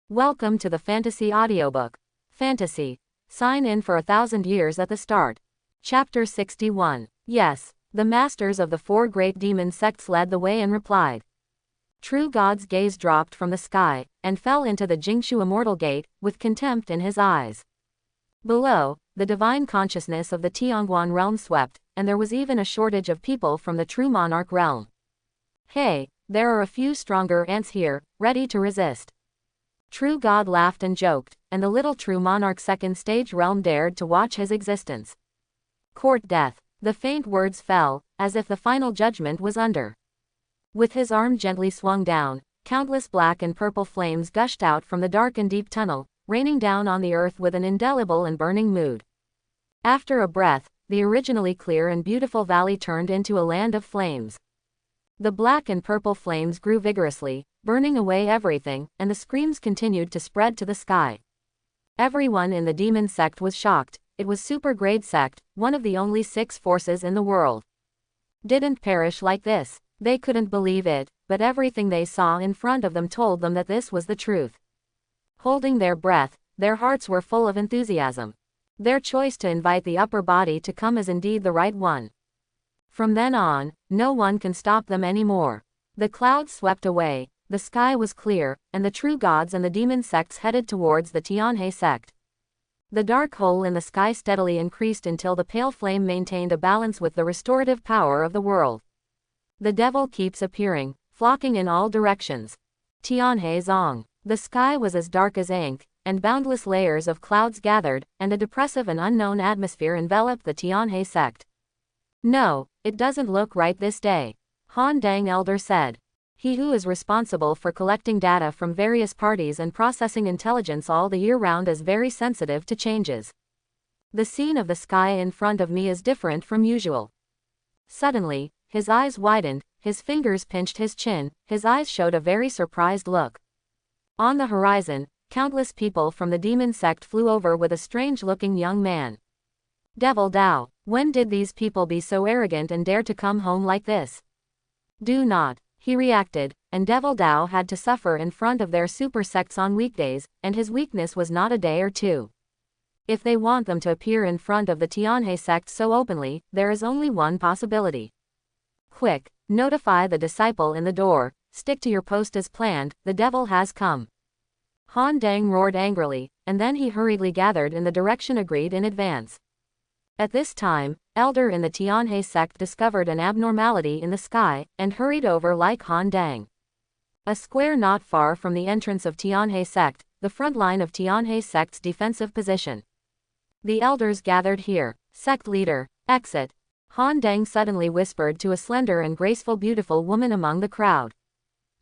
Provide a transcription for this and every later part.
Welcome to the Fantasy Audiobook. Fantasy. Sign in for 1,000 years at the start. Chapter 61. Yes, the masters of the four great demon sects led the way and replied. True God's gaze dropped from the sky, and fell into the Jingshu Immortal Gate, with contempt in his eyes. Below, the divine consciousness of the Tianguan realm swept, and there was even a shortage of people from the true monarch realm. Hey, there are a few stronger ants here, ready to resist. True God laughed and joked, and the little true monarch second stage realm dared to watch his existence. Court death. The faint words fell, as if the final judgment was under. With his arm gently swung down, countless black and purple flames gushed out from the dark and deep tunnel, raining down on the earth with an indelible and burning mood. After a breath, the originally clear and beautiful valley turned into a land of flames. The black and purple flames grew vigorously, burning away everything, and the screams continued to spread to the sky. Everyone in the demon sect was shocked. It was super grade sect, one of the only 6 forces in the world. Didn't perish like this. They couldn't believe it, but everything they saw in front of them told them that this was the truth. Holding their breath, their hearts were full of enthusiasm. Their choice to invite the upper body to come is indeed the right one. From then on, no one can stop them anymore. The clouds swept away, the sky was clear, and the true gods and the demon sects headed towards the Tianhe sect. The dark hole in the sky steadily increased until the pale flame maintained a balance with the restorative power of the world. The devil keeps appearing, flocking in all directions. Tianhe Zong. The sky was as dark as ink, and boundless layers of clouds gathered, and a depressive and unknown atmosphere enveloped the Tianhe sect. No, it doesn't look right this day, Han Dang Elder said. He who is responsible for collecting data from various parties and processing intelligence all the year round is very sensitive to changes. The scene of the sky in front of me is different from usual. Suddenly, his eyes widened, his fingers pinched his chin, his eyes showed a very surprised look. On the horizon, countless people from the demon sect flew over with a strange-looking young man. Devil Dao, when did these people be so arrogant and dare to come home like this? Do not. He reacted, and Devil Dao had to suffer in front of their super sects on weekdays, and his weakness was not a day or two. If they want them to appear in front of the Tianhe sect so openly, there is only one possibility. Quick, notify the disciple in the door, stick to your post as planned, the devil has come. Han Dang roared angrily, and then he hurriedly gathered in the direction agreed in advance. At this time, Elder in the Tianhe sect discovered an abnormality in the sky, and hurried over like Han Dang. A square not far from the entrance of Tianhe sect, the front line of Tianhe sect's defensive position. The elders gathered here. Sect leader, exit. Han Dang suddenly whispered to a slender and graceful beautiful woman among the crowd.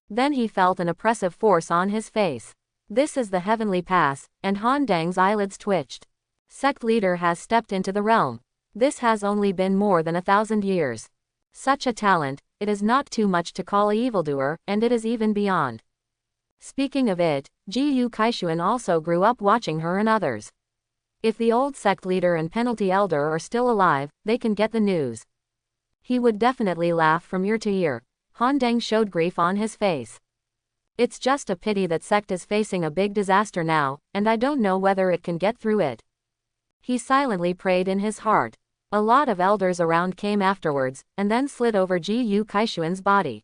Then he felt an oppressive force on his face. This is the heavenly pass, and Han Dang's eyelids twitched. Sect leader has stepped into the realm. This has only been more than 1,000 years. Such a talent, it is not too much to call a evildoer, and it is even beyond. Speaking of it, Ji Kaishuan also grew up watching her and others. If the old sect leader and penalty elder are still alive, they can get the news. He would definitely laugh from ear to ear. Han Dang showed grief on his face. It's just a pity that sect is facing a big disaster now, and I don't know whether it can get through it. He silently prayed in his heart. A lot of elders around came afterwards, and then slid over Ji Kaishuan's body.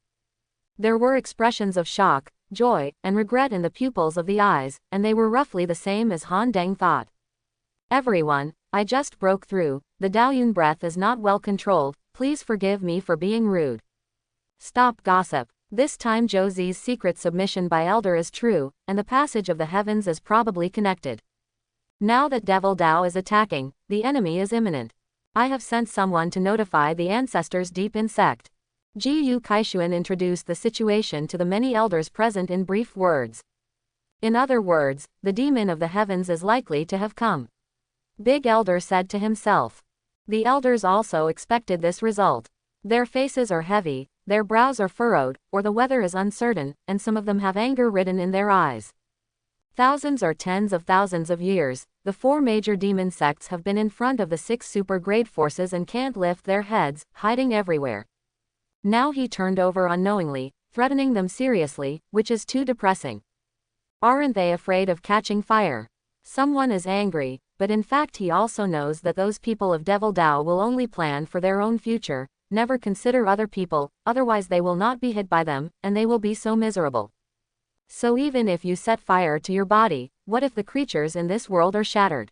There were expressions of shock, joy, and regret in the pupils of the eyes, and they were roughly the same as Han Dang thought. Everyone, I just broke through, the Daoyun breath is not well controlled, please forgive me for being rude. Stop gossip. This time Zhou Zi's secret submission by Elder is true, and the passage of the heavens is probably connected. Now that Devil Dao is attacking, the enemy is imminent. I have sent someone to notify the ancestors deep in sect. Ji Kaishuan introduced the situation to the many elders present in brief words. In other words, the demon of the heavens is likely to have come. Big Elder said to himself. The elders also expected this result. Their faces are heavy, their brows are furrowed, or the weather is uncertain, and some of them have anger written in their eyes. Thousands or tens of thousands of years, the 4 major demon sects have been in front of the 6 super grade forces and can't lift their heads, hiding everywhere. Now he turned over unknowingly, threatening them seriously, which is too depressing. Aren't they afraid of catching fire? Someone is angry, but in fact he also knows that those people of Devil Dao will only plan for their own future, never consider other people, otherwise they will not be hit by them, and they will be so miserable. So even if you set fire to your body, what if the creatures in this world are shattered?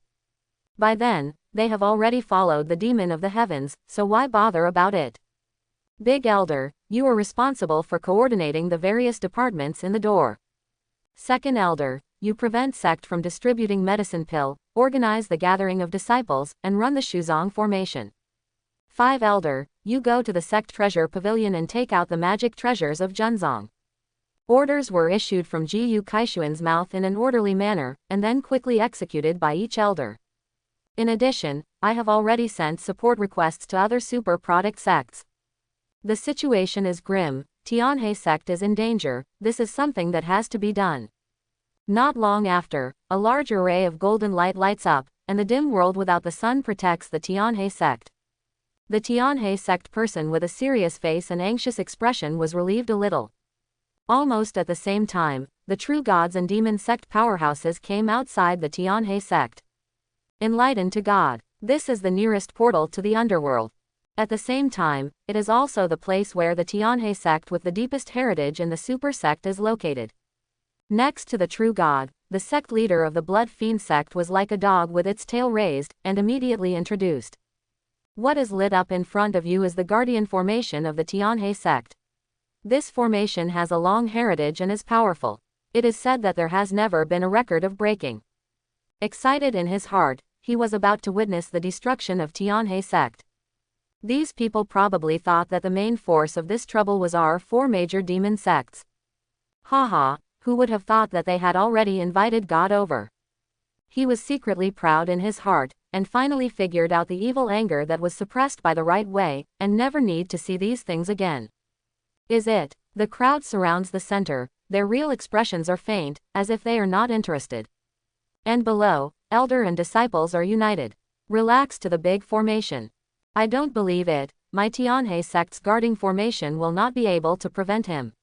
By then, they have already followed the demon of the heavens, so why bother about it? Big Elder, you are responsible for coordinating the various departments in the door. Second Elder, you prevent sect from distributing medicine pill, organize the gathering of disciples, and run the Shuzong formation. 5 Elder, you go to the sect treasure pavilion and take out the magic treasures of Junzong. Orders were issued from Jiyu Kaishuan's mouth in an orderly manner, and then quickly executed by each elder. In addition, I have already sent support requests to other super product sects. The situation is grim, Tianhe sect is in danger, this is something that has to be done. Not long after, a large array of golden light lights up, and the dim world without the sun protects the Tianhe sect. The Tianhe sect person with a serious face and anxious expression was relieved a little. Almost at the same time, the true gods and demon sect powerhouses came outside the Tianhe sect. Enlightened to God. This is the nearest portal to the underworld. At the same time, it is also the place where the Tianhe sect with the deepest heritage in the super sect is located. Next to the true God, the sect leader of the Blood Fiend sect was like a dog with its tail raised, and immediately introduced. What is lit up in front of you is the guardian formation of the Tianhe sect. This formation has a long heritage and is powerful. It is said that there has never been a record of breaking. Excited in his heart, he was about to witness the destruction of Tianhe sect. These people probably thought that the main force of this trouble was our 4 major demon sects. Haha, who would have thought that they had already invited God over? He was secretly proud in his heart, and finally figured out the evil anger that was suppressed by the right way, and never need to see these things again. Is it? The crowd surrounds the center, their real expressions are faint, as if they are not interested. And below, elder and disciples are united. Relax to the big formation. I don't believe it, my Tianhe sect's guarding formation will not be able to prevent him.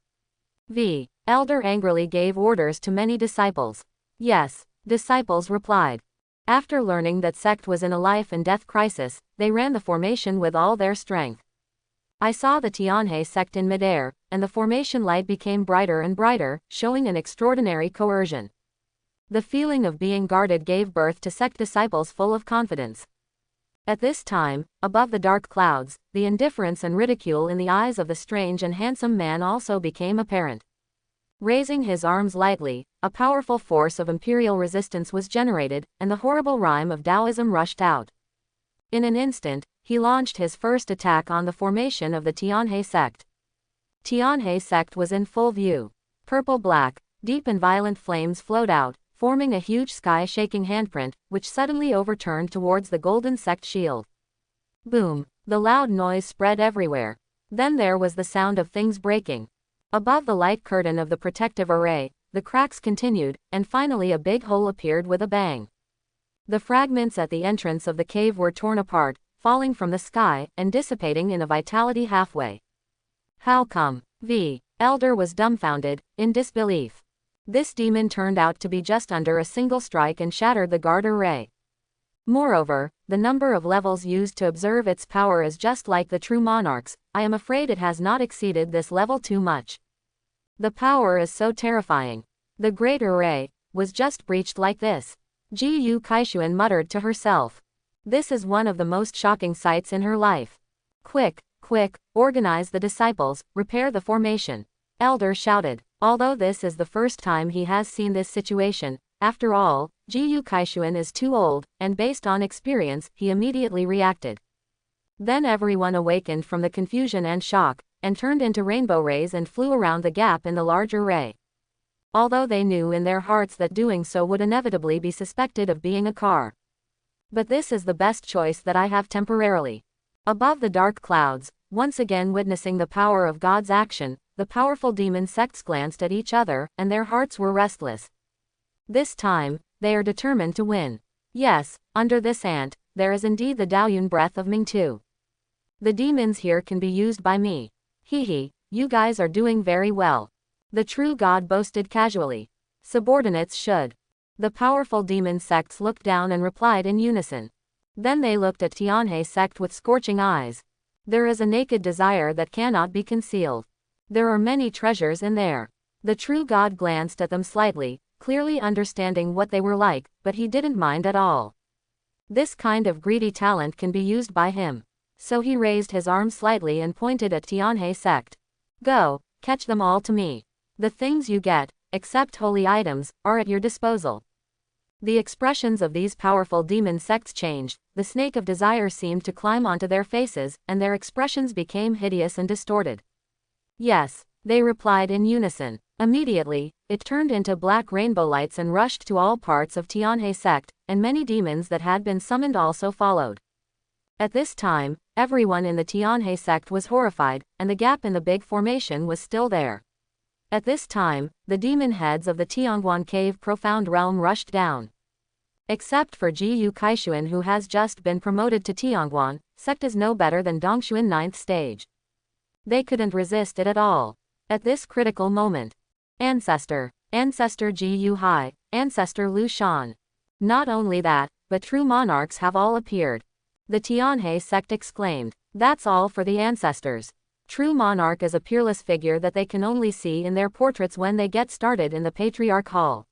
V. Elder angrily gave orders to many disciples. Yes, disciples replied. After learning that sect was in a life and death crisis, they ran the formation with all their strength. I saw the Tianhe sect in midair, and the formation light became brighter and brighter, showing an extraordinary coercion. The feeling of being guarded gave birth to sect disciples full of confidence. At this time, above the dark clouds, the indifference and ridicule in the eyes of the strange and handsome man also became apparent. Raising his arms lightly, a powerful force of imperial resistance was generated, and the horrible rhyme of Taoism rushed out. In an instant, he launched his first attack on the formation of the Tianhe sect. Tianhe sect was in full view. Purple-black, deep and violent flames flowed out, forming a huge sky-shaking handprint, which suddenly overturned towards the golden sect shield. Boom! The loud noise spread everywhere. Then there was the sound of things breaking. Above the light curtain of the protective array, the cracks continued, and finally a big hole appeared with a bang. The fragments at the entrance of the cave were torn apart, falling from the sky, and dissipating in a vitality halfway. How come? V. Elder was dumbfounded, in disbelief. This demon turned out to be just under a single strike and shattered the guard array. Moreover, the number of levels used to observe its power is just like the true monarchs. I am afraid it has not exceeded this level too much. The power is so terrifying. The great array was just breached like this. Jiyu Kaishuan muttered to herself. This is one of the most shocking sights in her life. Quick, quick, organize the disciples, repair the formation. Elder shouted. Although this is the first time he has seen this situation, after all, Jiyu Kaishuan is too old, and based on experience, he immediately reacted. Then everyone awakened from the confusion and shock, and turned into rainbow rays and flew around the gap in the large array. Although they knew in their hearts that doing so would inevitably be suspected of being a car. But this is the best choice that I have temporarily. Above the dark clouds, once again witnessing the power of God's action, the powerful demon sects glanced at each other, and their hearts were restless. This time, they are determined to win. Yes, under this ant, there is indeed the Daoyun breath of Mingtu. The demons here can be used by me. Hee hee, you guys are doing very well. The true God boasted casually. Subordinates should. The powerful demon sects looked down and replied in unison. Then they looked at Tianhe sect with scorching eyes. There is a naked desire that cannot be concealed. There are many treasures in there. The true God glanced at them slightly, clearly understanding what they were like, but he didn't mind at all. This kind of greedy talent can be used by him. So he raised his arm slightly and pointed at Tianhe sect. Go, catch them all to me. The things you get, except holy items, are at your disposal. The expressions of these powerful demon sects changed, the snake of desire seemed to climb onto their faces, and their expressions became hideous and distorted. Yes, they replied in unison. Immediately, it turned into black rainbow lights and rushed to all parts of Tianhe sect, and many demons that had been summoned also followed. At this time, everyone in the Tianhe sect was horrified, and the gap in the big formation was still there. At this time, the demon heads of the Tiangguan Cave Profound Realm rushed down. Except for Jiyu Kaishuan, who has just been promoted to Tiangguan, sect is no better than Dongshuan 9th stage. They couldn't resist it at all. At this critical moment. Ancestor Jiyu Hai, Ancestor Lu Shan. Not only that, but true monarchs have all appeared. The Tianhe sect exclaimed, that's all for the ancestors. True monarch is a peerless figure that they can only see in their portraits when they get started in the Patriarch Hall.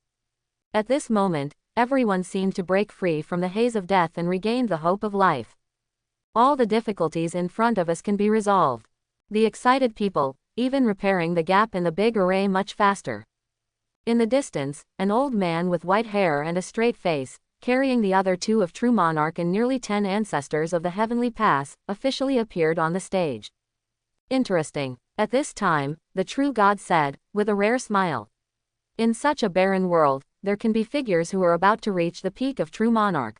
At this moment, everyone seemed to break free from the haze of death and regained the hope of life. All the difficulties in front of us can be resolved. The excited people, even repairing the gap in the big array much faster. In the distance, an old man with white hair and a straight face, carrying the other two of True Monarch and nearly 10 ancestors of the Heavenly Pass, officially appeared on the stage. Interesting. At this time, the true God said, with a rare smile. In such a barren world, there can be figures who are about to reach the peak of True Monarch.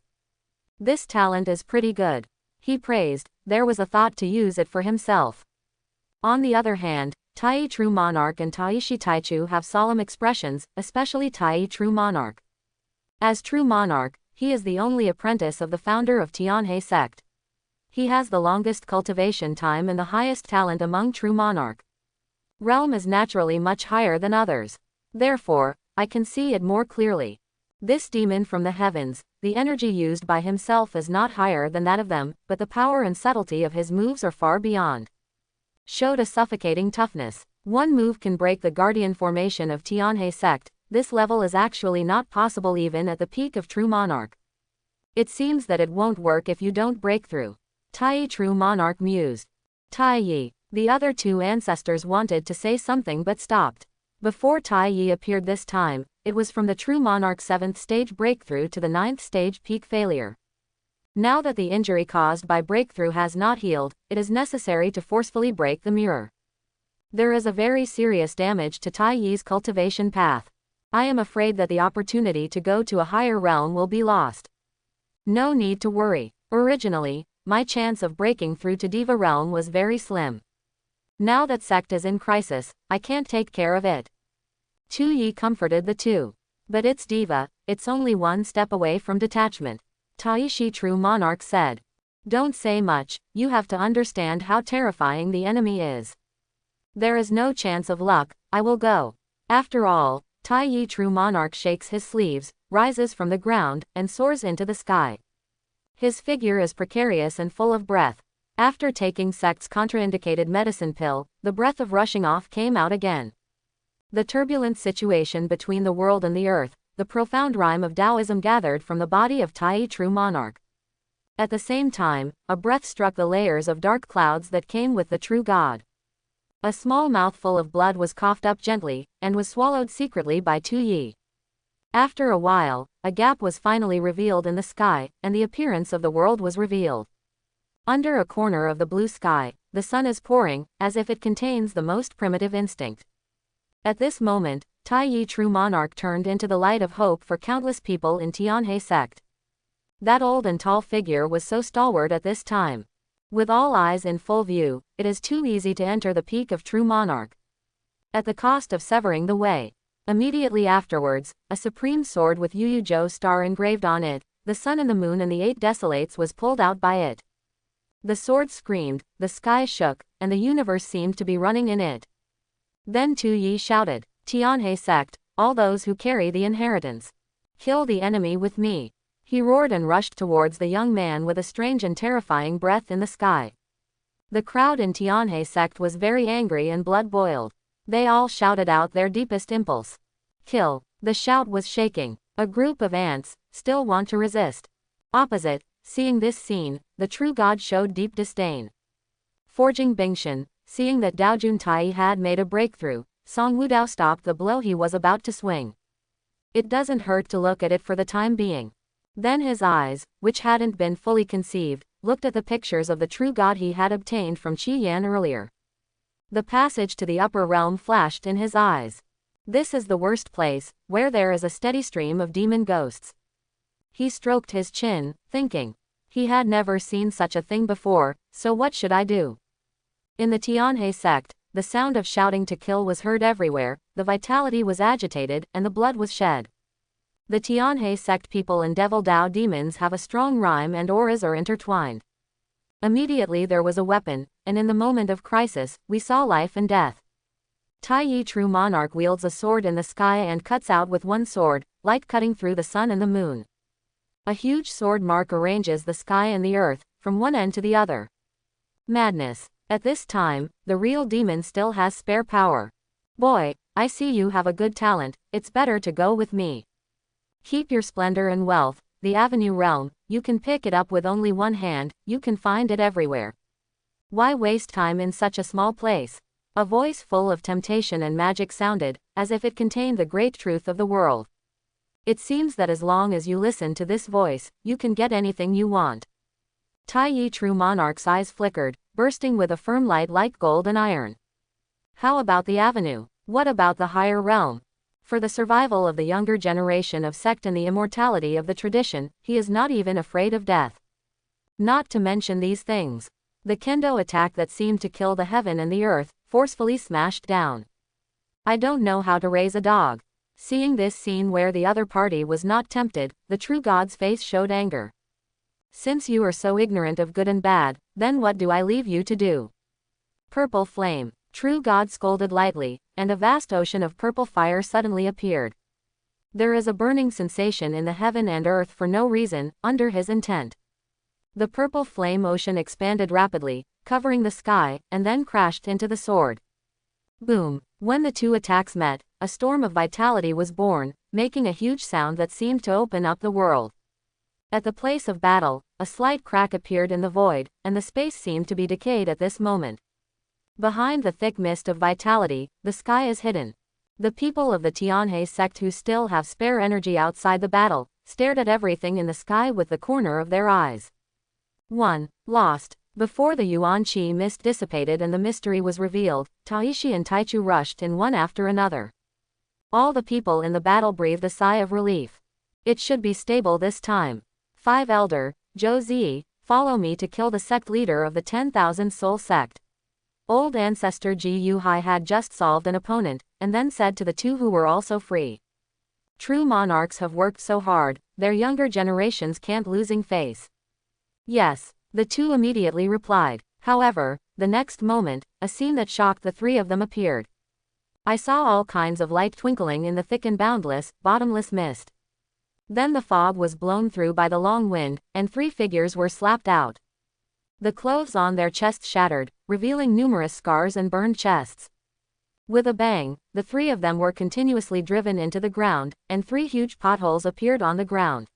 This talent is pretty good. He praised, there was a thought to use it for himself. On the other hand, Tai True Monarch and Taishi Taichu have solemn expressions, especially Tai True Monarch. As True Monarch, he is the only apprentice of the founder of Tianhe sect. He has the longest cultivation time and the highest talent among True Monarch. Realm is naturally much higher than others. Therefore, I can see it more clearly. This demon from the heavens, the energy used by himself is not higher than that of them, but the power and subtlety of his moves are far beyond. Showed a suffocating toughness. One move can break the guardian formation of Tianhe sect. This level is actually not possible even at the peak of True Monarch. It seems that it won't work if you don't break through. Tai True Monarch mused. Tai Yi. The other two ancestors wanted to say something but stopped. Before Tai Yi appeared this time, it was from the True Monarch 7th stage breakthrough to the 9th stage peak failure. Now that the injury caused by breakthrough has not healed, it is necessary to forcefully break the mirror. There is a very serious damage to Tai Yi's cultivation path. I am afraid that the opportunity to go to a higher realm will be lost. No need to worry. Originally, my chance of breaking through to Diva realm was very slim. Now that sect is in crisis, I can't take care of it. Tu Yi comforted the two. But it's Diva, it's only one step away from detachment. Taishi True Monarch said. Don't say much, you have to understand how terrifying the enemy is. There is no chance of luck, I will go. After all, Tai Yi True Monarch shakes his sleeves, rises from the ground, and soars into the sky. His figure is precarious and full of breath. After taking sect's contraindicated medicine pill, the breath of rushing off came out again. The turbulent situation between the world and the earth, the profound rhyme of Taoism gathered from the body of Tai True Monarch. At the same time, a breath struck the layers of dark clouds that came with the true God. A small mouthful of blood was coughed up gently, and was swallowed secretly by Tu Yi. After a while, a gap was finally revealed in the sky, and the appearance of the world was revealed. Under a corner of the blue sky, the sun is pouring, as if it contains the most primitive instinct. At this moment, Tai Yi True Monarch turned into the light of hope for countless people in Tianhe sect. That old and tall figure was so stalwart at this time. With all eyes in full view, it is too easy to enter the peak of True Monarch. At the cost of severing the way. Immediately afterwards, a supreme sword with Yu Yu Zhou star engraved on it, the sun and the moon and the 8 desolates was pulled out by it. The sword screamed, the sky shook, and the universe seemed to be running in it. Then Tu Yi shouted, Tianhe sect, all those who carry the inheritance. Kill the enemy with me. He roared and rushed towards the young man with a strange and terrifying breath in the sky. The crowd in Tianhe sect was very angry and blood boiled. They all shouted out their deepest impulse. Kill. The shout was shaking. A group of ants still want to resist. Opposite, seeing this scene, the true god showed deep disdain. Forging Bingshan, seeing that Dao Juntai had made a breakthrough, Song Wudao stopped the blow he was about to swing. It doesn't hurt to look at it for the time being. Then his eyes, which hadn't been fully conceived, looked at the pictures of the true god he had obtained from Qi Yan earlier. The passage to the upper realm flashed in his eyes. This is the worst place, where there is a steady stream of demon ghosts. He stroked his chin, thinking. He had never seen such a thing before, so what should I do? In the Tianhe sect, the sound of shouting to kill was heard everywhere, the vitality was agitated, and the blood was shed. The Tianhe sect people and Devil Dao demons have a strong rhyme and auras are intertwined. Immediately there was a weapon, and in the moment of crisis, we saw life and death. Tai Yi True Monarch wields a sword in the sky and cuts out with one sword, light cutting through the sun and the moon. A huge sword mark arranges the sky and the earth, from one end to the other. Madness. At this time, the real demon still has spare power. Boy, I see you have a good talent, it's better to go with me. Keep your splendor and wealth, the Avenue realm, you can pick it up with only one hand, you can find it everywhere. Why waste time in such a small place? A voice full of temptation and magic sounded, as if it contained the great truth of the world. It seems that as long as you listen to this voice, you can get anything you want. Tai Yi True Monarch's eyes flickered, bursting with a firm light like gold and iron. How about the avenue? What about the higher realm? For the survival of the younger generation of sect and the immortality of the tradition, he is not even afraid of death. Not to mention these things. The kendo attack that seemed to kill the heaven and the earth, forcefully smashed down. I don't know how to raise a dog. Seeing this scene where the other party was not tempted, the true god's face showed anger. Since you are so ignorant of good and bad, then what do I leave you to do? Purple flame. True god scolded lightly, and a vast ocean of purple fire suddenly appeared. There is a burning sensation in the heaven and earth for no reason, under his intent. The purple flame ocean expanded rapidly, covering the sky, and then crashed into the sword. Boom! When the two attacks met, a storm of vitality was born, making a huge sound that seemed to open up the world. At the place of battle, a slight crack appeared in the void, and the space seemed to be decayed at this moment. Behind the thick mist of vitality, the sky is hidden. The people of the Tianhe sect who still have spare energy outside the battle, stared at everything in the sky with the corner of their eyes. 1. Lost. Before the Yuan Qi mist dissipated and the mystery was revealed, Taishi and Taichu rushed in one after another. All the people in the battle breathed a sigh of relief. It should be stable this time. 5 Elder, Zhou Zi, follow me to kill the sect leader of the 10,000 soul sect. Old ancestor Ji Yuhai had just solved an opponent, and then said to the two who were also free. True monarchs have worked so hard, their younger generations can't losing face. Yes, the two immediately replied. However, the next moment, a scene that shocked the three of them appeared. I saw all kinds of light twinkling in the thick and boundless, bottomless mist. Then the fog was blown through by the long wind, and 3 figures were slapped out. The clothes on their chests shattered, revealing numerous scars and burned chests. With a bang, the 3 of them were continuously driven into the ground, and 3 huge potholes appeared on the ground.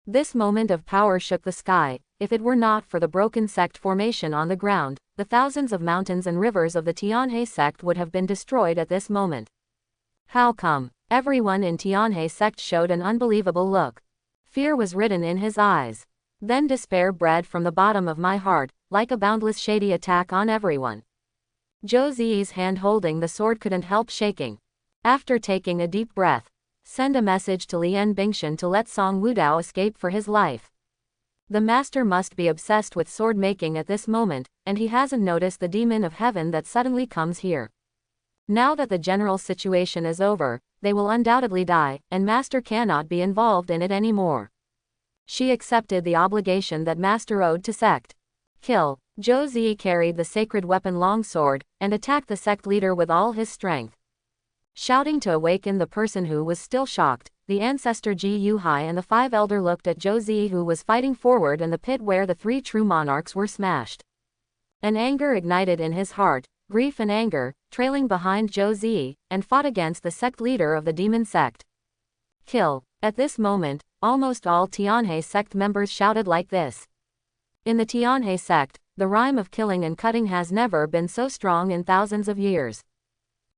This moment of power shook the sky. If it were not for the broken sect formation on the ground, the thousands of mountains and rivers of the Tianhe sect would have been destroyed at this moment. How come? Everyone in Tianhe sect showed an unbelievable look. Fear was written in his eyes. Then despair bred from the bottom of my heart, like a boundless shady attack on everyone. Zhou Zi's hand holding the sword couldn't help shaking. After taking a deep breath, send a message to Lian Bingshan to let Song Wudao escape for his life. The master must be obsessed with sword making at this moment, and he hasn't noticed the demon of heaven that suddenly comes here. Now that the general situation is over, they will undoubtedly die, and master cannot be involved in it anymore. She accepted the obligation that master owed to sect. Kill. Zhou Zi carried the sacred weapon longsword, and attacked the sect leader with all his strength. Shouting to awaken the person who was still shocked, the ancestor Ji Yuhai and the 5 elder looked at Zhou Zi, who was fighting forward in the pit where the 3 true monarchs were smashed. An anger ignited in his heart, grief and anger, trailing behind Zhou Zi, and fought against the sect leader of the demon sect. Kill. At this moment, almost all Tianhe sect members shouted like this. In the Tianhe sect, the rhyme of killing and cutting has never been so strong in thousands of years.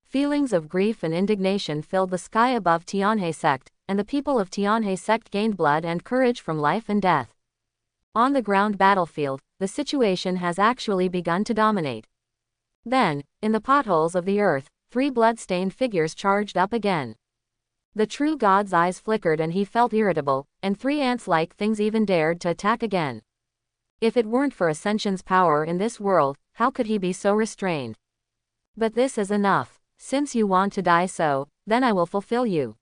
Feelings of grief and indignation filled the sky above Tianhe sect, and the people of Tianhe sect gained blood and courage from life and death. On the ground battlefield, the situation has actually begun to dominate. Then, in the potholes of the earth, 3 blood-stained figures charged up again. The true god's eyes flickered and he felt irritable, and 3 ants-like things even dared to attack again. If it weren't for Ascension's power in this world, how could he be so restrained? But this is enough. Since you want to die so, then I will fulfill you.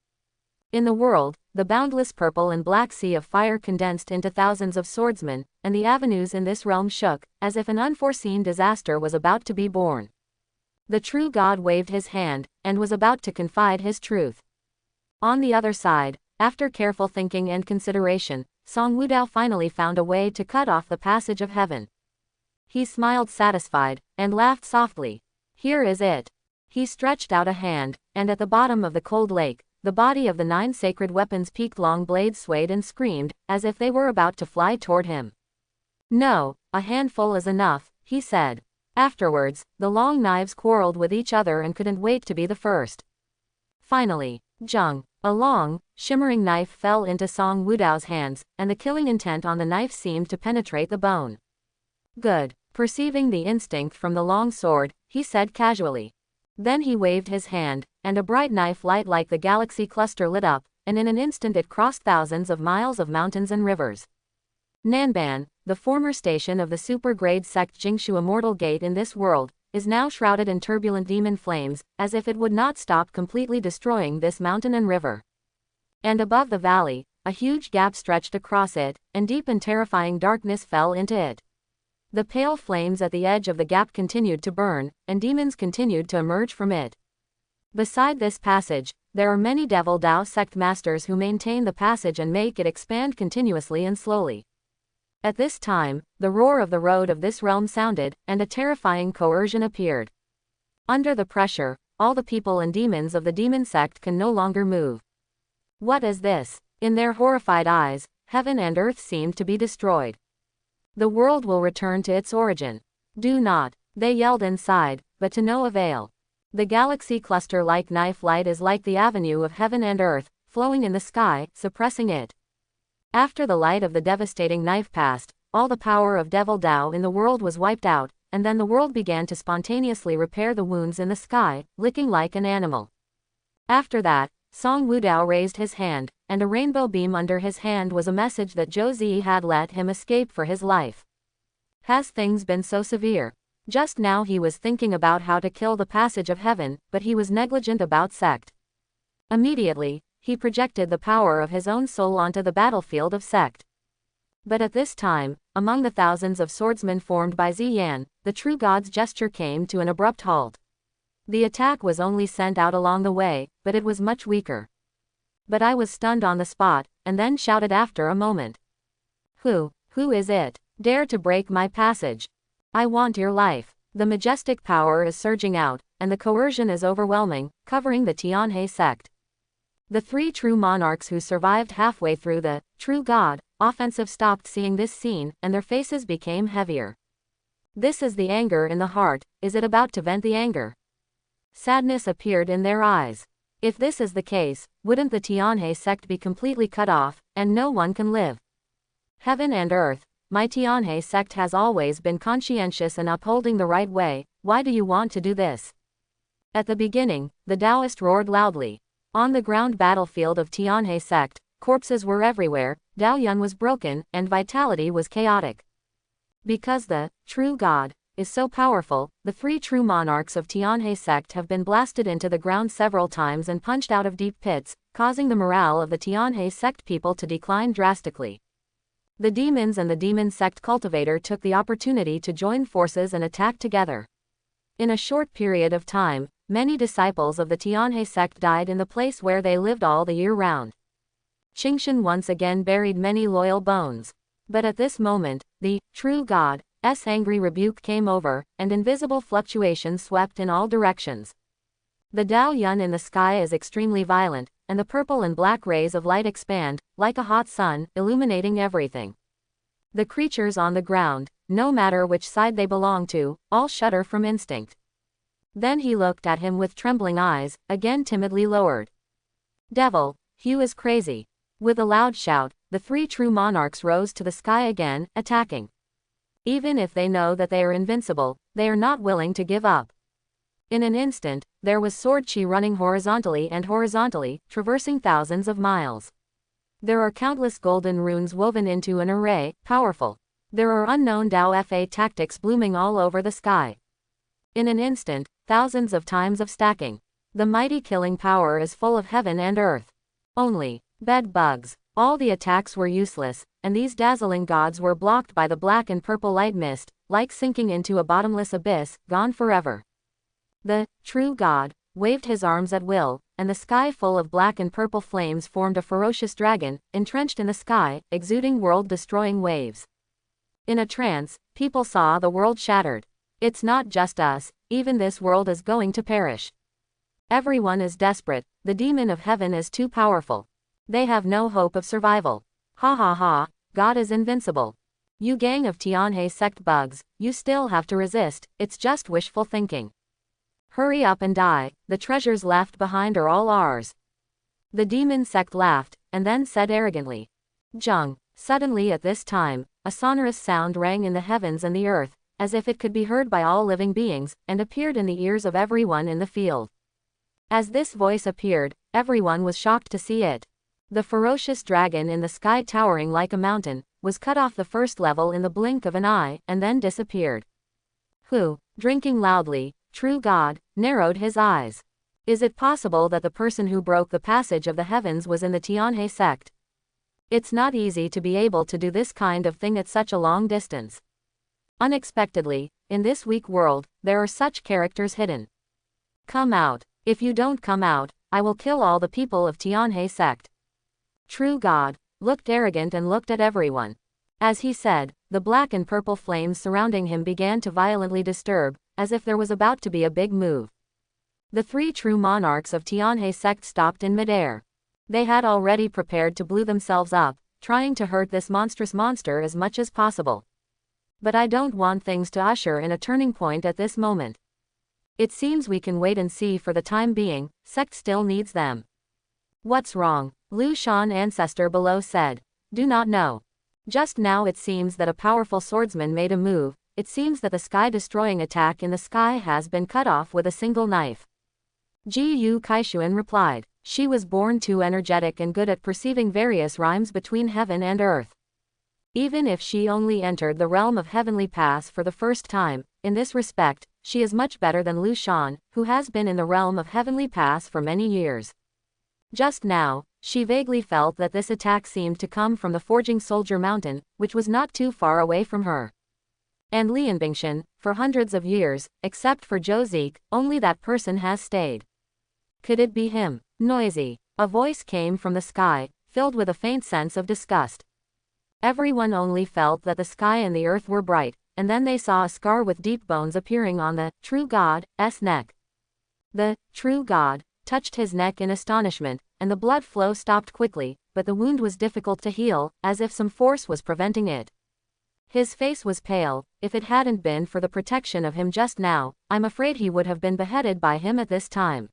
In the world, the boundless purple and black sea of fire condensed into thousands of swordsmen, and the avenues in this realm shook, as if an unforeseen disaster was about to be born. The true god waved his hand, and was about to confide his truth. On the other side, after careful thinking and consideration, Song Wudao finally found a way to cut off the passage of heaven. He smiled satisfied, and laughed softly. Here is it. He stretched out a hand, and at the bottom of the cold lake, the body of the 9 sacred weapons' peaked long blades swayed and screamed, as if they were about to fly toward him. No, a handful is enough, he said. Afterwards, the long knives quarreled with each other and couldn't wait to be the first. Finally, Zheng, a long, shimmering knife fell into Song Wudao's hands, and the killing intent on the knife seemed to penetrate the bone. Good. Perceiving the instinct from the long sword, he said casually. Then he waved his hand, and a bright knife light like the galaxy cluster lit up, and in an instant it crossed thousands of miles of mountains and rivers. Nanban, the former station of the super-grade sect Jingshu Immortal Gate in this world, is now shrouded in turbulent demon flames, as if it would not stop completely destroying this mountain and river. And above the valley, a huge gap stretched across it, and deep and terrifying darkness fell into it. The pale flames at the edge of the gap continued to burn, and demons continued to emerge from it. Beside this passage, there are many Devil Dao sect masters who maintain the passage and make it expand continuously and slowly. At this time, the roar of the road of this realm sounded, and a terrifying coercion appeared. Under the pressure, all the people and demons of the demon sect can no longer move. What is this? In their horrified eyes, heaven and earth seemed to be destroyed. The world will return to its origin. Do not, they yelled inside, but to no avail. The galaxy cluster-like knife light is like the avenue of heaven and earth, flowing in the sky, suppressing it. After the light of the devastating knife passed, all the power of Devil Dao in the world was wiped out, and then the world began to spontaneously repair the wounds in the sky, licking like an animal. After that, Song Wudao raised his hand, and a rainbow beam under his hand was a message that Zhou Zi had let him escape for his life. Has things been so severe? Just now he was thinking about how to kill the passage of heaven, but he was negligent about sect. Immediately, he projected the power of his own soul onto the battlefield of sect. But at this time, among the thousands of swordsmen formed by Ziyan, the true god's gesture came to an abrupt halt. The attack was only sent out along the way, but it was much weaker. But I was stunned on the spot, and then shouted after a moment. Who is it? Dare to break my passage? I want your life. The majestic power is surging out, and the coercion is overwhelming, covering the Tianhe sect. The 3 true monarchs who survived halfway through the true god offensive stopped seeing this scene, and their faces became heavier. This is the anger in the heart. Is it about to vent the anger? Sadness appeared in their eyes. If this is the case, wouldn't the Tianhe sect be completely cut off, and no one can live? Heaven and earth, my Tianhe sect has always been conscientious and upholding the right way. Why do you want to do this? At the beginning, the Taoist roared loudly. On the ground battlefield of Tianhe sect, corpses were everywhere, Daoyun was broken, and vitality was chaotic. Because the true god is so powerful, the 3 true monarchs of Tianhe sect have been blasted into the ground several times and punched out of deep pits, causing the morale of the Tianhe sect people to decline drastically. The demons and the demon sect cultivator took the opportunity to join forces and attack together. In a short period of time, many disciples of the Tianhe sect died in the place where they lived all the year round. Qingshan once again buried many loyal bones. But at this moment, the true God's angry rebuke came over, and invisible fluctuations swept in all directions. The Dao Yun in the sky is extremely violent, and the purple and black rays of light expand, like a hot sun, illuminating everything. The creatures on the ground, no matter which side they belong to, all shudder from instinct. Then he looked at him with trembling eyes, again timidly lowered. Devil, Hugh is crazy. With a loud shout, the three true monarchs rose to the sky again, attacking. Even if they know that they are invincible, they are not willing to give up. In an instant, there was sword chi running horizontally and horizontally, traversing thousands of miles. There are countless golden runes woven into an array, powerful. There are unknown Dao Fa tactics blooming all over the sky. In an instant, thousands of times of stacking. The mighty killing power is full of heaven and earth. Only bed bugs. All the attacks were useless, and these dazzling gods were blocked by the black and purple light mist, like sinking into a bottomless abyss, gone forever. The true God waved his arms at will, and the sky full of black and purple flames formed a ferocious dragon, entrenched in the sky, exuding world-destroying waves. In a trance, people saw the world shattered. It's not just us, even this world is going to perish. Everyone is desperate, the demon of heaven is too powerful. They have no hope of survival. Ha ha ha, God is invincible. You gang of Tianhe sect bugs, you still have to resist, it's just wishful thinking. Hurry up and die, the treasures left behind are all ours. The demon sect laughed, and then said arrogantly. Zheng. Suddenly at this time, a sonorous sound rang in the heavens and the earth, as if it could be heard by all living beings, and appeared in the ears of everyone in the field. As this voice appeared, everyone was shocked to see it. The ferocious dragon in the sky, towering like a mountain, was cut off the first level in the blink of an eye, and then disappeared. Who, drinking loudly, true God, narrowed his eyes. Is it possible that the person who broke the passage of the heavens was in the Tianhe sect? It's not easy to be able to do this kind of thing at such a long distance. Unexpectedly, in this weak world, there are such characters hidden. Come out. If you don't come out, I will kill all the people of Tianhe sect. True God looked arrogant and looked at everyone. As he said, the black and purple flames surrounding him began to violently disturb, as if there was about to be a big move. The three true monarchs of Tianhe sect stopped in midair. They had already prepared to blow themselves up, trying to hurt this monstrous monster as much as possible. But I don't want things to usher in a turning point at this moment. It seems we can wait and see for the time being, sect still needs them. What's wrong? Lu Shan ancestor below said. Do not know. Just now it seems that a powerful swordsman made a move. It seems that the sky-destroying attack in the sky has been cut off with a single knife. Ji Yu Kaishuan replied. She was born too energetic and good at perceiving various rhymes between heaven and earth. Even if she only entered the realm of heavenly paths for the first time, in this respect, she is much better than Lu Shan, who has been in the realm of heavenly paths for many years. Just now, she vaguely felt that this attack seemed to come from the Forging Soldier Mountain, which was not too far away from her. And Lianbingshan, for hundreds of years, except for Zhou Zik, only that person has stayed. Could it be him? Noisy. A voice came from the sky, filled with a faint sense of disgust. Everyone only felt that the sky and the earth were bright, and then they saw a scar with deep bones appearing on the true God's neck. The true God touched his neck in astonishment, and the blood flow stopped quickly, but the wound was difficult to heal, as if some force was preventing it. His face was pale. If it hadn't been for the protection of him just now, I'm afraid he would have been beheaded by him at this time.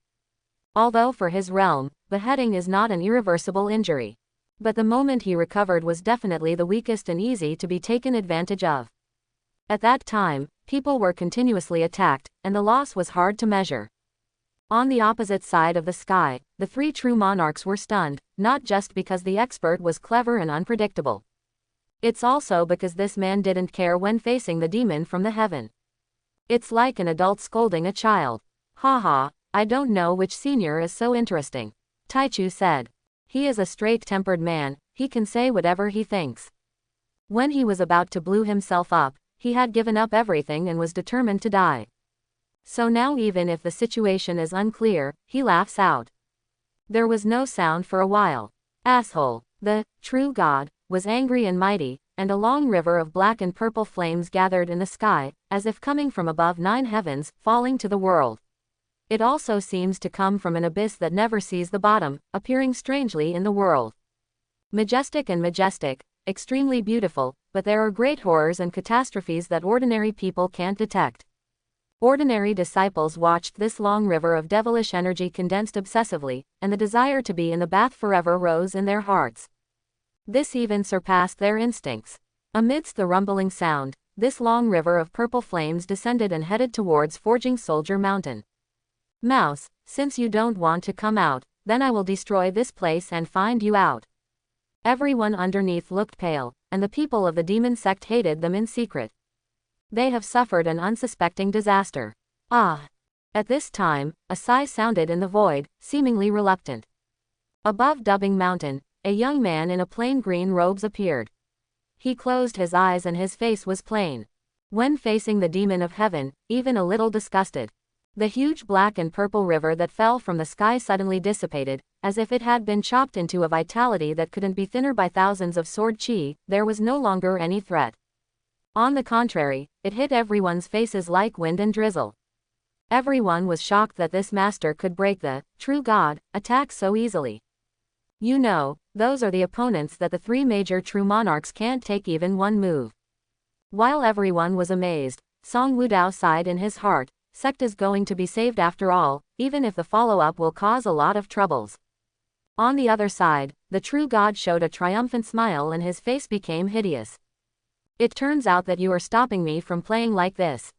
Although for his realm, beheading is not an irreversible injury. But the moment he recovered was definitely the weakest and easy to be taken advantage of. At that time, people were continuously attacked, and the loss was hard to measure. On the opposite side of the sky, the three true monarchs were stunned, not just because the expert was clever and unpredictable. It's also because this man didn't care when facing the demon from the heaven. It's like an adult scolding a child. Haha, I don't know which senior is so interesting. Taichu said. He is a straight-tempered man, he can say whatever he thinks. When he was about to blow himself up, he had given up everything and was determined to die. So now even if the situation is unclear, he laughs out. There was no sound for a while. Asshole. The true God was angry and mighty, and a long river of black and purple flames gathered in the sky, as if coming from above 9 heavens, falling to the world. It also seems to come from an abyss that never sees the bottom, appearing strangely in the world. Majestic and majestic, extremely beautiful, but there are great horrors and catastrophes that ordinary people can't detect. Ordinary disciples watched this long river of devilish energy condensed obsessively, and the desire to be in the bath forever rose in their hearts. This even surpassed their instincts. Amidst the rumbling sound, this long river of purple flames descended and headed towards Forging Soldier Mountain. Mouse, since you don't want to come out, then I will destroy this place and find you out. Everyone underneath looked pale, and the people of the demon sect hated them in secret. They have suffered an unsuspecting disaster. Ah! At this time, a sigh sounded in the void, seemingly reluctant. Above Dubbing Mountain, a young man in a plain green robes appeared. He closed his eyes and his face was plain. When facing the demon of heaven, even a little disgusted. The huge black and purple river that fell from the sky suddenly dissipated, as if it had been chopped into a vitality that couldn't be thinner by thousands of sword chi. There was no longer any threat. On the contrary, it hit everyone's faces like wind and drizzle. Everyone was shocked that this master could break the true God attack so easily. You know, those are the opponents that the 3 major true monarchs can't take even one move. While everyone was amazed, Song Wudao sighed in his heart. Sect is going to be saved after all, even if the follow-up will cause a lot of troubles. On the other side, the true God showed a triumphant smile and his face became hideous. It turns out that you are stopping me from playing like this.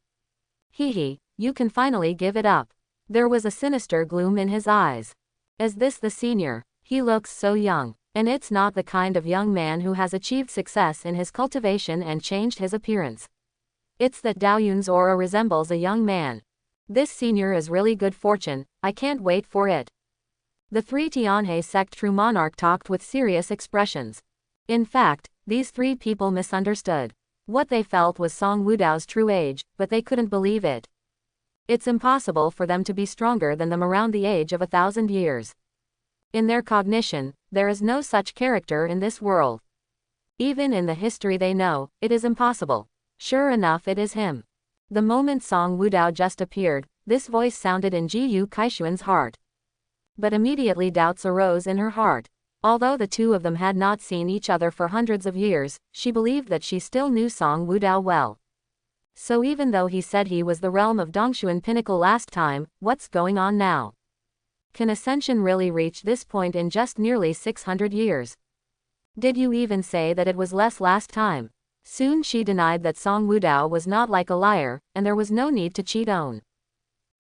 Hee, you can finally give it up. There was a sinister gloom in his eyes. Is this the senior? He looks so young, and it's not the kind of young man who has achieved success in his cultivation and changed his appearance. It's that Daoyun's aura resembles a young man. This senior is really good fortune, I can't wait for it. The 3 Tianhe sect true monarch talked with serious expressions. In fact, these 3 people misunderstood. What they felt was Song Wudao's true age, but they couldn't believe it. It's impossible for them to be stronger than them around the age of 1,000 years. In their cognition, there is no such character in this world. Even in the history they know, it is impossible. Sure enough, it is him. The moment Song Wudao just appeared, this voice sounded in Jiyu Kaixuan's heart. But immediately doubts arose in her heart. Although the 2 of them had not seen each other for hundreds of years, she believed that she still knew Song Wudao well. So even though he said he was the realm of Dongshuan pinnacle last time, what's going on now? Can ascension really reach this point in just nearly 600 years? Did you even say that it was less last time? Soon she denied that Song Wudao was not like a liar, and there was no need to cheat on.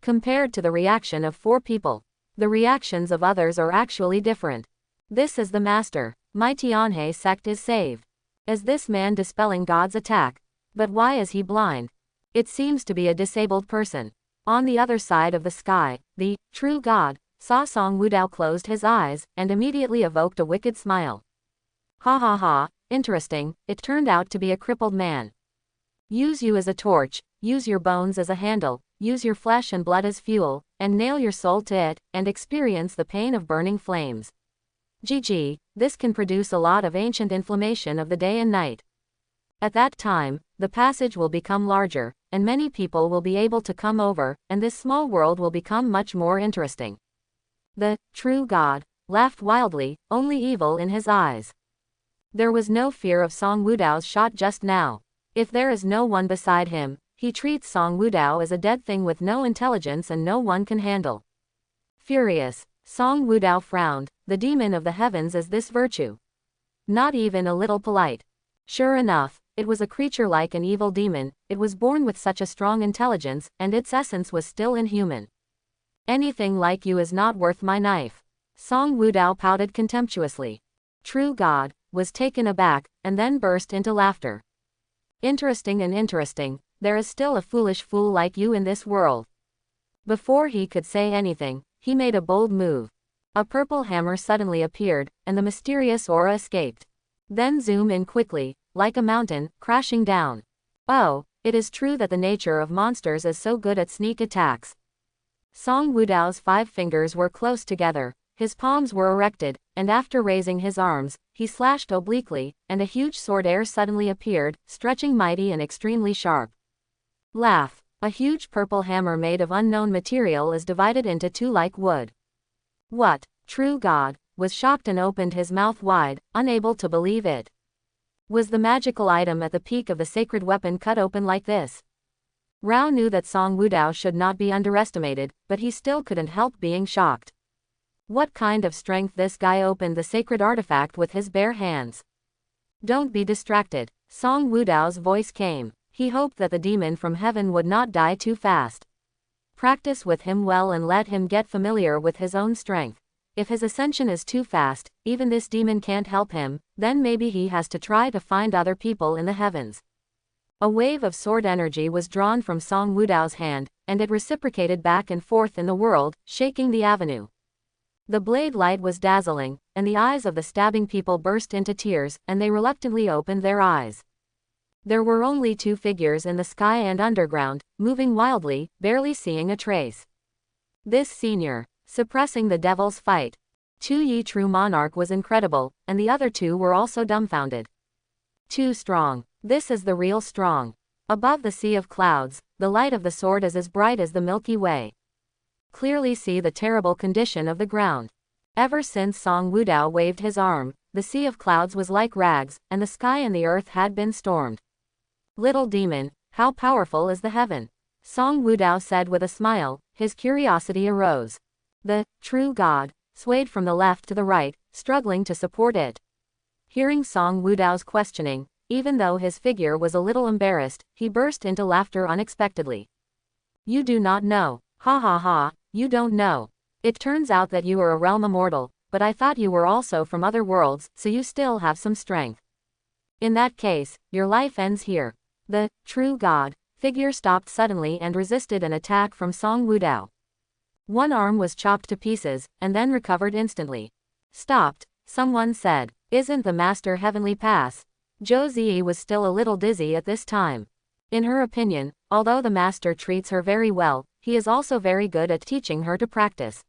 Compared to the reaction of 4 people, the reactions of others are actually different. This is the master. My Tianhe sect is saved. Is this man dispelling God's attack? But why is he blind? It seems to be a disabled person. On the other side of the sky, the true God saw Song Wudao closed his eyes, and immediately evoked a wicked smile. Ha ha ha, interesting, it turned out to be a crippled man. Use you as a torch, use your bones as a handle, use your flesh and blood as fuel, and nail your soul to it, and experience the pain of burning flames. GG, this can produce a lot of ancient inflammation of the day and night. At that time, the passage will become larger, and many people will be able to come over, and this small world will become much more interesting. The true God laughed wildly, only evil in his eyes. There was no fear of Song Wudao's shot just now. If there is no one beside him, he treats Song Wudao as a dead thing with no intelligence and no one can handle. Furious, Song Wudao frowned. The demon of the heavens is this virtue. Not even a little polite. Sure enough, it was a creature like an evil demon, it was born with such a strong intelligence, and its essence was still inhuman. Anything like you is not worth my knife. Song Wudao pouted contemptuously. True God was taken aback, and then burst into laughter. Interesting and interesting, there is still a foolish fool like you in this world. Before he could say anything, he made a bold move. A purple hammer suddenly appeared, and the mysterious aura escaped. Then zoom in quickly, like a mountain, crashing down. Oh, It is true that the nature of monsters is so good at sneak attacks. Song Wudao's 5 fingers were close together, his palms were erected, and after raising his arms, he slashed obliquely, and a huge sword air suddenly appeared, stretching mighty and extremely sharp. Laugh. A huge purple hammer made of unknown material is divided into 2 like wood. What? True God was shocked and opened his mouth wide, unable to believe it. Was the magical item at the peak of the sacred weapon cut open like this? Rao knew that Song Wudao should not be underestimated, but he still couldn't help being shocked. What kind of strength this guy opened the sacred artifact with his bare hands. Don't be distracted. Song Wudao's voice came. He hoped that the demon from heaven would not die too fast. Practice with him well and let him get familiar with his own strength. If his ascension is too fast, even this demon can't help him, then maybe he has to try to find other people in the heavens. A wave of sword energy was drawn from Song Wudao's hand, and it reciprocated back and forth in the world, shaking the avenue. The blade light was dazzling, and the eyes of the stabbing people burst into tears, and they reluctantly opened their eyes. There were only 2 figures in the sky and underground, moving wildly, barely seeing a trace. This senior, suppressing the devil's fight. Chu Yi true monarch was incredible, and the other 2 were also dumbfounded. Too strong. This is the real strong. Above the sea of clouds, the light of the sword is as bright as the Milky Way. Clearly see the terrible condition of the ground. Ever since Song Wudao waved his arm, the sea of clouds was like rags, and the sky and the earth had been stormed. Little demon, how powerful is the heaven? Song Wudao said with a smile. His curiosity arose. The true God swayed from the left to the right, struggling to support it. Hearing Song Wudao's questioning, even though his figure was a little embarrassed, he burst into laughter unexpectedly. You do not know. Ha ha ha, you don't know. It turns out that you are a realm immortal, but I thought you were also from other worlds, so you still have some strength. In that case, your life ends here. The true God figure stopped suddenly and resisted an attack from Song Wudao. One arm was chopped to pieces, and then recovered instantly. Stopped, someone said. Isn't the master heavenly pass? Zhou Ziyi was still a little dizzy at this time. In her opinion, although the master treats her very well, he is also very good at teaching her to practice.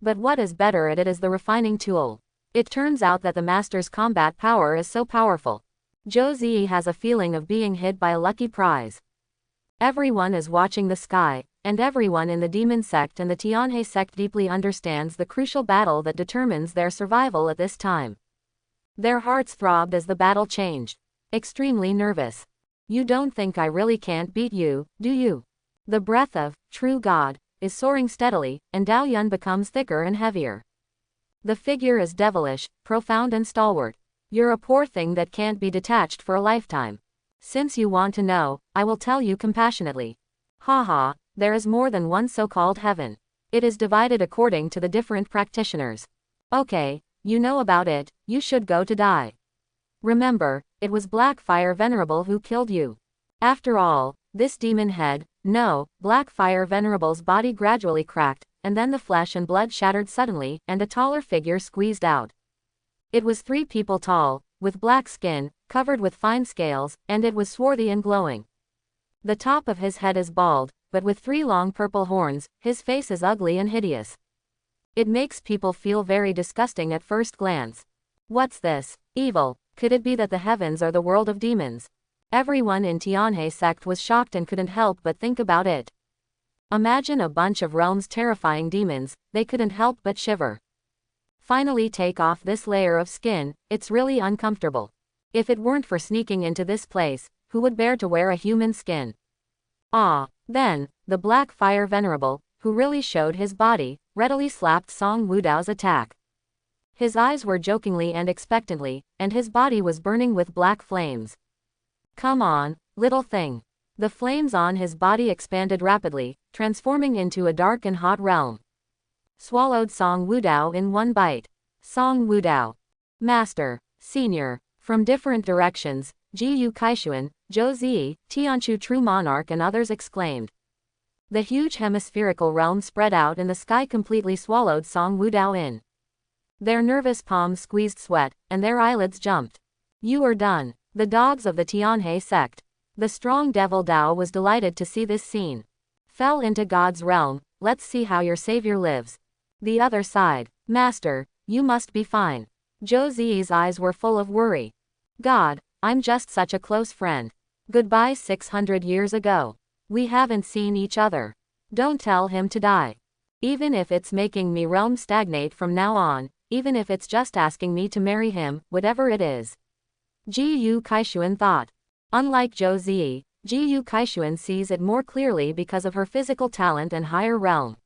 But what is better at it is the refining tool. It turns out that the master's combat power is so powerful. Zhou Ziyi has a feeling of being hit by a lucky prize. Everyone is watching the sky, and everyone in the demon sect and the Tianhe sect deeply understands the crucial battle that determines their survival at this time. Their hearts throbbed as the battle changed. Extremely nervous. You don't think I really can't beat you, do you? The breath of true God is soaring steadily, and Dao Yun becomes thicker and heavier. The figure is devilish, profound and stalwart. You're a poor thing that can't be detached for a lifetime. Since you want to know, I will tell you compassionately. Ha ha, there is more than one so-called heaven. It is divided according to the different practitioners. Okay, you know about it, you should go to die. Remember, it was Blackfire Venerable who killed you. After all, this demon head, no, Blackfire Venerable's body gradually cracked, and then the flesh and blood shattered suddenly, and a taller figure squeezed out. It was 3 people tall, with black skin, covered with fine scales, and it was swarthy and glowing. The top of his head is bald, but with 3 long purple horns, his face is ugly and hideous. It makes people feel very disgusting at first glance. What's this? Evil. Could it be that the heavens are the world of demons? Everyone in Tianhe sect was shocked and couldn't help but think about it. Imagine a bunch of realms terrifying demons, they couldn't help but shiver. Finally take off this layer of skin, it's really uncomfortable. If it weren't for sneaking into this place, who would bear to wear a human skin? Then, the Blackfire Venerable, who really showed his body, readily slapped Song Wudao's attack. His eyes were jokingly and expectantly, and his body was burning with black flames. Come on, little thing. The flames on his body expanded rapidly, transforming into a dark and hot realm. Swallowed Song Wudao in one bite. Song Wudao. Master, Senior. From different directions, Jiyu Kaishuan, Zhou Ziyi, Tianchu True Monarch and others exclaimed. The huge hemispherical realm spread out in the sky completely swallowed Song Wudao in. Their nervous palms squeezed sweat, and their eyelids jumped. You are done. The dogs of the Tianhe sect. The strong devil Dao was delighted to see this scene. Fell into God's realm, let's see how your savior lives. The other side. Master, you must be fine. Zhou Ziyi's eyes were full of worry. God, I'm just such a close friend. Goodbye 600 years ago. We haven't seen each other. Don't tell him to die. Even if it's making me realm stagnate from now on, even if it's just asking me to marry him, whatever it is. Ji Yu Kaishuan thought. Unlike Zhou Ziyi, Ji Yu Kaishuan sees it more clearly because of her physical talent and higher realm.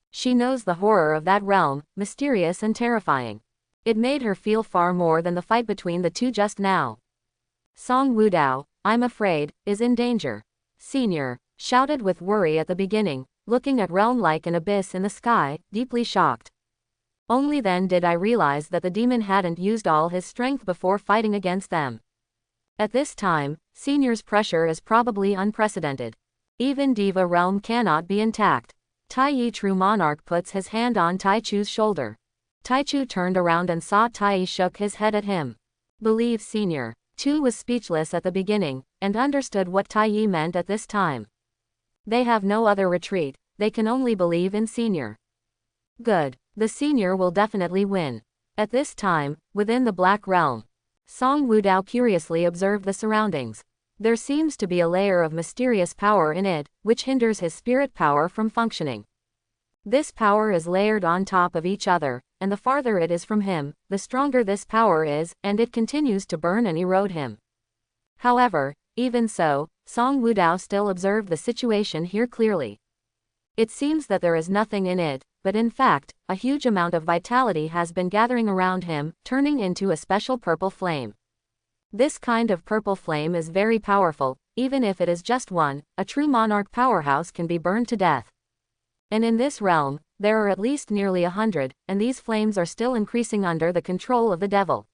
She knows the horror of that realm, mysterious and terrifying. It made her feel far more than the fight between the two just now. Song Wudao, I'm afraid, is in danger. Senior, shouted with worry at the beginning, looking at realm like an abyss in the sky, deeply shocked. Only then did I realize that the demon hadn't used all his strength before fighting against them. At this time, Senior's pressure is probably unprecedented. Even Diva realm cannot be intact. Taiyi True Monarch puts his hand on Taichu's shoulder. Taichu turned around and saw Taiyi shook his head at him. Believe Senior. Tu was speechless at the beginning, and understood what Taiyi meant at this time. They have no other retreat, they can only believe in Senior. Good. The Senior will definitely win. At this time, within the Black Realm, Song Wudao curiously observed the surroundings. There seems to be a layer of mysterious power in it, which hinders his spirit power from functioning. This power is layered on top of each other, and the farther it is from him, the stronger this power is, and it continues to burn and erode him. However, even so, Song Wudao still observed the situation here clearly. It seems that there is nothing in it, but in fact, a huge amount of vitality has been gathering around him, turning into a special purple flame. This kind of purple flame is very powerful, even if it is just one, a true monarch powerhouse can be burned to death. And in this realm, there are at least nearly 100, and these flames are still increasing under the control of the devil.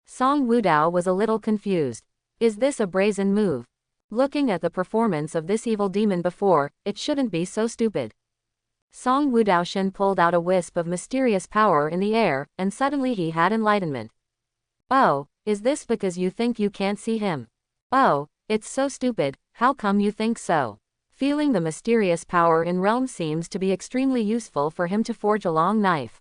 Song Wudao was a little confused. Is this a brazen move? Looking at the performance of this evil demon before, it shouldn't be so stupid. Song Wudaoshan pulled out a wisp of mysterious power in the air, and suddenly he had enlightenment. Oh, is this because you think you can't see him? Oh, it's so stupid, how come you think so? Feeling the mysterious power in realm seems to be extremely useful for him to forge a long knife.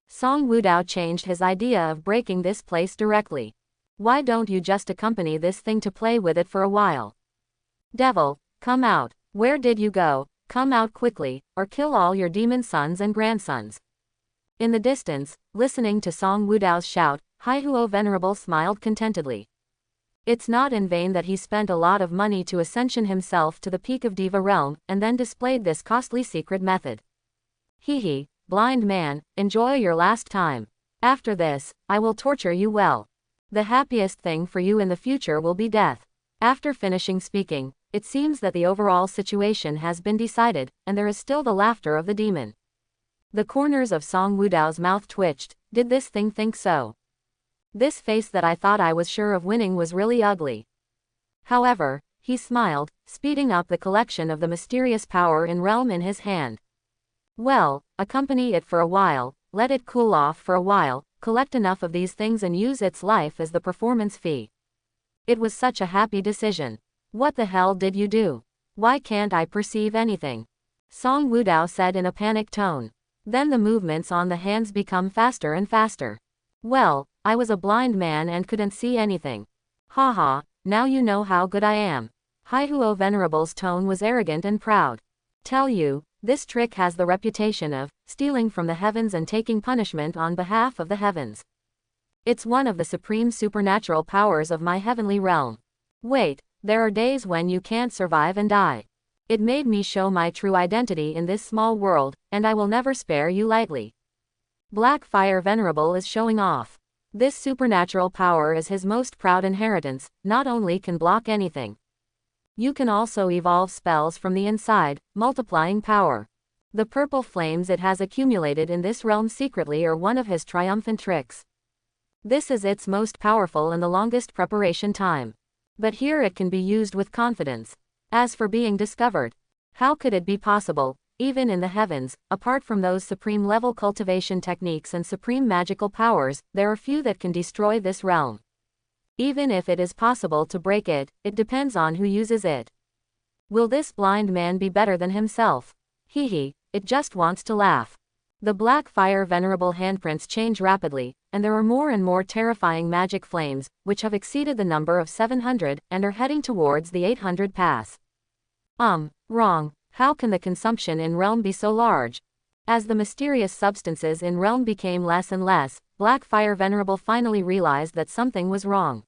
Song Wudao changed his idea of breaking this place directly. Why don't you just accompany this thing to play with it for a while? Devil, come out. Where did you go? Come out quickly, or kill all your demon sons and grandsons. In the distance, listening to Song Wudao's shout, Haihuo Venerable smiled contentedly. It's not in vain that he spent a lot of money to ascension himself to the peak of Diva realm, and then displayed this costly secret method. Hee, blind man, enjoy your last time. After this, I will torture you well. The happiest thing for you in the future will be death. After finishing speaking, it seems that the overall situation has been decided, and there is still the laughter of the demon. The corners of Song Wudao's mouth twitched. Did this thing think so? This face that I thought I was sure of winning was really ugly. However, he smiled, speeding up the collection of the mysterious power in realm in his hand. Well, accompany it for a while, let it cool off for a while, collect enough of these things and use its life as the performance fee. It was such a happy decision. What the hell did you do? Why can't I perceive anything? Song Wudao said in a panicked tone. Then the movements on the hands become faster and faster. Well, I was a blind man and couldn't see anything. Haha, now you know how good I am. Haihuo Venerable's tone was arrogant and proud. Tell you, this trick has the reputation of stealing from the heavens and taking punishment on behalf of the heavens. It's one of the supreme supernatural powers of my heavenly realm. Wait, there are days when you can't survive and die. It made me show my true identity in this small world, and I will never spare you lightly. Black Fire Venerable is showing off. This supernatural power is his most proud inheritance, not only can block anything. You can also evolve spells from the inside, multiplying power. The purple flames it has accumulated in this realm secretly are one of his triumphant tricks. This is its most powerful and the longest preparation time. But here it can be used with confidence. As for being discovered, how could it be possible, even in the heavens, apart from those supreme level cultivation techniques and supreme magical powers, there are few that can destroy this realm. Even if it is possible to break it, it depends on who uses it. Will this blind man be better than himself? Hee, it just wants to laugh. The black fire venerable handprints change rapidly, and there are more and more terrifying magic flames, which have exceeded the number of 700, and are heading towards the 800 pass. Wrong. How can the consumption in realm be so large? As the mysterious substances in realm became less and less, Black Fire Venerable finally realized that something was wrong.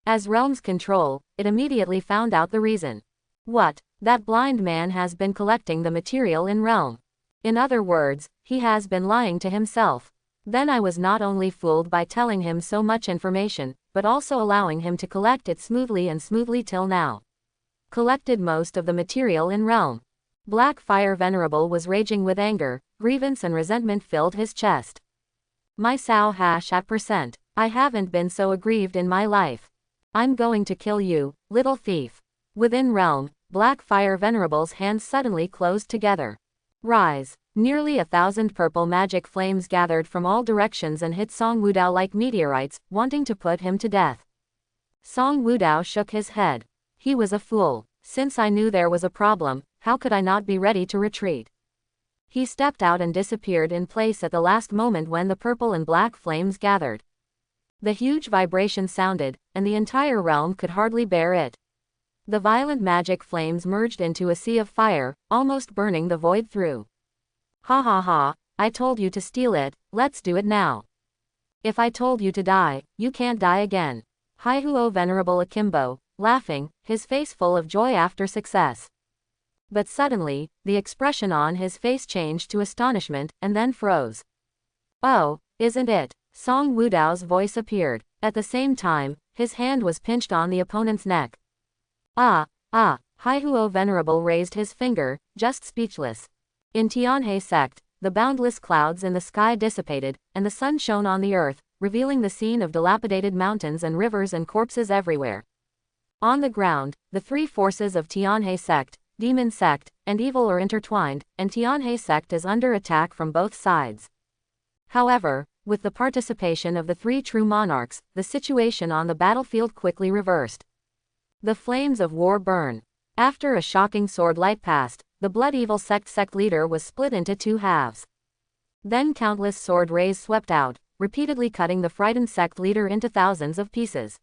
As realm's control, it immediately found out the reason. What? That blind man has been collecting the material in realm. In other words, he has been lying to himself. Then I was not only fooled by telling him so much information, but also allowing him to collect it smoothly till now. Collected most of the material in realm. Black Fire Venerable was raging with anger, grievance and resentment filled his chest. My sow hash at %. I haven't been so aggrieved in my life. I'm going to kill you, little thief. Within realm, Black Fire Venerable's hands suddenly closed together. Rise. Nearly 1,000 purple magic flames gathered from all directions and hit Song Wudao like meteorites, wanting to put him to death. Song Wudao shook his head. He was a fool. Since I knew there was a problem, how could I not be ready to retreat? He stepped out and disappeared in place at the last moment when the purple and black flames gathered. The huge vibration sounded, and the entire realm could hardly bear it. The violent magic flames merged into a sea of fire, almost burning the void through. Ha ha ha, I told you to steal it, let's do it now. If I told you to die, you can't die again. Haihuo Venerable Akimbo, laughing, his face full of joy after success. But suddenly, the expression on his face changed to astonishment, and then froze. Oh, isn't it? Song Wudao's voice appeared. At the same time, his hand was pinched on the opponent's neck. Haihuo Venerable raised his finger, just speechless. In Tianhe sect, the boundless clouds in the sky dissipated, and the sun shone on the earth, revealing the scene of dilapidated mountains and rivers and corpses everywhere. On the ground, the three forces of Tianhe sect, demon sect, and evil are intertwined, and Tianhe sect is under attack from both sides. However, with the participation of the three true monarchs, the situation on the battlefield quickly reversed. The flames of war burn. After a shocking sword light passed, the blood evil sect leader was split into two halves. Then countless sword rays swept out, repeatedly cutting the frightened sect leader into thousands of pieces.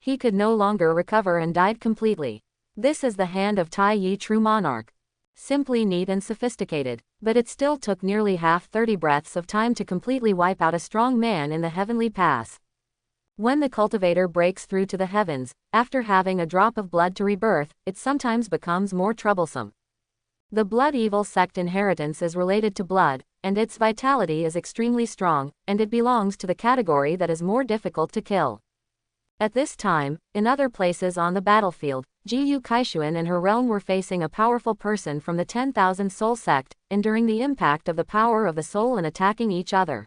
He could no longer recover and died completely. This is the hand of Tai Yi true monarch. Simply neat and sophisticated, but it still took nearly 30 breaths of time to completely wipe out a strong man in the heavenly pass. When the cultivator breaks through to the heavens, after having a drop of blood to rebirth, it sometimes becomes more troublesome. The blood evil sect inheritance is related to blood, and its vitality is extremely strong, and it belongs to the category that is more difficult to kill. At this time, in other places on the battlefield, Jiyu Kaishuan and her realm were facing a powerful person from the 10,000 soul sect, enduring the impact of the power of the soul and attacking each other.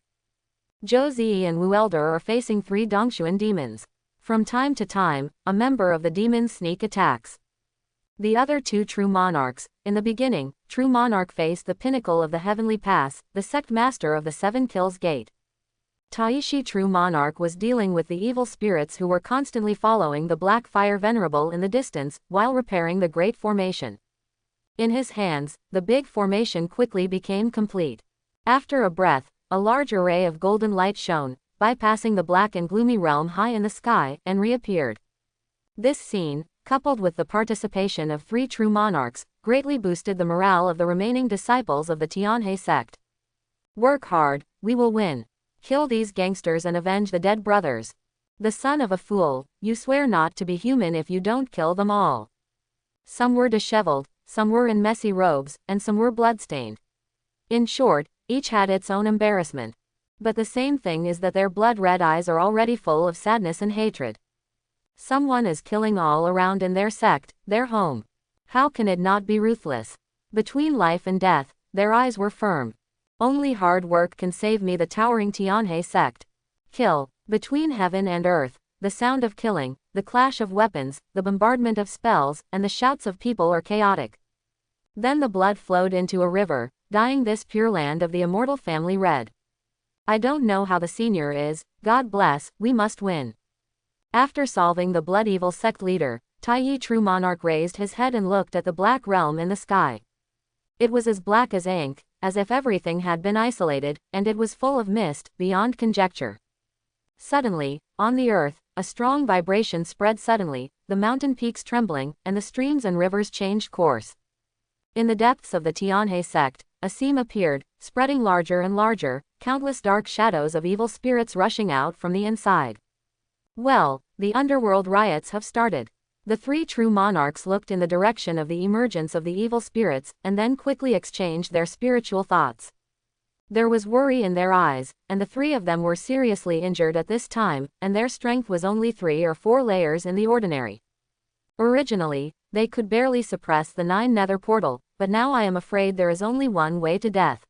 Zhou Ziyi and Wu Elder are facing 3 Dongshuan demons. From time to time, a member of the demons sneak attacks. The other 2 true monarchs. In the beginning, true monarch faced the pinnacle of the heavenly pass, the sect master of the 7 kills gate. Taishi true monarch was dealing with the evil spirits who were constantly following the Black Fire Venerable in the distance, while repairing the great formation. In his hands, the big formation quickly became complete. After a breath, a large array of golden light shone, bypassing the black and gloomy realm high in the sky, and reappeared. This scene, coupled with the participation of 3 true monarchs, greatly boosted the morale of the remaining disciples of the Tianhe sect. Work hard, we will win. Kill these gangsters and avenge the dead brothers. The son of a fool, you swear not to be human if you don't kill them all. Some were disheveled, some were in messy robes, and some were bloodstained. In short, each had its own embarrassment. But the same thing is that their blood-red eyes are already full of sadness and hatred. Someone is killing all around in their sect, their home. How can it not be ruthless? Between life and death, their eyes were firm. Only hard work can save me, the towering Tianhe sect. Kill. Between heaven and earth, the sound of killing, the clash of weapons, the bombardment of spells, and the shouts of people are chaotic. Then the blood flowed into a river, dyeing this pure land of the immortal family red. I don't know how the senior is, God bless, we must win. After solving the blood evil sect leader, Taiyi True Monarch raised his head and looked at the black realm in the sky. It was as black as ink, as if everything had been isolated, and it was full of mist, beyond conjecture. Suddenly, on the earth, a strong vibration spread suddenly, the mountain peaks trembling, and the streams and rivers changed course. In the depths of the Tianhe sect, a seam appeared, spreading larger and larger, countless dark shadows of evil spirits rushing out from the inside. Well, the underworld riots have started. The three true monarchs looked in the direction of the emergence of the evil spirits, and then quickly exchanged their spiritual thoughts. There was worry in their eyes, and the three of them were seriously injured at this time, and their strength was only 3 or 4 layers in the ordinary. Originally, they could barely suppress the 9 nether portal, but now I am afraid there is only one way to death.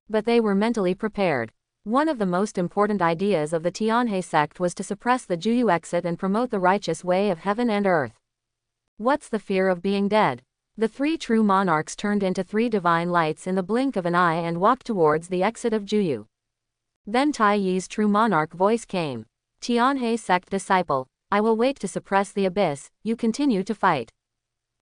But they were mentally prepared. One of the most important ideas of the Tianhe sect was to suppress the Juyu exit and promote the righteous way of heaven and earth. What's the fear of being dead? The 3 true monarchs turned into 3 divine lights in the blink of an eye and walked towards the exit of Juyu. Then Taiyi's true monarch voice came. Tianhe sect disciple, I will wait to suppress the abyss, you continue to fight.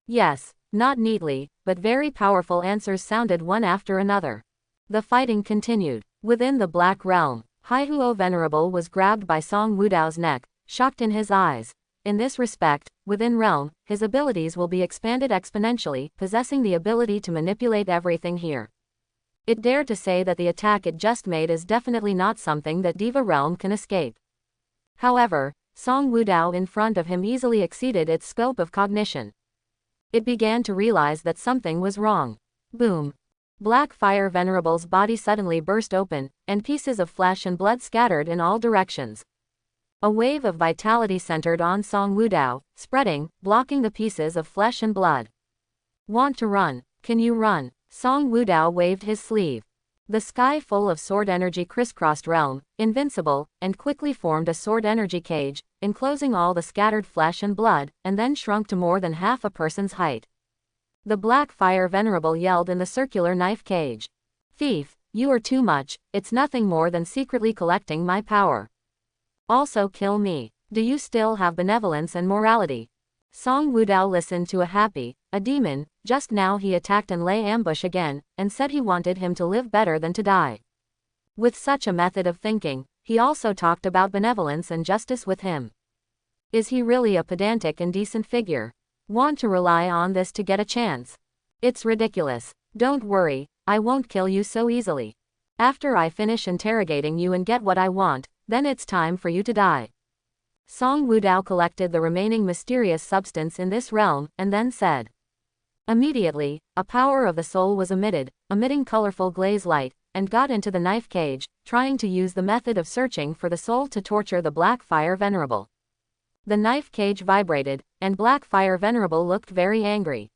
Yes, not neatly, but very powerful answers sounded one after another. The fighting continued. Within the Black Realm, Haihuo Venerable was grabbed by Song Wudao's neck, shocked in his eyes. In this respect, within Realm, his abilities will be expanded exponentially, possessing the ability to manipulate everything here. It dared to say that the attack it just made is definitely not something that Diva Realm can escape. However, Song Wudao in front of him easily exceeded its scope of cognition. It began to realize that something was wrong. Boom! Black Fire Venerable's body suddenly burst open, and pieces of flesh and blood scattered in all directions. A wave of vitality centered on Song Wudao, spreading, blocking the pieces of flesh and blood. Want to run? Can you run? Song Wudao waved his sleeve. The sky full of sword energy crisscrossed Realm, invincible, and quickly formed a sword energy cage, enclosing all the scattered flesh and blood, and then shrunk to more than half a person's height. The Black Fire Venerable yelled in the circular knife cage. Thief, you are too much, it's nothing more than secretly collecting my power. Also kill me. Do you still have benevolence and morality? Song Wudao listened to a demon, just now he attacked and lay ambush again, and said he wanted him to live better than to die. With such a method of thinking, he also talked about benevolence and justice with him. Is he really a pedantic and decent figure? Want to rely on this to get a chance? It's ridiculous. Don't worry, I won't kill you so easily. After I finish interrogating you and get what I want, then it's time for you to die. Song Wudao collected the remaining mysterious substance in this realm, and then said. Immediately, a power of the soul was emitting colorful glaze light, and got into the knife cage, trying to use the method of searching for the soul to torture the Black Fire Venerable. The knife cage vibrated, and Black Fire Venerable looked very angry.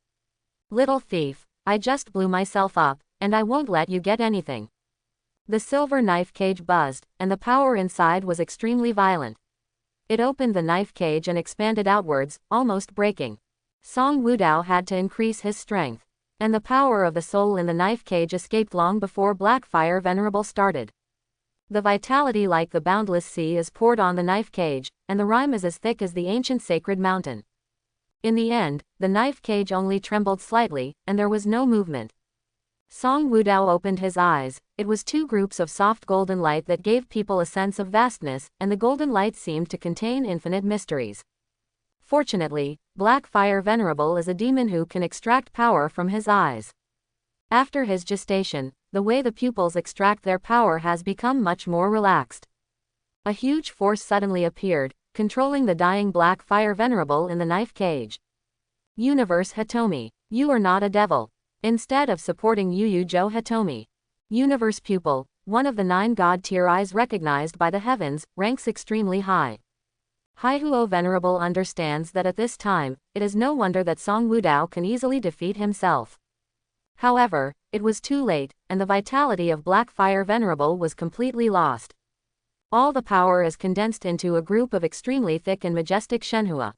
Little thief, I just blew myself up, and I won't let you get anything. The silver knife cage buzzed, and the power inside was extremely violent. It opened the knife cage and expanded outwards, almost breaking. Song Wudao had to increase his strength, and the power of the soul in the knife cage escaped long before Black Fire Venerable started. The vitality like the boundless sea is poured on the knife cage, and the rime is as thick as the ancient sacred mountain. In the end, the knife cage only trembled slightly, and there was no movement. Song Wudao opened his eyes. It was 2 groups of soft golden light that gave people a sense of vastness, and the golden light seemed to contain infinite mysteries. Fortunately, Black Fire Venerable is a demon who can extract power from his eyes. After his gestation, the way the pupils extract their power has become much more relaxed. A huge force suddenly appeared, controlling the dying Black Fire Venerable in the knife cage. Universe Hitomi, you are not a devil. Instead of supporting Yuyu-Jo Hitomi, Universe Pupil, one of the 9 God-tier eyes recognized by the heavens, ranks extremely high. Haihuo Venerable understands that at this time, it is no wonder that Song Wudao can easily defeat himself. However, it was too late, and the vitality of Black Fire Venerable was completely lost. All the power is condensed into a group of extremely thick and majestic Shenhua.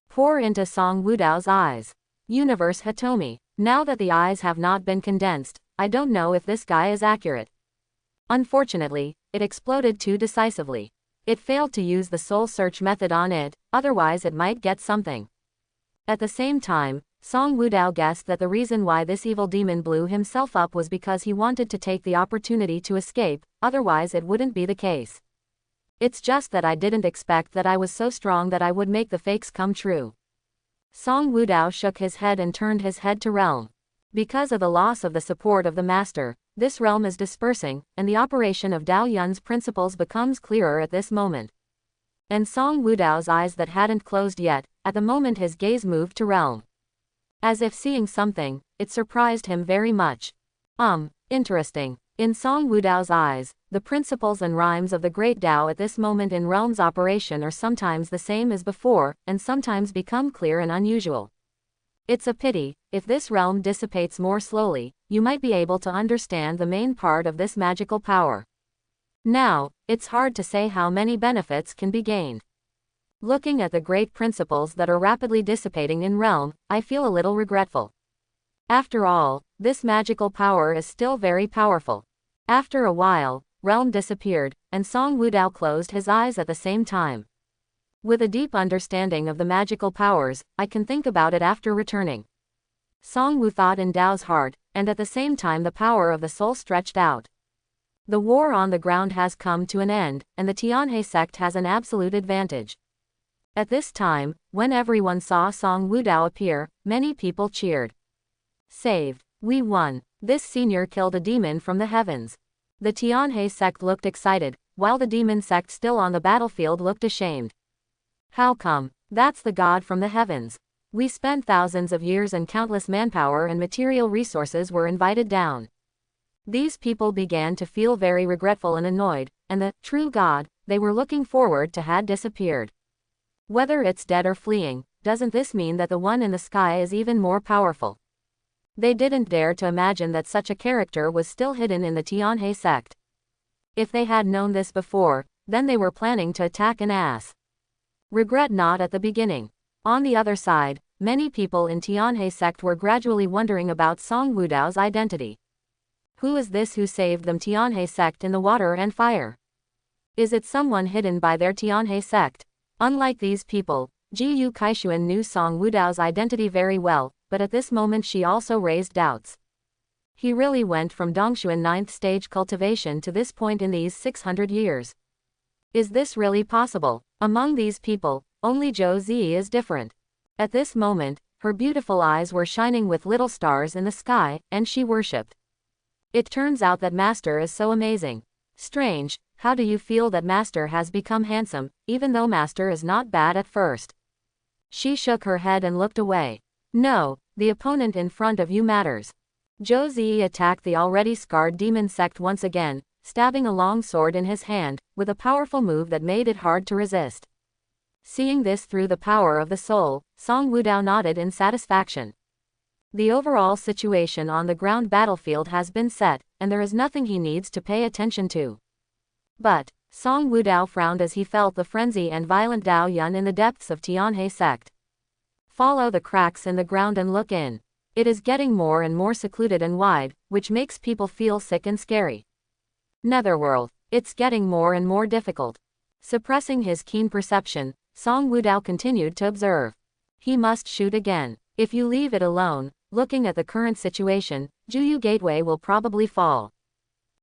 Pour into Song Wudao's eyes. Universe Hitomi, now that the eyes have not been condensed, I don't know if this guy is accurate. Unfortunately, it exploded too decisively. It failed to use the soul search method on it, otherwise it might get something. At the same time, Song Wudao guessed that the reason why this evil demon blew himself up was because he wanted to take the opportunity to escape, otherwise it wouldn't be the case. It's just that I didn't expect that I was so strong that I would make the fakes come true. Song Wudao shook his head and turned his head to realm. Because of the loss of the support of the master, this realm is dispersing, and the operation of Dao Yun's principles becomes clearer at this moment. And Song Wudao's eyes that hadn't closed yet, at the moment his gaze moved to realm. As if seeing something, it surprised him very much. Interesting. In Song Wudao's eyes, the principles and rhymes of the great Dao at this moment in realm's operation are sometimes the same as before, and sometimes become clear and unusual. It's a pity, if this realm dissipates more slowly, you might be able to understand the main part of this magical power. Now, it's hard to say how many benefits can be gained. Looking at the great principles that are rapidly dissipating in realm, I feel a little regretful. After all, this magical power is still very powerful. After a while, realm disappeared, and Song Wudao closed his eyes at the same time. With a deep understanding of the magical powers, I can think about it after returning. Song Wu thought in Dao's heart, and at the same time the power of the soul stretched out. The war on the ground has come to an end, and the Tianhe sect has an absolute advantage. At this time, when everyone saw Song Wudao appear, many people cheered. Saved. We won. This senior killed a demon from the heavens. The Tianhe sect looked excited, while the demon sect still on the battlefield looked ashamed. How come? That's the god from the heavens. We spent thousands of years and countless manpower and material resources were invited down. These people began to feel very regretful and annoyed, and the true god they were looking forward to had disappeared. Whether it's dead or fleeing, doesn't this mean that the one in the sky is even more powerful? They didn't dare to imagine that such a character was still hidden in the Tianhe sect. If they had known this before, then they were planning to attack an ass. Regret not at the beginning. On the other side, many people in Tianhe sect were gradually wondering about Song Wudao's identity. Who is this who saved them Tianhe sect in the water and fire? Is it someone hidden by their Tianhe sect? Unlike these people, Jiyu Kaishuan knew Song Wudao's identity very well, but at this moment she also raised doubts. He really went from Dongshuan 9th stage cultivation to this point in these 600 years. Is this really possible? Among these people, only Zhou Zi is different. At this moment, her beautiful eyes were shining with little stars in the sky, and she worshipped. It turns out that Master is so amazing. Strange, how do you feel that Master has become handsome, even though Master is not bad at first? She shook her head and looked away. No, the opponent in front of you matters. Zhou Zi attacked the already scarred demon sect once again, stabbing a long sword in his hand, with a powerful move that made it hard to resist. Seeing this through the power of the soul, Song Wudao nodded in satisfaction. The overall situation on the ground battlefield has been set, and there is nothing he needs to pay attention to. But, Song Wudao frowned as he felt the frenzy and violent Dao Yun in the depths of Tianhe sect. Follow the cracks in the ground and look in. It is getting more and more secluded and wide, which makes people feel sick and scary. Netherworld. It's getting more and more difficult. Suppressing his keen perception, Song Wudao continued to observe. He must shoot again. If you leave it alone, looking at the current situation, Juyu Gateway will probably fall.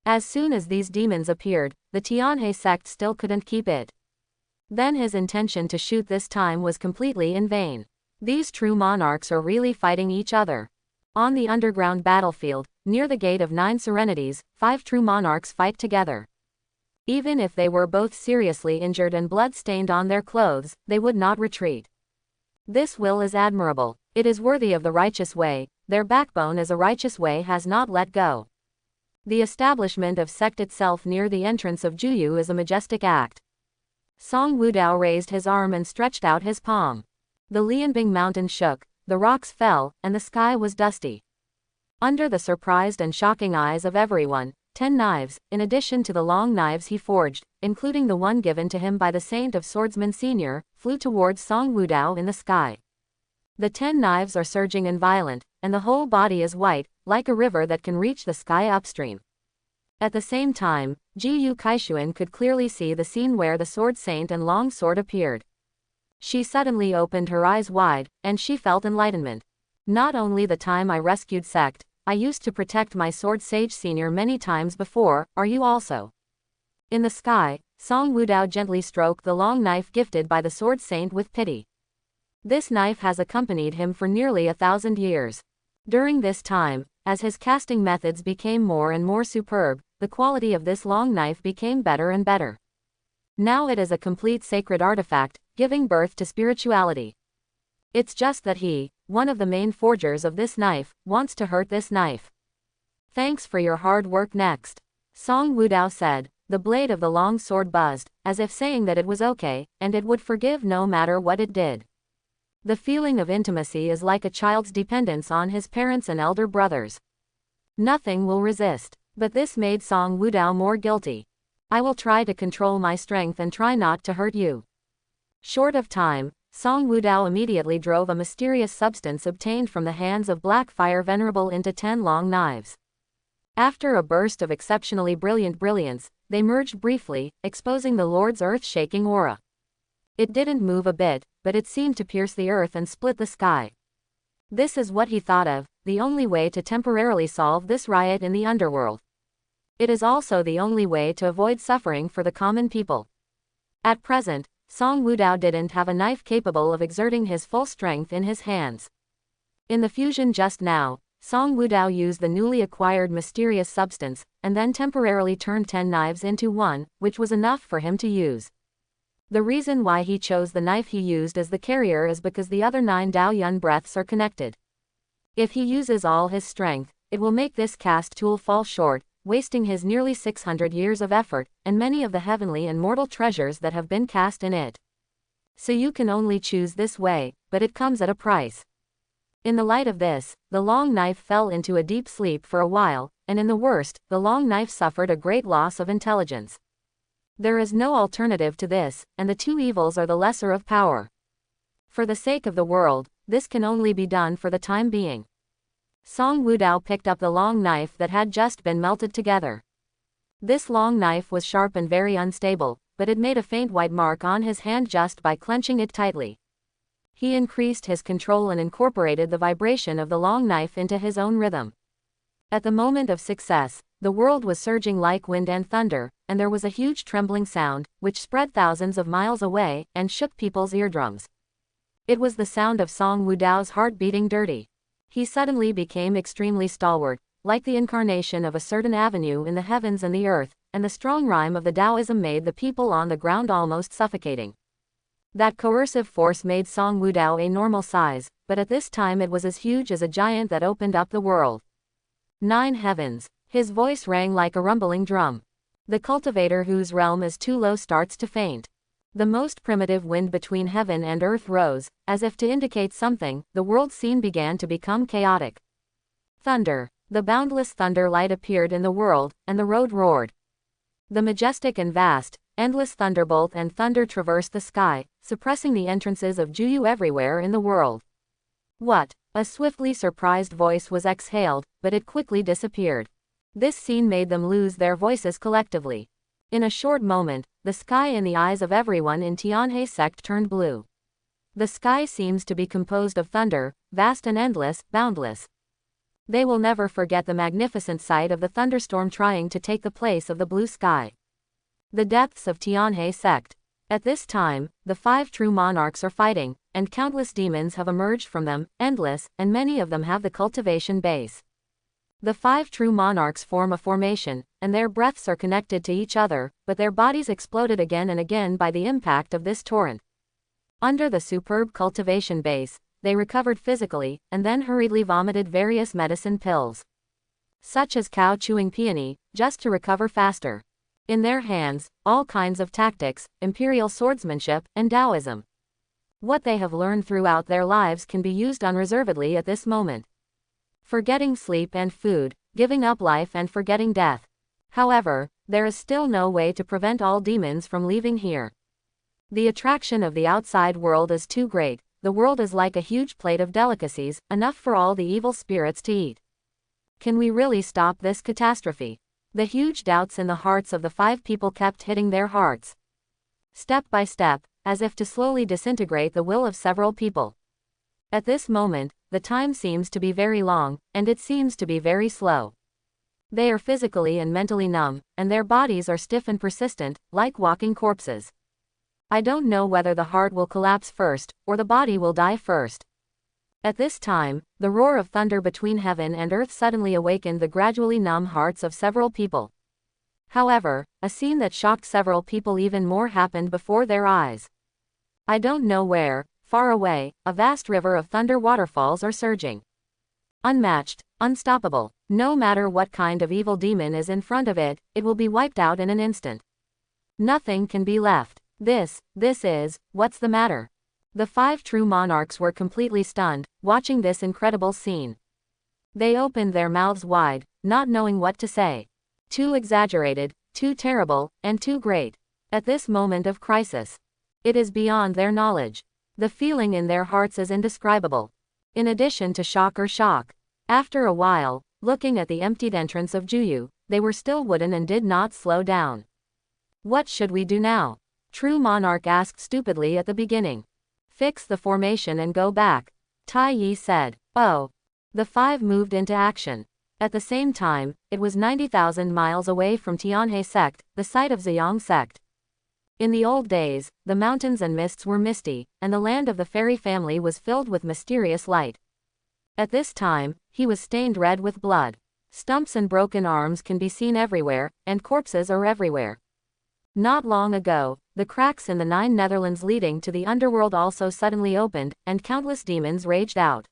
As soon as these demons appeared, the Tianhe sect still couldn't keep it. Then his intention to shoot this time was completely in vain. These true monarchs are really fighting each other. On the underground battlefield, near the Gate of 9 Serenities, 5 true monarchs fight together. Even if they were both seriously injured and blood-stained on their clothes, they would not retreat. This will is admirable. It is worthy of the righteous way. Their backbone as a righteous way has not let go. The establishment of sect itself near the entrance of Juyu is a majestic act. Song Wudao raised his arm and stretched out his palm. The Lianbing mountain shook, the rocks fell, and the sky was dusty. Under the surprised and shocking eyes of everyone, 10 knives, in addition to the long knives he forged, including the one given to him by the Saint of Swordsman Senior, flew towards Song Wudao in the sky. The 10 knives are surging and violent, and the whole body is white, like a river that can reach the sky upstream. At the same time, Jiyu Kaishuan could clearly see the scene where the Sword Saint and long sword appeared. She suddenly opened her eyes wide, and she felt enlightenment. Not only the time I rescued Sect, I used to protect my Sword Sage Senior many times before, are you also? In the sky, Song Wudao gently stroked the long knife gifted by the Sword Saint with pity. This knife has accompanied him for nearly 1,000 years. During this time, as his casting methods became more and more superb, the quality of this long knife became better and better. Now it is a complete sacred artifact, giving birth to spirituality. It's just that he, one of the main forgers of this knife, wants to hurt this knife. Thanks for your hard work. Next, Song Wudao said. The blade of the long sword buzzed, as if saying that it was okay, and it would forgive no matter what it did. The feeling of intimacy is like a child's dependence on his parents and elder brothers. Nothing will resist. But this made Song Wudao more guilty. I will try to control my strength and try not to hurt you. Short of time, Song Wudao immediately drove a mysterious substance obtained from the hands of Black Fire Venerable into 10 long knives. After a burst of exceptionally brilliant brilliance, they merged briefly, exposing the Lord's earth-shaking aura. It didn't move a bit, but it seemed to pierce the earth and split the sky. This is what he thought of, the only way to temporarily solve this riot in the underworld. It is also the only way to avoid suffering for the common people. At present, Song Wudao didn't have a knife capable of exerting his full strength in his hands. In the fusion just now, Song Wudao used the newly acquired mysterious substance, and then temporarily turned 10 knives into one, which was enough for him to use. The reason why he chose the knife he used as the carrier is because the other 9 Dao Yun breaths are connected. If he uses all his strength, it will make this cast tool fall short, wasting his nearly 600 years of effort, and many of the heavenly and mortal treasures that have been cast in it. So you can only choose this way, but it comes at a price. In the light of this, the long knife fell into a deep sleep for a while, and in the worst, the long knife suffered a great loss of intelligence. There is no alternative to this, and the two evils are the lesser of power. For the sake of the world, this can only be done for the time being. Song Wudao picked up the long knife that had just been melted together. This long knife was sharp and very unstable, but it made a faint white mark on his hand just by clenching it tightly. He increased his control and incorporated the vibration of the long knife into his own rhythm. At the moment of success, the world was surging like wind and thunder, and there was a huge trembling sound, which spread thousands of miles away, and shook people's eardrums. It was the sound of Song Wudao's heart beating dirty. He suddenly became extremely stalwart, like the incarnation of a certain avenue in the heavens and the earth, and the strong rhyme of the Taoism made the people on the ground almost suffocating. That coercive force made Song Wudao a normal size, but at this time it was as huge as a giant that opened up the world. 9 heavens. His voice rang like a rumbling drum. The cultivator whose realm is too low starts to faint. The most primitive wind between heaven and earth rose, as if to indicate something. The world scene began to become chaotic. Thunder. The boundless thunder light appeared in the world, and the road roared. The majestic and vast, endless thunderbolt and thunder traversed the sky, suppressing the entrances of Juyu everywhere in the world. What? A swiftly surprised voice was exhaled, but it quickly disappeared. This scene made them lose their voices collectively. In a short moment, the sky in the eyes of everyone in Tianhe sect turned blue. The sky seems to be composed of thunder, vast and endless, boundless. They will never forget the magnificent sight of the thunderstorm trying to take the place of the blue sky. The depths of Tianhe sect. At this time, the 5 true monarchs are fighting, and countless demons have emerged from them, endless, and many of them have the cultivation base. The 5 true monarchs form a formation, and their breaths are connected to each other, but their bodies exploded again and again by the impact of this torrent. Under the superb cultivation base, they recovered physically, and then hurriedly vomited various medicine pills, such as cow chewing peony, just to recover faster. In their hands, all kinds of tactics, imperial swordsmanship, and Taoism. What they have learned throughout their lives can be used unreservedly at this moment. Forgetting sleep and food, giving up life and forgetting death. However, there is still no way to prevent all demons from leaving here. The attraction of the outside world is too great. The world is like a huge plate of delicacies, enough for all the evil spirits to eat. Can we really stop this catastrophe? The huge doubts in the hearts of the 5 people kept hitting their hearts. Step by step, as if to slowly disintegrate the will of several people. At this moment, the time seems to be very long, and it seems to be very slow. They are physically and mentally numb, and their bodies are stiff and persistent, like walking corpses. I don't know whether the heart will collapse first, or the body will die first. At this time, the roar of thunder between heaven and earth suddenly awakened the gradually numb hearts of several people. However, a scene that shocked several people even more happened before their eyes. I don't know where, far away, a vast river of thunder waterfalls are surging. Unmatched, unstoppable. No matter what kind of evil demon is in front of it, it will be wiped out in an instant. Nothing can be left. This is, what's the matter? The 5 true monarchs were completely stunned, watching this incredible scene. They opened their mouths wide, not knowing what to say. Too exaggerated, too terrible, and too great. At this moment of crisis. It is beyond their knowledge. The feeling in their hearts is indescribable. In addition to shock. After a while, looking at the emptied entrance of Juyu, they were still wooden and did not slow down. What should we do now? True monarch asked stupidly at the beginning. Fix the formation and go back. Tai Yi said. Oh. The 5 moved into action. At the same time, it was 90,000 miles away from Tianhe sect, the site of Ziyang sect. In the old days, the mountains and mists were misty, and the land of the fairy family was filled with mysterious light. At this time, he was stained red with blood. Stumps and broken arms can be seen everywhere, and corpses are everywhere. Not long ago, the cracks in the 9 Netherlands leading to the underworld also suddenly opened, and countless demons raged out.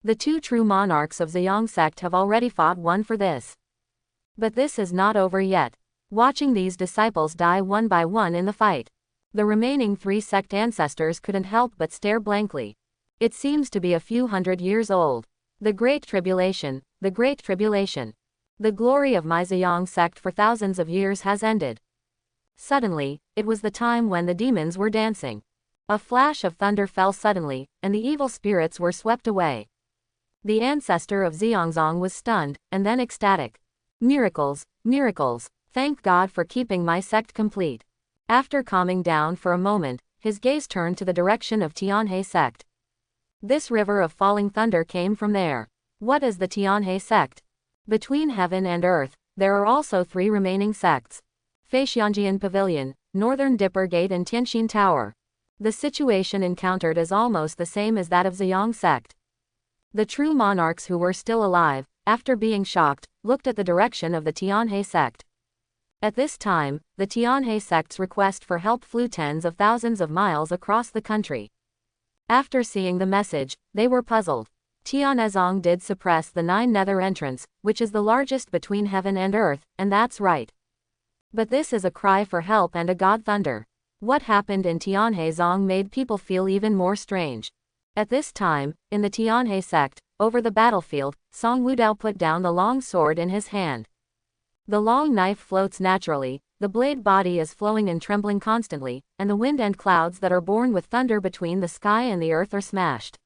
The 2 true monarchs of Ziyang sect have already fought one for this. But this is not over yet. Watching these disciples die one by one in the fight. The remaining 3 sect ancestors couldn't help but stare blankly. It seems to be a few hundred years old. The Great Tribulation, the Great Tribulation. The glory of my Ziyang sect for thousands of years has ended. Suddenly, it was the time when the demons were dancing. A flash of thunder fell suddenly, and the evil spirits were swept away. The ancestor of Xiangzong was stunned, and then ecstatic. Miracles, miracles. Thank God for keeping my sect complete. After calming down for a moment, his gaze turned to the direction of Tianhe sect. This river of falling thunder came from there. What is the Tianhe sect? Between heaven and earth, there are also 3 remaining sects. Feixianjian Pavilion, Northern Dipper Gate and Tianxin Tower. The situation encountered is almost the same as that of Ziyang sect. The true monarchs who were still alive, after being shocked, looked at the direction of the Tianhe sect. At this time, the Tianhe sect's request for help flew tens of thousands of miles across the country. After seeing the message, they were puzzled. Tianhezong did suppress the 9 nether entrance, which is the largest between heaven and earth, and that's right. But this is a cry for help and a god thunder. What happened in Tianhezong made people feel even more strange. At this time, in the Tianhe sect, over the battlefield, Song Wudao put down the long sword in his hand. The long knife floats naturally, the blade body is flowing and trembling constantly, and the wind and clouds that are born with thunder between the sky and the earth are smashed.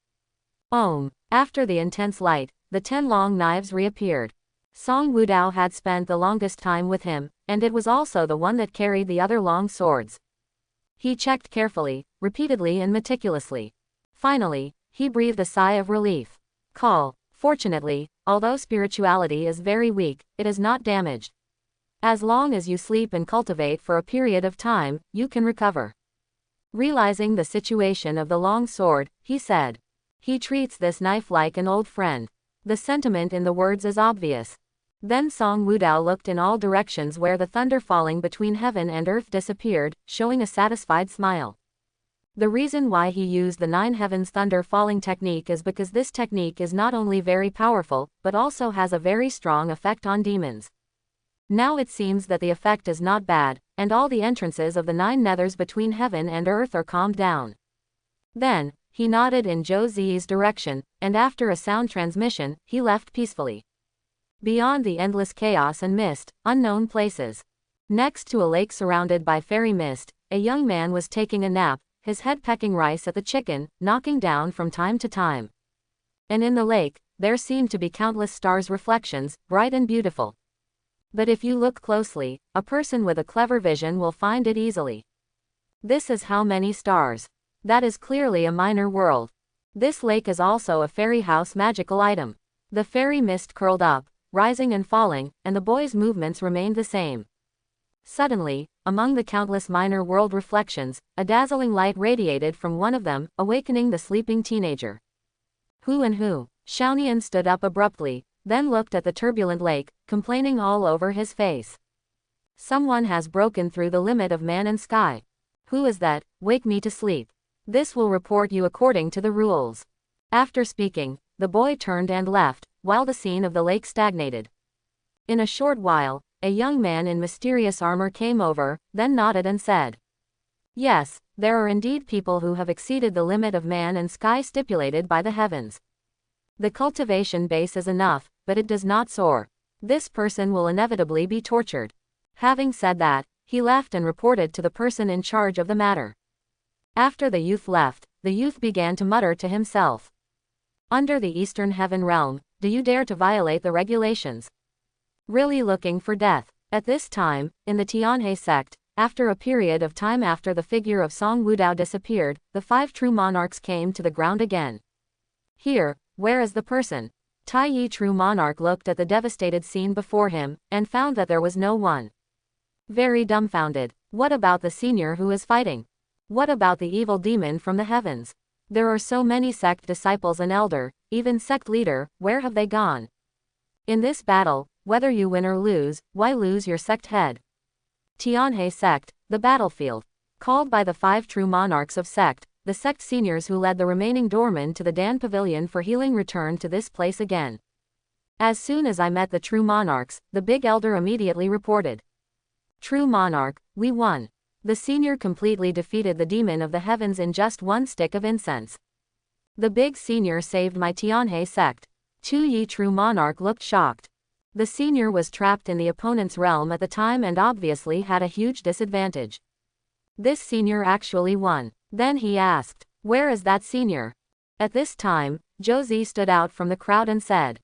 Om. After the intense light, the 10 long knives reappeared. Song Wudao had spent the longest time with him, and it was also the one that carried the other long swords. He checked carefully, repeatedly and meticulously. Finally, he breathed a sigh of relief. Call. Fortunately, although spirituality is very weak, it is not damaged. As long as you sleep and cultivate for a period of time, you can recover. Realizing the situation of the long sword, he said. He treats this knife like an old friend. The sentiment in the words is obvious. Then Song Wudao looked in all directions where the thunder falling between heaven and earth disappeared, showing a satisfied smile. The reason why he used the 9 heavens thunder falling technique is because this technique is not only very powerful, but also has a very strong effect on demons. Now it seems that the effect is not bad, and all the entrances of the 9 nethers between heaven and earth are calmed down. Then, he nodded in Zhou Ziyi's direction, and after a sound transmission, he left peacefully. Beyond the endless chaos and mist, unknown places. Next to a lake surrounded by fairy mist, a young man was taking a nap, his head pecking rice at the chicken, knocking down from time to time. And in the lake, there seemed to be countless stars' reflections, bright and beautiful. But if you look closely, a person with a clever vision will find it easily. This is how many stars. That is clearly a minor world. This lake is also a fairy house magical item. The fairy mist curled up, rising and falling, and the boy's movements remained the same. Suddenly, among the countless minor world reflections, a dazzling light radiated from one of them, awakening the sleeping teenager. Who and who? Xiaonian stood up abruptly, then looked at the turbulent lake, complaining all over his face. Someone has broken through the limit of man and sky. Who is that? Wake me to sleep. This will report you according to the rules. After speaking, the boy turned and left, while the scene of the lake stagnated. In a short while, a young man in mysterious armor came over, then nodded and said, "Yes, there are indeed people who have exceeded the limit of man and sky stipulated by the heavens. The cultivation base is enough, but it does not soar. This person will inevitably be tortured." Having said that, he left and reported to the person in charge of the matter. After the youth left, the youth began to mutter to himself. Under the Eastern Heaven realm, do you dare to violate the regulations? Really looking for death. At this time, in the Tianhe sect, after a period of time after the figure of Song Wudao disappeared, the 5 true monarchs came to the ground again. Here, where is the person? Tai Yi true monarch looked at the devastated scene before him, and found that there was no one. Very dumbfounded. What about the senior who is fighting? What about the evil demon from the heavens? There are so many sect disciples and elder, even sect leader, where have they gone? In this battle, whether you win or lose, why lose your sect head? Tianhe sect, the battlefield. Called by the 5 true monarchs of sect, the sect seniors who led the remaining doormen to the Dan Pavilion for healing returned to this place again. As soon as I met the true monarchs, the big elder immediately reported. True monarch, we won. The senior completely defeated the demon of the heavens in just one stick of incense. The big senior saved my Tianhe sect. Tu Yi true monarch looked shocked. The senior was trapped in the opponent's realm at the time and obviously had a huge disadvantage. This senior actually won. Then he asked, "Where is that senior?" At this time, Josie stood out from the crowd and said,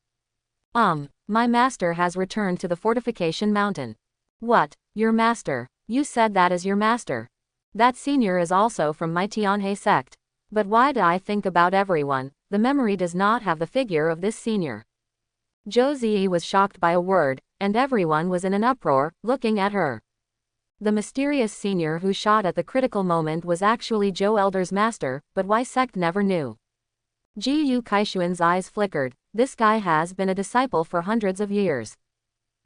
My master has returned to the fortification mountain." "What? Your master? You said that is your master?" "That senior is also from my Tianhe sect. But why do I think about everyone? The memory does not have the figure of this senior." Zhou Ziyi was shocked by a word, and everyone was in an uproar, looking at her. The mysterious senior who shot at the critical moment was actually Zhou Elder's master, but why sect never knew. Ji Yu Kaishuan's eyes flickered. This guy has been a disciple for hundreds of years.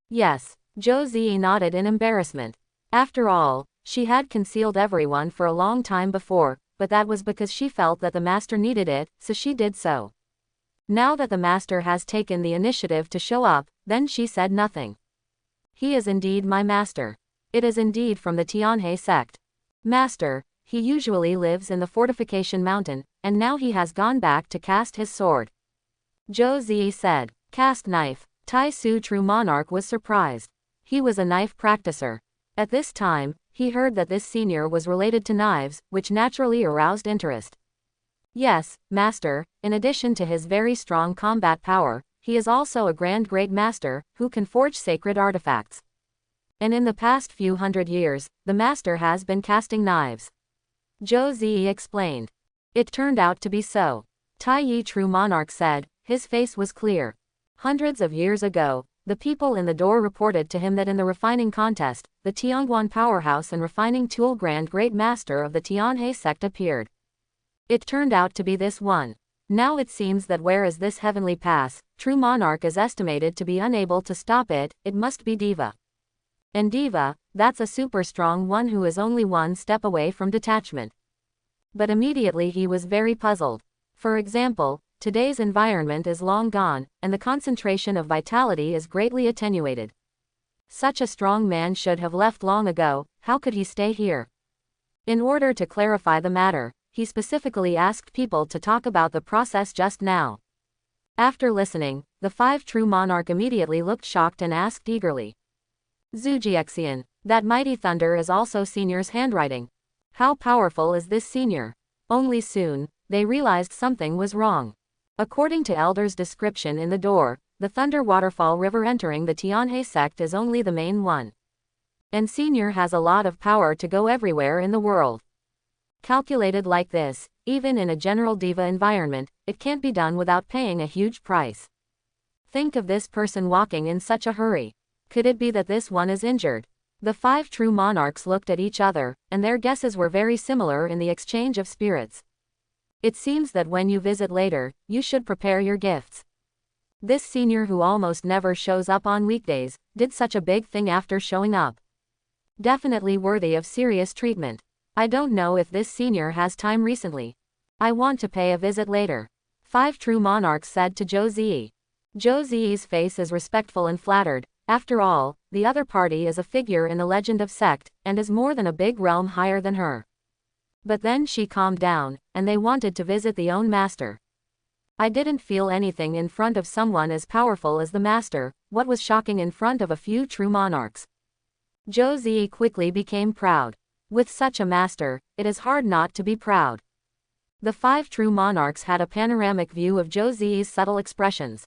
Yes, Zhou Ziyi nodded in embarrassment. After all, she had concealed everyone for a long time before, but that was because she felt that the master needed it, so she did so. Now that the master has taken the initiative to show up, then she said nothing. "He is indeed my master. It is indeed from the Tianhe sect. Master, he usually lives in the fortification mountain, and now he has gone back to cast his sword." Zhou Ziyi said. Cast knife. Tai Su true monarch was surprised. He was a knife practicer. At this time, he heard that this senior was related to knives, which naturally aroused interest. "Yes, master, in addition to his very strong combat power, he is also a grand great master, who can forge sacred artifacts. And in the past few hundred years, the master has been casting knives." Zhou Ziyi explained. It turned out to be so. Tai Yi true monarch said, his face was clear. Hundreds of years ago, the people in the door reported to him that in the refining contest, the Tianguan powerhouse and refining tool grand great master of the Tianhe sect appeared. It turned out to be this one. Now it seems that whereas this heavenly pass, true monarch is estimated to be unable to stop it, it must be Diva. And Diva, that's a super strong one who is only one step away from detachment. But immediately he was very puzzled. For example, today's environment is long gone, and the concentration of vitality is greatly attenuated. Such a strong man should have left long ago. How could he stay here? In order to clarify the matter, he specifically asked people to talk about the process just now. After listening, the 5 true monarch immediately looked shocked and asked eagerly. "Zhujiaxian, that mighty thunder is also senior's handwriting. How powerful is this senior?" Only soon, they realized something was wrong. According to Elder's description in the door, the Thunder Waterfall River entering the Tianhe sect is only the main one. And Senior has a lot of power to go everywhere in the world. Calculated like this, even in a general diva environment, it can't be done without paying a huge price. Think of this person walking in such a hurry. Could it be that this one is injured? The 5 true monarchs looked at each other, and their guesses were very similar in the exchange of spirits. It seems that when you visit later, you should prepare your gifts. This senior who almost never shows up on weekdays, did such a big thing after showing up. Definitely worthy of serious treatment. I don't know if this senior has time recently. I want to pay a visit later. 5 true monarchs said to Zhou Ziyi. Zhou Ziyi's face is respectful and flattered. After all, the other party is a figure in the legend of sect, and is more than a big realm higher than her. But then she calmed down, and they wanted to visit the own master. I didn't feel anything in front of someone as powerful as the master. What was shocking in front of a few true monarchs? Zhou Ziyi quickly became proud. With such a master, it is hard not to be proud. The 5 true monarchs had a panoramic view of Zhou Ziyi's subtle expressions.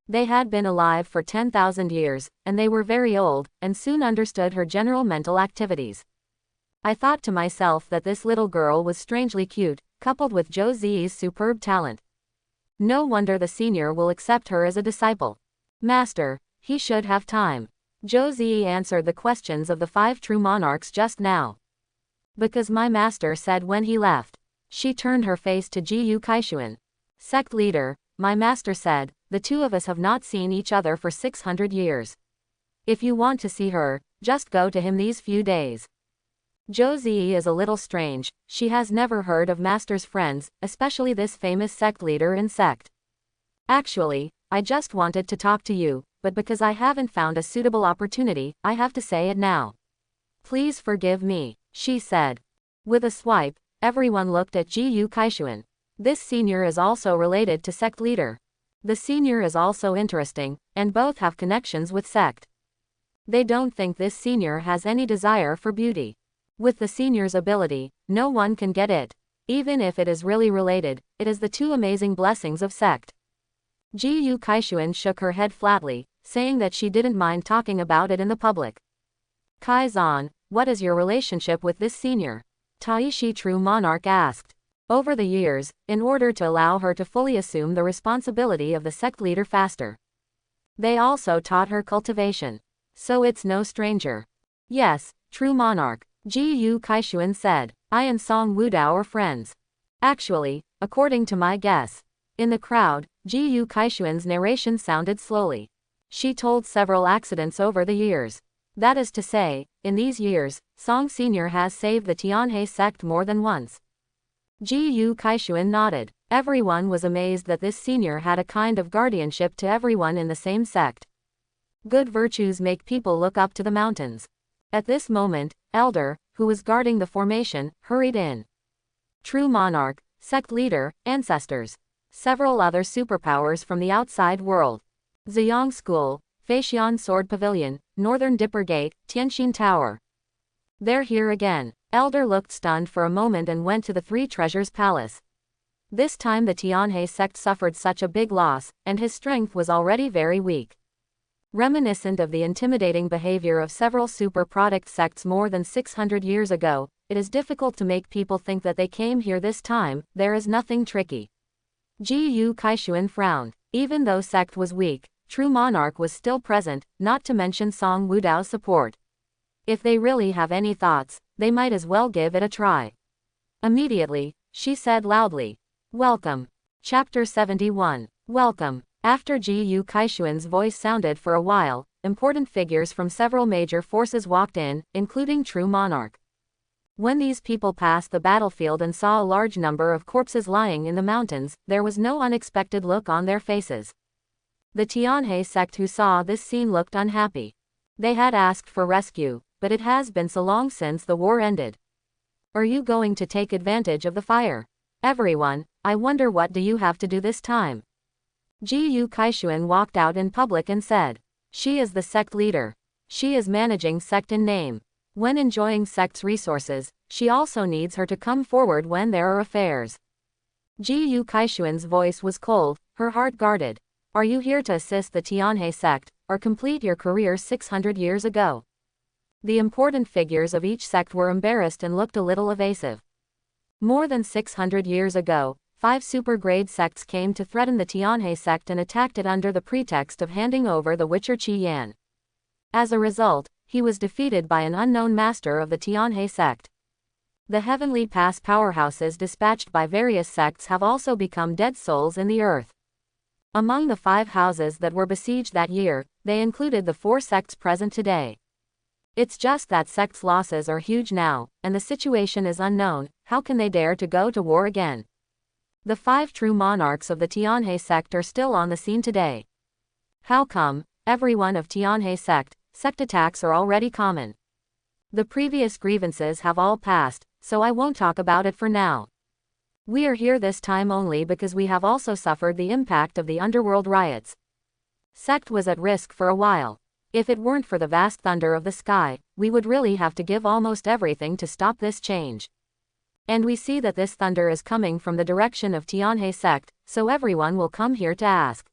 They had been alive for 10,000 years, and they were very old, and soon understood her general mental activities. I thought to myself that this little girl was strangely cute, coupled with Zhou Ziyi's superb talent. No wonder the senior will accept her as a disciple. Master, he should have time. Zhou Ziyi answered the questions of the 5 true monarchs just now. Because my master said when he left. She turned her face to Jiyu Kaishuan. Sect leader, my master said, the 2 of us have not seen each other for 600 years. If you want to see her, just go to him these few days. Zhou Ziyi is a little strange. She has never heard of master's friends, especially this famous sect leader in sect. Actually, I just wanted to talk to you, but because I haven't found a suitable opportunity, I have to say it now. Please forgive me, she said. With a swipe, everyone looked at Jiyu Kaishuan. This senior is also related to sect leader. The senior is also interesting, and both have connections with sect. They don't think this senior has any desire for beauty. With the senior's ability, no one can get it. Even if it is really related, it is the 2 amazing blessings of sect. Jiyu Kaishuan shook her head flatly, saying that she didn't mind talking about it in the public. Kai-zan, what is your relationship with this senior? Taishi True Monarch asked. Over the years, in order to allow her to fully assume the responsibility of the sect leader faster. They also taught her cultivation. So it's no stranger. Yes, True Monarch, Jiyu Kaishuan said. I and Song Wudao are friends. Actually, according to my guess. In the crowd, Jiyu Kaishuan's narration sounded slowly. She told several accidents over the years. That is to say, in these years, Song Senior has saved the Tianhe sect more than once. Jiyu Kaishuan nodded. Everyone was amazed that this senior had a kind of guardianship to everyone in the same sect. Good virtues make people look up to the mountains. At this moment, Elder, who was guarding the formation, hurried in. True Monarch, sect leader, ancestors. Several other superpowers from the outside world. Ziyang School, Feixian Sword Pavilion, Northern Dipper Gate, Tianxin Tower. They're here again. Elder looked stunned for a moment and went to the 3 Treasures Palace. This time the Tianhe sect suffered such a big loss, and his strength was already very weak. Reminiscent of the intimidating behavior of several super-product sects more than 600 years ago, it is difficult to make people think that they came here this time. There is nothing tricky. Jiyu Kaishuan frowned. Even though sect was weak, True Monarch was still present, not to mention Song Wudao's support. If they really have any thoughts, they might as well give it a try. Immediately, she said loudly. Welcome. Chapter 71. Welcome. After Jiyu Kaishuan's voice sounded for a while, important figures from several major forces walked in, including True Monarch. When these people passed the battlefield and saw a large number of corpses lying in the mountains, there was no unexpected look on their faces. The Tianhe sect who saw this scene looked unhappy. They had asked for rescue, but it has been so long since the war ended. Are you going to take advantage of the fire? Everyone, I wonder what do you have to do this time? Jiyu Kaishuan walked out in public and said. She is the sect leader. She is managing sect in name. When enjoying sect's resources, she also needs her to come forward when there are affairs. Jiyu Kaishuan's voice was cold, her heart guarded. Are you here to assist the Tianhe sect, or complete your career 600 years ago? The important figures of each sect were embarrassed and looked a little evasive. More than 600 years ago, 5 super-grade sects came to threaten the Tianhe sect and attacked it under the pretext of handing over the Witcher Qi Yan. As a result, he was defeated by an unknown master of the Tianhe sect. The heavenly past powerhouses dispatched by various sects have also become dead souls in the earth. Among the 5 houses that were besieged that year, they included the 4 sects present today. It's just that sects' losses are huge now, and the situation is unknown. How can they dare to go to war again? The 5 true monarchs of the Tianhe sect are still on the scene today. How come? Everyone of Tianhe sect attacks are already common. The previous grievances have all passed, so I won't talk about it for now. We are here this time only because we have also suffered the impact of the underworld riots. Sect was at risk for a while. If it weren't for the vast thunder of the sky, we would really have to give almost everything to stop this change. And we see that this thunder is coming from the direction of Tianhe sect, so everyone will come here to ask.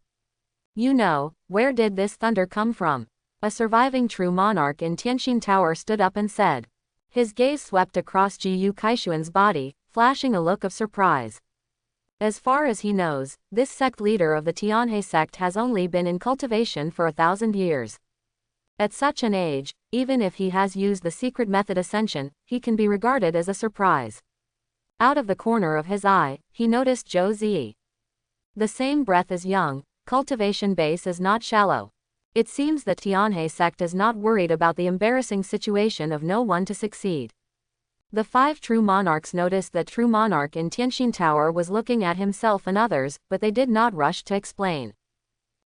You know, where did this thunder come from? A surviving true monarch in Tianxin Tower stood up and said. His gaze swept across Jiyu Kaishuan's body, flashing a look of surprise. As far as he knows, this sect leader of the Tianhe sect has only been in cultivation for 1,000 years. At such an age, even if he has used the secret method ascension, he can be regarded as a surprise. Out of the corner of his eye, he noticed Zhou Zi. The same breath as young, cultivation base is not shallow. It seems that Tianhe sect is not worried about the embarrassing situation of no one to succeed. The 5 true monarchs noticed that true monarch in Tianxin Tower was looking at himself and others, but they did not rush to explain.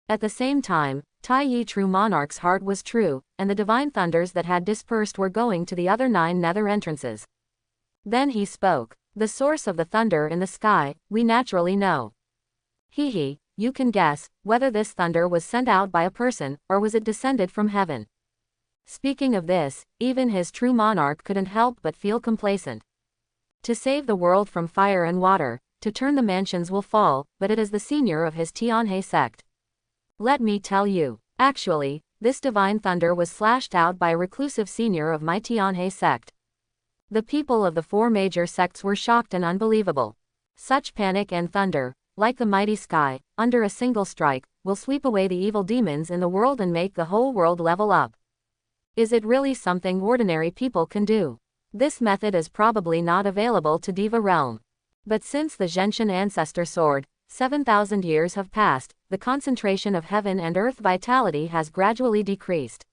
At the same time, Tai Yi true monarch's heart was true, and the divine thunders that had dispersed were going to the other 9 nether entrances. Then he spoke. The source of the thunder in the sky, we naturally know. He, you can guess, whether this thunder was sent out by a person, or was it descended from heaven. Speaking of this, even his true monarch couldn't help but feel complacent. To save the world from fire and water, to turn the mansions will fall, but it is the senior of his Tianhe sect. Let me tell you, actually, this divine thunder was slashed out by a reclusive senior of my Tianhe sect. The people of the 4 major sects were shocked and unbelievable. Such panic and thunder, like the mighty sky, under a single strike, will sweep away the evil demons in the world and make the whole world level up. Is it really something ordinary people can do? This method is probably not available to Diva Realm. But since the Zhenshin ancestor sword, 7,000 years have passed, the concentration of heaven and earth vitality has gradually decreased.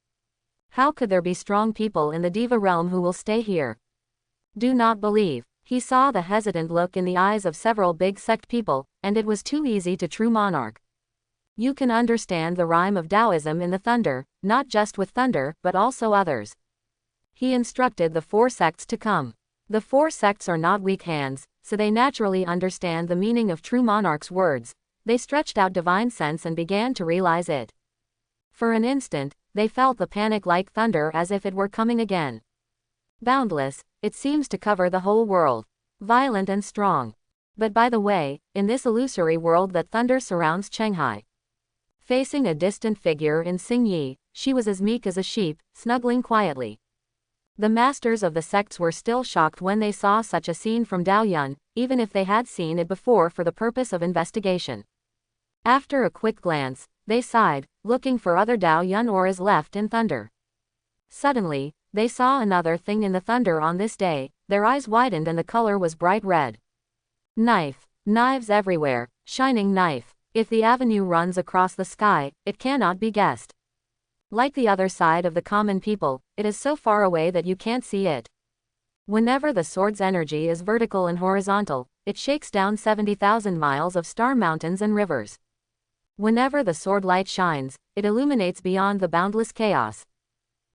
How could there be strong people in the Diva realm who will stay here? Do not believe. He saw the hesitant look in the eyes of several big sect people, and it was too easy to true monarch. You can understand the rhyme of Taoism in the thunder, not just with thunder, but also others. He instructed the 4 sects to come. The 4 sects are not weak hands, so they naturally understand the meaning of true monarch's words. They stretched out divine sense and began to realize it. For an instant, they felt the panic like thunder as if it were coming again. Boundless, it seems to cover the whole world. Violent and strong. But by the way, in this illusory world that thunder surrounds Shanghai. Facing a distant figure in Xingyi, she was as meek as a sheep, snuggling quietly. The masters of the sects were still shocked when they saw such a scene from Daoyun, even if they had seen it before for the purpose of investigation. After a quick glance, they sighed, looking for other Daoyun auras left in thunder. Suddenly, they saw another thing in the thunder on this day. Their eyes widened and the color was bright red. Knife. Knives everywhere, shining knife. If the avenue runs across the sky, it cannot be guessed. Like the other side of the common people, it is so far away that you can't see it. Whenever the sword's energy is vertical and horizontal, it shakes down 70,000 miles of star mountains and rivers. Whenever the sword light shines, it illuminates beyond the boundless chaos.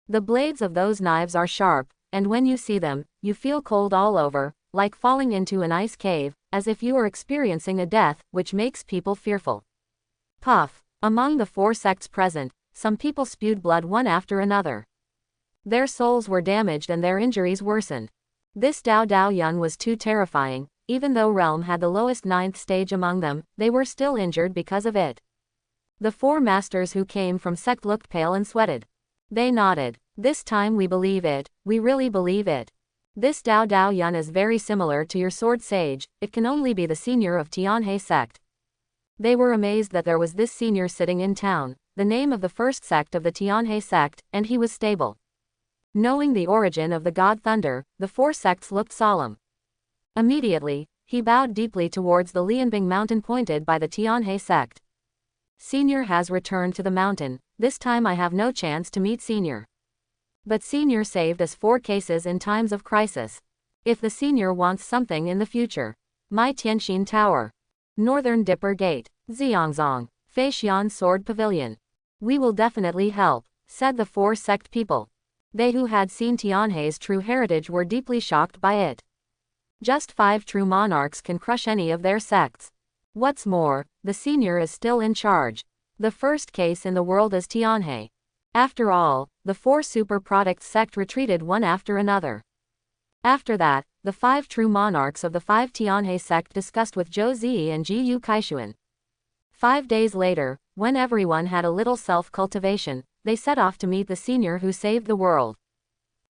The blades of those knives are sharp, and when you see them, you feel cold all over, like falling into an ice cave, as if you are experiencing a death, which makes people fearful. Puff. Among the 4 sects present, some people spewed blood one after another. Their souls were damaged and their injuries worsened. This Daoyun was too terrifying. Even though Realm had the lowest 9th stage among them, they were still injured because of it. The 4 masters who came from sect looked pale and sweated. They nodded. This time we believe it, we really believe it. This Dao Dao Yun is very similar to your sword sage, it can only be the senior of Tianhe sect. They were amazed that there was this senior sitting in town, the name of the first sect of the Tianhe sect, and he was stable. Knowing the origin of the god Thunder, the 4 sects looked solemn. Immediately, he bowed deeply towards the Lianbing mountain pointed by the Tianhe sect. Senior has returned to the mountain, this time I have no chance to meet Senior. But Senior saved us 4 cases in times of crisis. If the Senior wants something in the future. My Tianxin Tower. Northern Dipper Gate. Xiangzong. Feixian Sword Pavilion. We will definitely help, said the 4 sect people. They who had seen Tianhe's true heritage were deeply shocked by it. Just 5 true monarchs can crush any of their sects. What's more, the Senior is still in charge. The first case in the world is Tianhe. After all, the 4 super product sect retreated one after another. After that, the 5 true monarchs of the 5 Tianhe sect discussed with Zhou Zi and Ji Yu Kaishuan. 5 days later, when everyone had a little self-cultivation, they set off to meet the Senior who saved the world.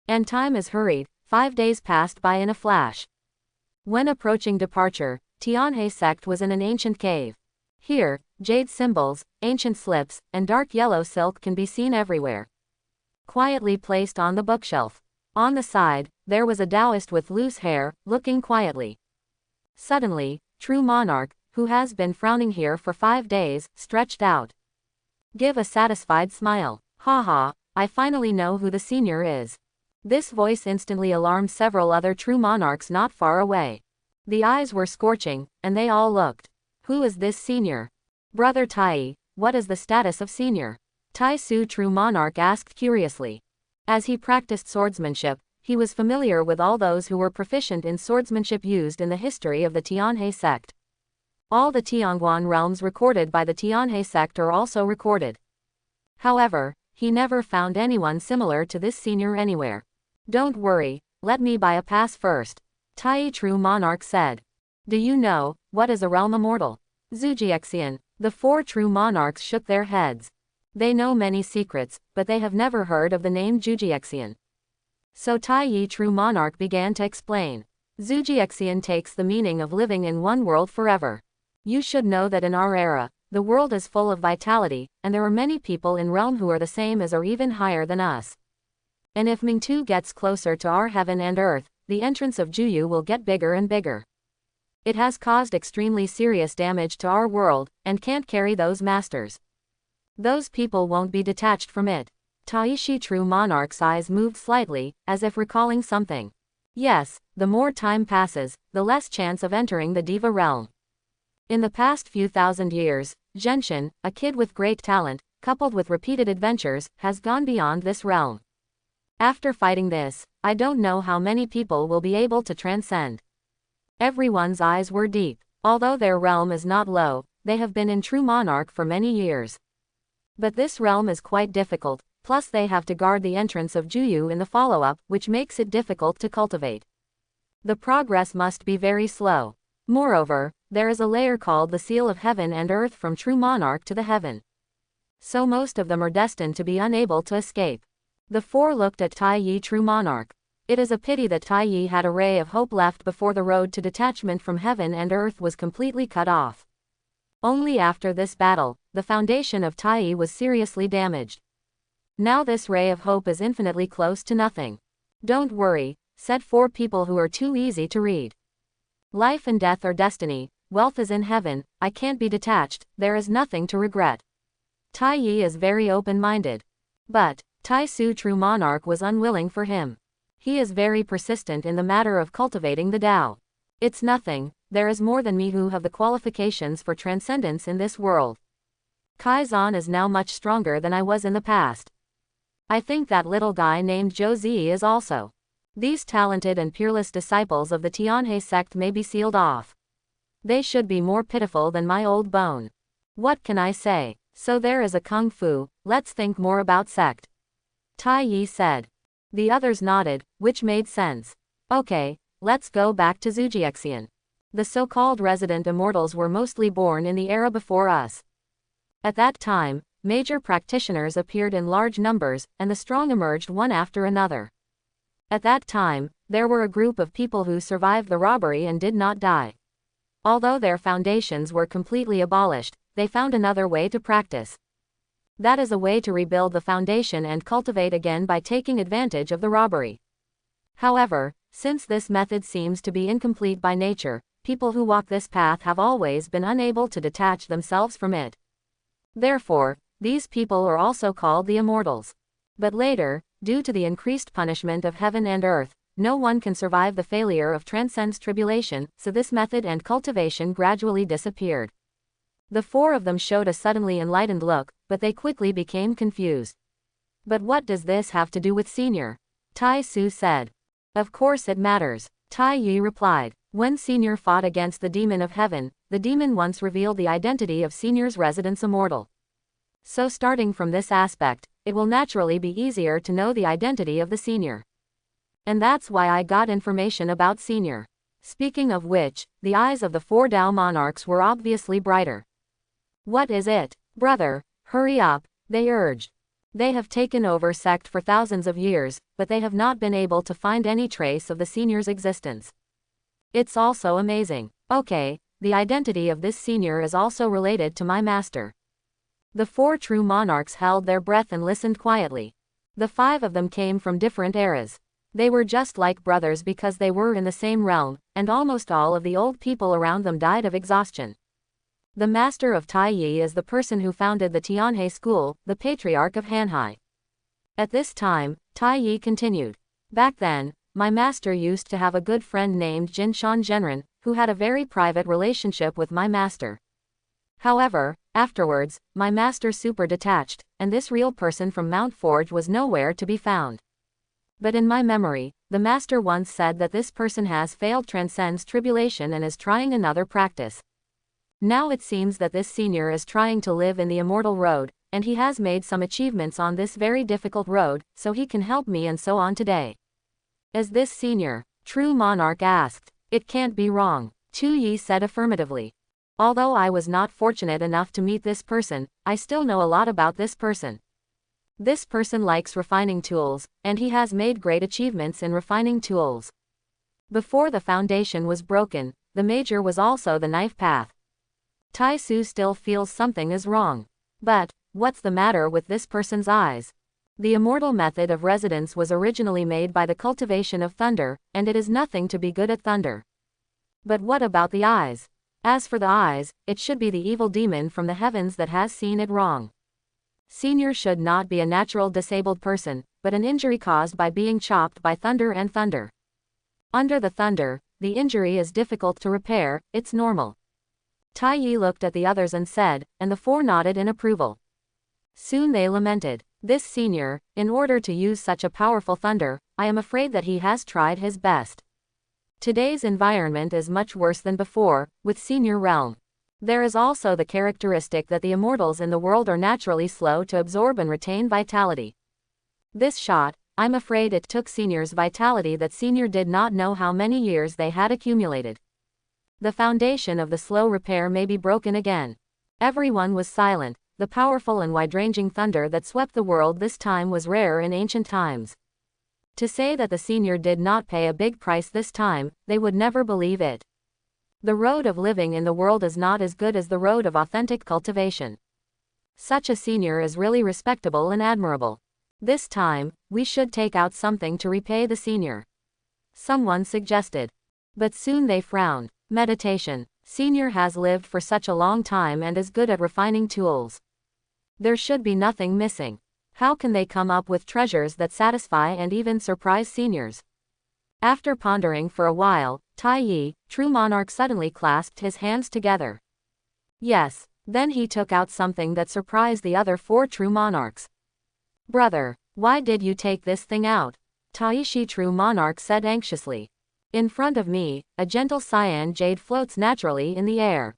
And time is hurried, 5 days passed by in a flash. When approaching departure, Tianhe sect was in an ancient cave. Here, jade symbols, ancient slips, and dark yellow silk can be seen everywhere. Quietly placed on the bookshelf. On the side, there was a Taoist with loose hair, looking quietly. Suddenly, true monarch, who has been frowning here for 5 days, stretched out. Give a satisfied smile. Haha, I finally know who the Senior is. This voice instantly alarmed several other true monarchs not far away. The eyes were scorching, and they all looked. Who is this Senior? Brother Tai, what is the status of Senior? Tai Su true monarch asked curiously. As he practiced swordsmanship, he was familiar with all those who were proficient in swordsmanship used in the history of the Tianhe sect. All the Tianguan realms recorded by the Tianhe sect are also recorded. However, he never found anyone similar to this Senior anywhere. Don't worry, let me buy a pass first. Tai true monarch said. Do you know, what is a realm immortal? Zhujiaxian. The 4 true monarchs shook their heads. They know many secrets, but they have never heard of the name Zhujiaxian. So Tai Yi true monarch began to explain. Zhujiaxian takes the meaning of living in one world forever. You should know that in our era, the world is full of vitality, and there are many people in realm who are the same as or even higher than us. And if Mingtu gets closer to our heaven and earth, the entrance of Juyu will get bigger and bigger. It has caused extremely serious damage to our world, and can't carry those masters. Those people won't be detached from it. Taishi true monarch's eyes moved slightly, as if recalling something. Yes, the more time passes, the less chance of entering the Diva realm. In the past few thousand years, Genshin, a kid with great talent, coupled with repeated adventures, has gone beyond this realm. After fighting this, I don't know how many people will be able to transcend. Everyone's eyes were deep. Although their realm is not low, they have been in True Monarch for many years. But this realm is quite difficult, plus they have to guard the entrance of Juyu in the follow-up, which makes it difficult to cultivate. The progress must be very slow. Moreover, there is a layer called the Seal of Heaven and Earth from True Monarch to the Heaven. So most of them are destined to be unable to escape. The 4 looked at Tai Yi True Monarch. It is a pity that Tai Yi had a ray of hope left before the road to detachment from heaven and earth was completely cut off. Only after this battle, the foundation of Tai Yi was seriously damaged. Now this ray of hope is infinitely close to nothing. Don't worry, said 4 people who are too easy to read. Life and death are destiny, wealth is in heaven, I can't be detached, there is nothing to regret. Tai Yi is very open-minded. But, Tai Su True Monarch was unwilling for him. He is very persistent in the matter of cultivating the Tao. It's nothing, there is more than me who have the qualifications for transcendence in this world. Kai-zan is now much stronger than I was in the past. I think that little guy named Zhou Zi is also. These talented and peerless disciples of the Tianhe sect may be sealed off. They should be more pitiful than my old bone. What can I say? So there is a kung fu, let's think more about sect. Tai Yi said. The others nodded, which made sense. Okay, let's go back to Zhujiaxian. The so-called resident immortals were mostly born in the era before us. At that time, major practitioners appeared in large numbers, and the strong emerged one after another. At that time, there were a group of people who survived the robbery and did not die. Although their foundations were completely abolished, they found another way to practice. That is a way to rebuild the foundation and cultivate again by taking advantage of the robbery. However, since this method seems to be incomplete by nature, people who walk this path have always been unable to detach themselves from it. Therefore, these people are also called the immortals. But later, due to the increased punishment of heaven and earth, no one can survive the failure of transcends tribulation, so this method and cultivation gradually disappeared. The four of them showed a suddenly enlightened look, but they quickly became confused. But what does this have to do with Senior? Tai Su said. Of course it matters. Tai Yi replied. When Senior fought against the demon of heaven, the demon once revealed the identity of Senior's residence immortal. So starting from this aspect, it will naturally be easier to know the identity of the Senior. And that's why I got information about Senior. Speaking of which, the eyes of the four Dao monarchs were obviously brighter. What is it? Brother, hurry up, they urged. They have taken over sect for thousands of years, but they have not been able to find any trace of the Senior's existence. It's also amazing. Okay, the identity of this Senior is also related to my master. The four true monarchs held their breath and listened quietly. The five of them came from different eras. They were just like brothers because they were in the same realm, and almost all of the old people around them died of exhaustion. The master of Tai Yi is the person who founded the Tianhe school, the patriarch of Hanhai. At this time, Tai Yi continued. Back then, my master used to have a good friend named Jinshan Zhenren, who had a very private relationship with my master. However, afterwards, my master super detached, and this real person from Mount Forge was nowhere to be found. But in my memory, the master once said that this person has failed transcends tribulation and is trying another practice. Now it seems that this Senior is trying to live in the immortal road, and he has made some achievements on this very difficult road, so he can help me and so on today. Is this Senior? True Monarch asked. It can't be wrong. Tu Yi said affirmatively. Although I was not fortunate enough to meet this person, I still know a lot about this person. This person likes refining tools, and he has made great achievements in refining tools. Before the foundation was broken, the major was also the knife path. Tai Su still feels something is wrong. But, what's the matter with this person's eyes? The immortal method of residence was originally made by the cultivation of thunder, and it is nothing to be good at thunder. But what about the eyes? As for the eyes, it should be the evil demon from the heavens that has seen it wrong. Senior should not be a natural disabled person, but an injury caused by being chopped by thunder and thunder. Under the thunder, the injury is difficult to repair, it's normal. Tai Yi looked at the others and said, and the four nodded in approval. Soon they lamented. This Senior, in order to use such a powerful thunder, I am afraid that he has tried his best. Today's environment is much worse than before, with Senior realm. There is also the characteristic that the immortals in the world are naturally slow to absorb and retain vitality. This shot, I'm afraid it took Senior's vitality that Senior did not know how many years they had accumulated. The foundation of the slow repair may be broken again. Everyone was silent. The powerful and wide-ranging thunder that swept the world this time was rare in ancient times. To say that the Senior did not pay a big price this time, they would never believe it. The road of living in the world is not as good as the road of authentic cultivation. Such a Senior is really respectable and admirable. This time, we should take out something to repay the Senior. Someone suggested. But soon they frowned. Meditation. Senior has lived for such a long time and is good at refining tools. There should be nothing missing. How can they come up with treasures that satisfy and even surprise Seniors? After pondering for a while, Tai Yi, true monarch, suddenly clasped his hands together. Yes, then he took out something that surprised the other four true monarchs. Brother, why did you take this thing out? Taishi true monarch said anxiously. In front of me, a gentle cyan jade floats naturally in the air.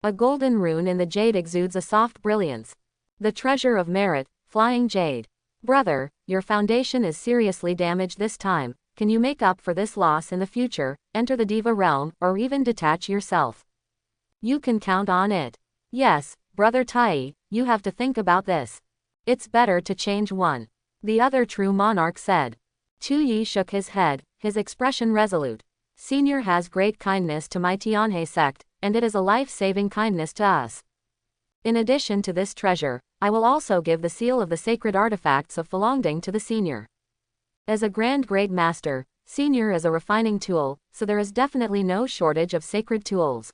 A golden rune in the jade exudes a soft brilliance. The treasure of merit, flying jade. Brother, your foundation is seriously damaged this time. Can you make up for this loss in the future, enter the Diva realm, or even detach yourself? You can count on it. Yes, Brother Tai, you have to think about this. It's better to change one. The other true monarch said. Tu Yi shook his head, his expression resolute. Senior has great kindness to my Tianhe sect, and it is a life-saving kindness to us. In addition to this treasure, I will also give the seal of the sacred artifacts of Falongding to the senior. As a grand great master, senior is a refining tool, so there is definitely no shortage of sacred tools.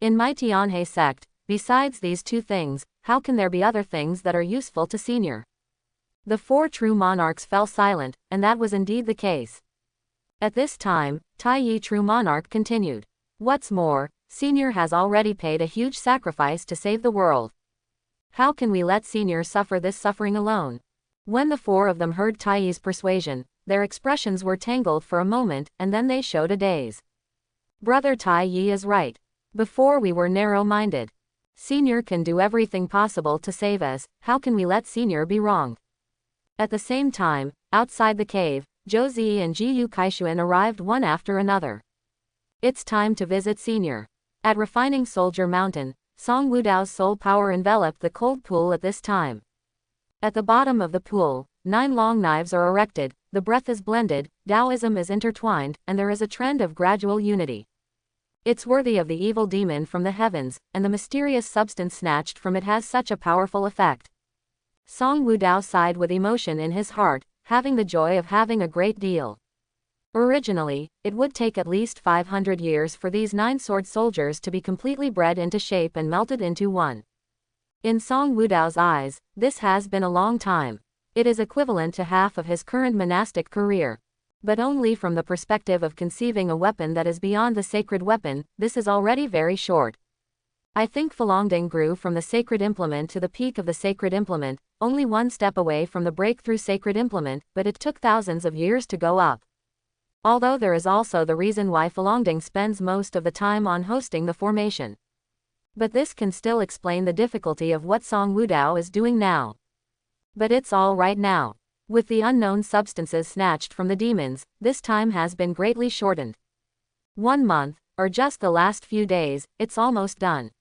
In my Tianhe sect, besides these two things, how can there be other things that are useful to senior? The four true monarchs fell silent, and that was indeed the case. At this time, Tai Yi true monarch continued. What's more, senior has already paid a huge sacrifice to save the world. How can we let senior suffer this suffering alone? When the four of them heard Tai Yi's persuasion, their expressions were tangled for a moment, and then they showed a daze. Brother Tai Yi is right. Before we were narrow-minded. Senior can do everything possible to save us, how can we let senior be wronged? At the same time, outside the cave, Zhou Zi and Ji Yu Kaishuan arrived one after another. It's time to visit senior. At Refining Soldier Mountain, Song Wudao's soul power enveloped the cold pool at this time. At the bottom of the pool, 9 long knives are erected, the breath is blended, Taoism is intertwined, and there is a trend of gradual unity. It's worthy of the evil demon from the heavens, and the mysterious substance snatched from it has such a powerful effect. Song Wudao sighed with emotion in his heart, having the joy of having a great deal. Originally, it would take at least 500 years for these 9 sword soldiers to be completely bred into shape and melted into one. In Song Wudao's eyes, this has been a long time. It is equivalent to half of his current monastic career. But only from the perspective of conceiving a weapon that is beyond the sacred weapon, this is already very short. I think Falongding grew from the sacred implement to the peak of the sacred implement, only one step away from the breakthrough sacred implement, but it took thousands of years to go up. Although there is also the reason why Falongding spends most of the time on hosting the formation. But this can still explain the difficulty of what Song Wudao is doing now. But it's all right now. With the unknown substances snatched from the demons, this time has been greatly shortened. 1 month, or just the last few days, it's almost done.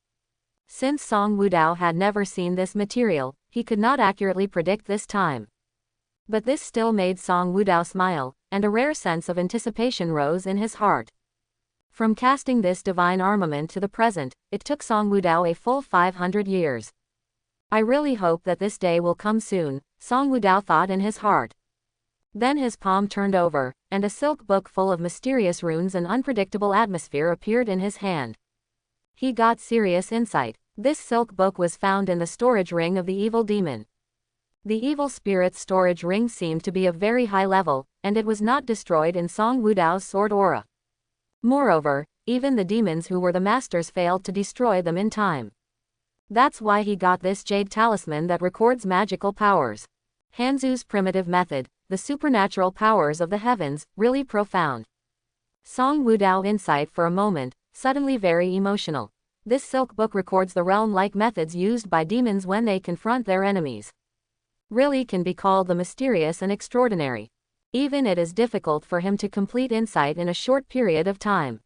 Since Song Wudao had never seen this material, he could not accurately predict this time. But this still made Song Wudao smile, and a rare sense of anticipation rose in his heart. From casting this divine armament to the present, it took Song Wudao a full 500 years. I really hope that this day will come soon, Song Wudao thought in his heart. Then his palm turned over, and a silk book full of mysterious runes and unpredictable atmosphere appeared in his hand. He got serious insight. This silk book was found in the storage ring of the evil demon. The evil spirit's storage ring seemed to be of very high level, and it was not destroyed in Song Wudao's sword aura. Moreover, even the demons who were the masters failed to destroy them in time. That's why he got this jade talisman that records magical powers. Hanzu's primitive method, the supernatural powers of the heavens, really profound. Song Wudao insight for a moment, suddenly very emotional. This silk book records the realm-like methods used by demons when they confront their enemies. Really can be called the mysterious and extraordinary. Even it is difficult for him to complete insight in a short period of time.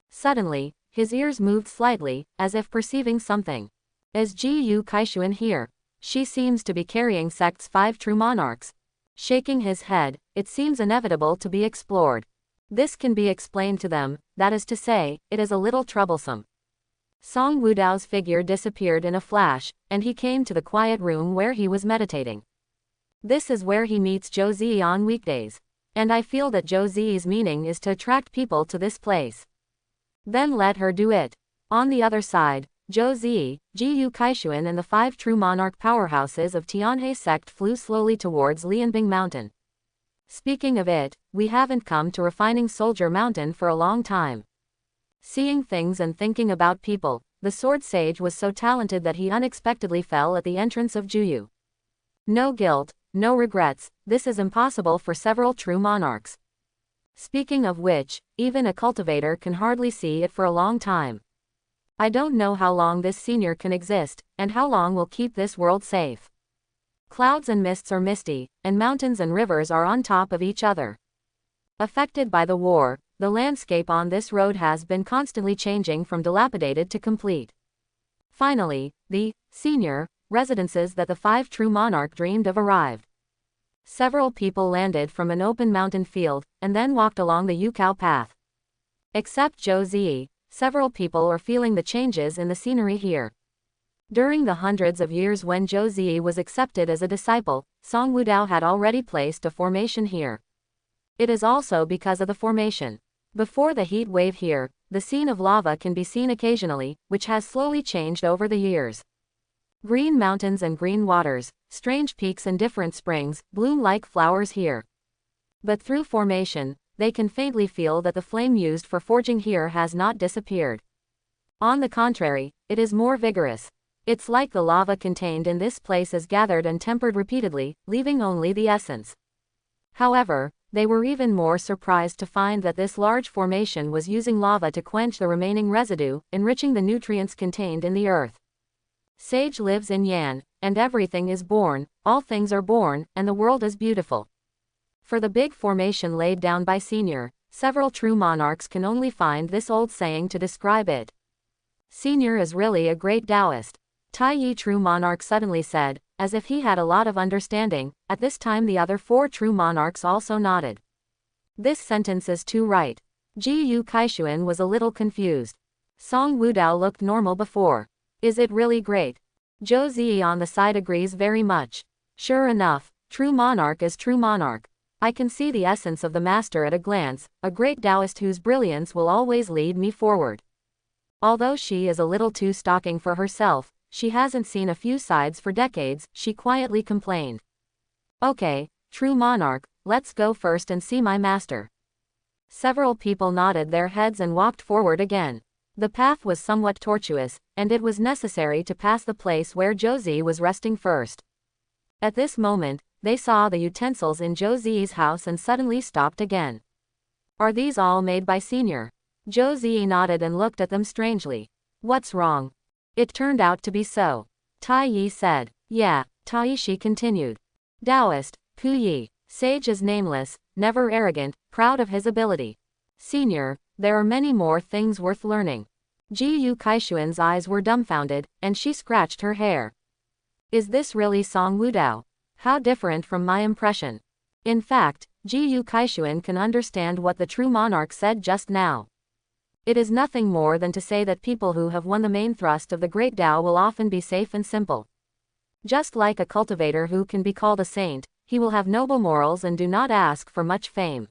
Suddenly, his ears moved slightly, as if perceiving something. Is Ji Yu Kaishuan here? She seems to be carrying sect's 5 true monarchs. Shaking his head, it seems inevitable to be explored. This can be explained to them, that is to say, it is a little troublesome. Song Wudao's figure disappeared in a flash, and he came to the quiet room where he was meditating. This is where he meets Zhou Zi on weekdays. And I feel that Zhou Zi's meaning is to attract people to this place. Then let her do it. On the other side, Zhou Zi, Ji Yu Kaishuan and the 5 true monarch powerhouses of Tianhe sect flew slowly towards Lianbing Mountain. Speaking of it, we haven't come to Refining Soldier Mountain for a long time. Seeing things and thinking about people, the sword sage was so talented that he unexpectedly fell at the entrance of Juyu. No guilt, no regrets, this is impossible for several true monarchs. Speaking of which, even a cultivator can hardly see it for a long time. I don't know how long this senior can exist, and how long will keep this world safe. Clouds and mists are misty, and mountains and rivers are on top of each other. Affected by the war, the landscape on this road has been constantly changing from dilapidated to complete. Finally, the senior residences that the 5 true monarch dreamed of arrived. Several people landed from an open mountain field, and then walked along the Yukao path. Except Zhou Ziyi, several people are feeling the changes in the scenery here. During the hundreds of years when Zhou Ziyi was accepted as a disciple, Song Wudao had already placed a formation here. It is also because of the formation. Before the heat wave here, the scene of lava can be seen occasionally, which has slowly changed over the years. Green mountains and green waters, strange peaks and different springs, bloom like flowers here. But through formation, they can faintly feel that the flame used for forging here has not disappeared. On the contrary, it is more vigorous. It's like the lava contained in this place is gathered and tempered repeatedly, leaving only the essence. However, they were even more surprised to find that this large formation was using lava to quench the remaining residue, enriching the nutrients contained in the earth. Sage lives in Yan, and everything is born, all things are born, and the world is beautiful. For the big formation laid down by Senior, several true monarchs can only find this old saying to describe it. Senior is really a great Taoist. Tai Yi true monarch suddenly said, as if he had a lot of understanding. At this time the other 4 true monarchs also nodded. This sentence is too right. Ji Yu Kaishuan was a little confused. Song Wudao looked normal before. Is it really great? Zhou Ziyi on the side agrees very much. Sure enough, true monarch is true monarch. I can see the essence of the master at a glance, a great Taoist whose brilliance will always lead me forward. Although she is a little too stalking for herself, she hasn't seen a few sides for decades, she quietly complained. Okay, true monarch, let's go first and see my master. Several people nodded their heads and walked forward again. The path was somewhat tortuous, and it was necessary to pass the place where Zhou Ziyi was resting first. At this moment, they saw the utensils in Zhou Ziyi's house and suddenly stopped again. Are these all made by Senior? Zhou Ziyi nodded and looked at them strangely. What's wrong? It turned out to be so. Tai Yi said. Yeah, Tai Shi continued. Taoist, Pu Yi, sage is nameless, never arrogant, proud of his ability. Senior, there are many more things worth learning. Ji Yu Kaishuan's eyes were dumbfounded, and she scratched her hair. Is this really Song Wudao? How different from my impression. In fact, Ji Yu Kaishuan can understand what the true monarch said just now. It is nothing more than to say that people who have won the main thrust of the great Tao will often be safe and simple. Just like a cultivator who can be called a saint, he will have noble morals and do not ask for much fame.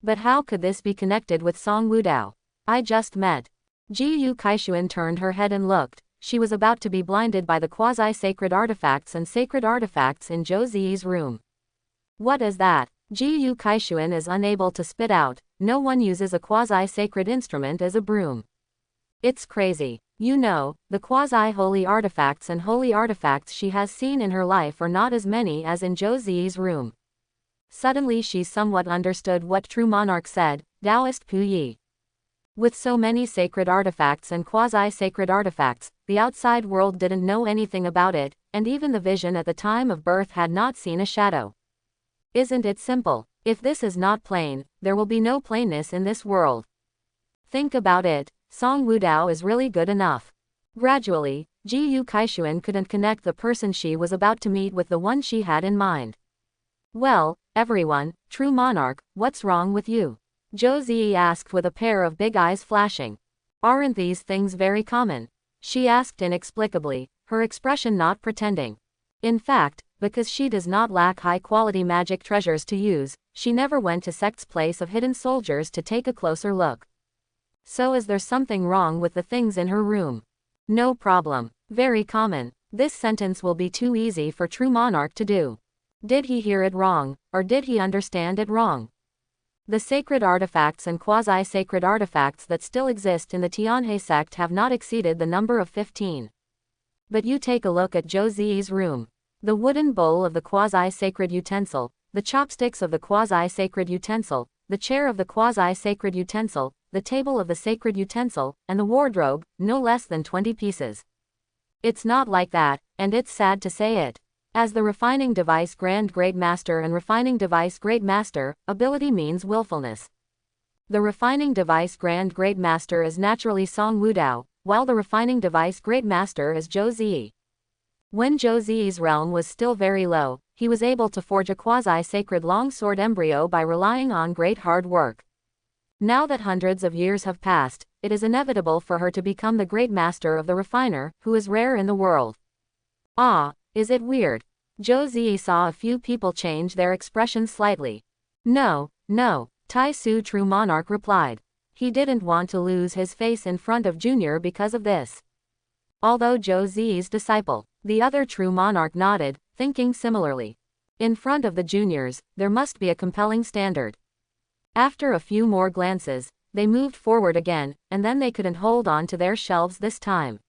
But how could this be connected with Song Wudao? I just met. Ji Yu Kaishuan turned her head and looked. She was about to be blinded by the quasi-sacred artifacts and sacred artifacts in Zhou Ziyi's room. What is that? Ji Yu Kaishuan is unable to spit out. No one uses a quasi-sacred instrument as a broom. It's crazy. You know, the quasi-holy artifacts and holy artifacts she has seen in her life are not as many as in Zhou Ziyi's room. Suddenly she somewhat understood what true monarch said, Taoist Pu Yi. With so many sacred artifacts and quasi-sacred artifacts, the outside world didn't know anything about it, and even the vision at the time of birth had not seen a shadow. Isn't it simple? If this is not plain, there will be no plainness in this world. Think about it, Song Wudao is really good enough. Gradually, Ji Yu Kaishuan couldn't connect the person she was about to meet with the one she had in mind. Well, everyone, true monarch, what's wrong with you? Zhou Ziyi asked with a pair of big eyes flashing. Aren't these things very common? She asked inexplicably, her expression not pretending. In fact, because she does not lack high-quality magic treasures to use, she never went to Sect's place of hidden soldiers to take a closer look. So is there something wrong with the things in her room? No problem. Very common. This sentence will be too easy for true monarch to do. Did he hear it wrong, or did he understand it wrong? The sacred artifacts and quasi-sacred artifacts that still exist in the Tianhe sect have not exceeded the number of 15. But you take a look at Zhou Ziyi's room. The wooden bowl of the quasi-sacred utensil, the chopsticks of the quasi-sacred utensil, the chair of the quasi-sacred utensil, the table of the sacred utensil, and the wardrobe, no less than 20 pieces. It's not like that, and it's sad to say it. As the refining device Grand Great Master and refining device Great Master, ability means willfulness. The refining device Grand Great Master is naturally Song Wudao, while the refining device great master is Zhou Ziyi. When Zhou Ziyi's realm was still very low, he was able to forge a quasi-sacred longsword embryo by relying on great hard work. Now that hundreds of years have passed, it is inevitable for her to become the great master of the refiner, who is rare in the world. Ah, is it weird? Zhou Ziyi saw a few people change their expression slightly. No, no, Tai Su True Monarch replied. He didn't want to lose his face in front of Junior because of this. Although Zhou Ziyi's disciple, the other True Monarch nodded, thinking similarly. In front of the juniors, there must be a compelling standard. After a few more glances, they moved forward again, and then they couldn't hold on to their shelves this time.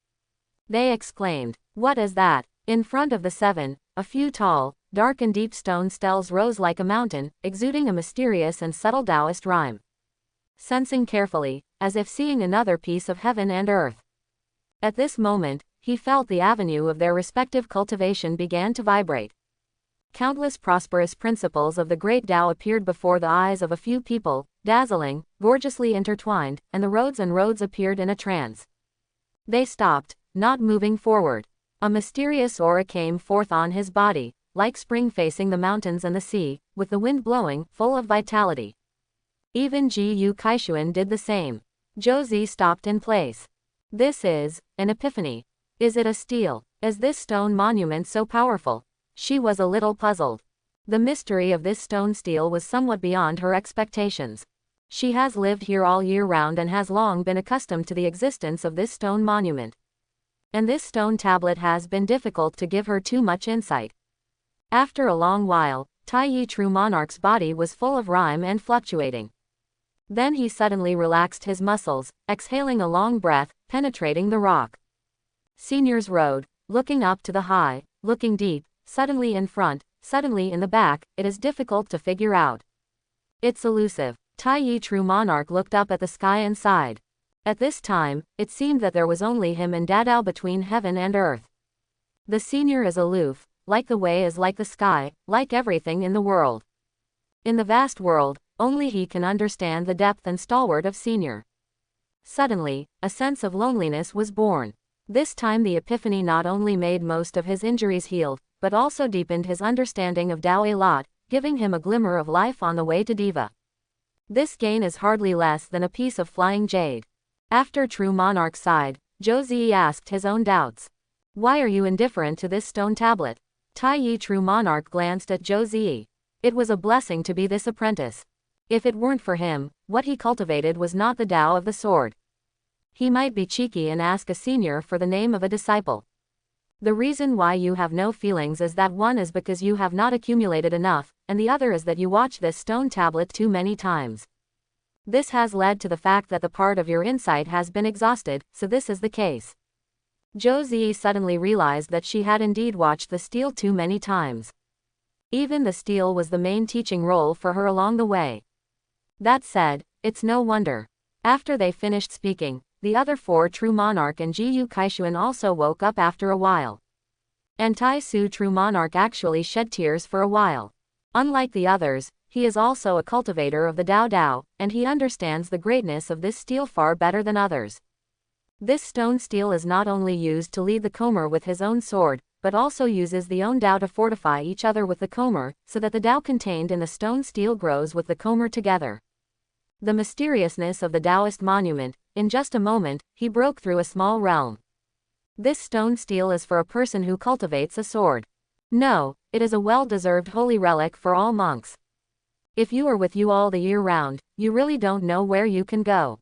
They exclaimed, "What is that?" In front of the seven, a few tall, dark and deep stone stels rose like a mountain, exuding a mysterious and subtle Taoist rhyme. Sensing carefully, as if seeing another piece of heaven and earth. At this moment, he felt the avenue of their respective cultivation began to vibrate. Countless prosperous principles of the great Tao appeared before the eyes of a few people, dazzling, gorgeously intertwined, and the roads and roads appeared in a trance. They stopped, not moving forward. A mysterious aura came forth on his body, like spring facing the mountains and the sea, with the wind blowing, full of vitality. Even Ji Yu Kaishuan did the same. Zhou Zi stopped in place. This is an epiphany. Is it a stele? Is this stone monument so powerful? She was a little puzzled. The mystery of this stone stele was somewhat beyond her expectations. She has lived here all year round and has long been accustomed to the existence of this stone monument. And this stone tablet has been difficult to give her too much insight. After a long while, Tai Yi True Monarch's body was full of rhyme and fluctuating. Then he suddenly relaxed his muscles, exhaling a long breath, penetrating the rock. Seniors rode, looking up to the high, looking deep, suddenly in front, suddenly in the back, it is difficult to figure out. It's elusive. Tai Yi True Monarch looked up at the sky and sighed. At this time, it seemed that there was only him and Dadao between heaven and earth. The senior is aloof, like the way is like the sky, like everything in the world. In the vast world, only he can understand the depth and stalwart of senior. Suddenly, a sense of loneliness was born. This time the epiphany not only made most of his injuries healed, but also deepened his understanding of Tao a lot, giving him a glimmer of life on the way to Diva. This gain is hardly less than a piece of flying jade. After True Monarch sighed, Zhou Ziyi asked his own doubts. Why are you indifferent to this stone tablet? Tai Yi True Monarch glanced at Zhou Ziyi. It was a blessing to be this apprentice. If it weren't for him, what he cultivated was not the Tao of the sword. He might be cheeky and ask a senior for the name of a disciple. The reason why you have no feelings is that one is because you have not accumulated enough, and the other is that you watch this stone tablet too many times. This has led to the fact that the part of your insight has been exhausted, so this is the case. Zhou Ziyi suddenly realized that she had indeed watched the stele too many times. Even the stele was the main teaching role for her along the way. That said, it's no wonder. After they finished speaking, the other four True Monarch and Ji Yu Kaishuan also woke up after a while. And Tai Su True Monarch actually shed tears for a while. Unlike the others, he is also a cultivator of the Dao Dao, and he understands the greatness of this stele far better than others. This stone stele is not only used to lead the comber with his own sword, but also uses the own Dao to fortify each other with the comber, so that the Dao contained in the stone stele grows with the comber together. The mysteriousness of the Taoist monument. In just a moment, he broke through a small realm. This stone stele is for a person who cultivates a sword. No, it is a well-deserved holy relic for all monks. If you are with you all the year round, you really don't know where you can go.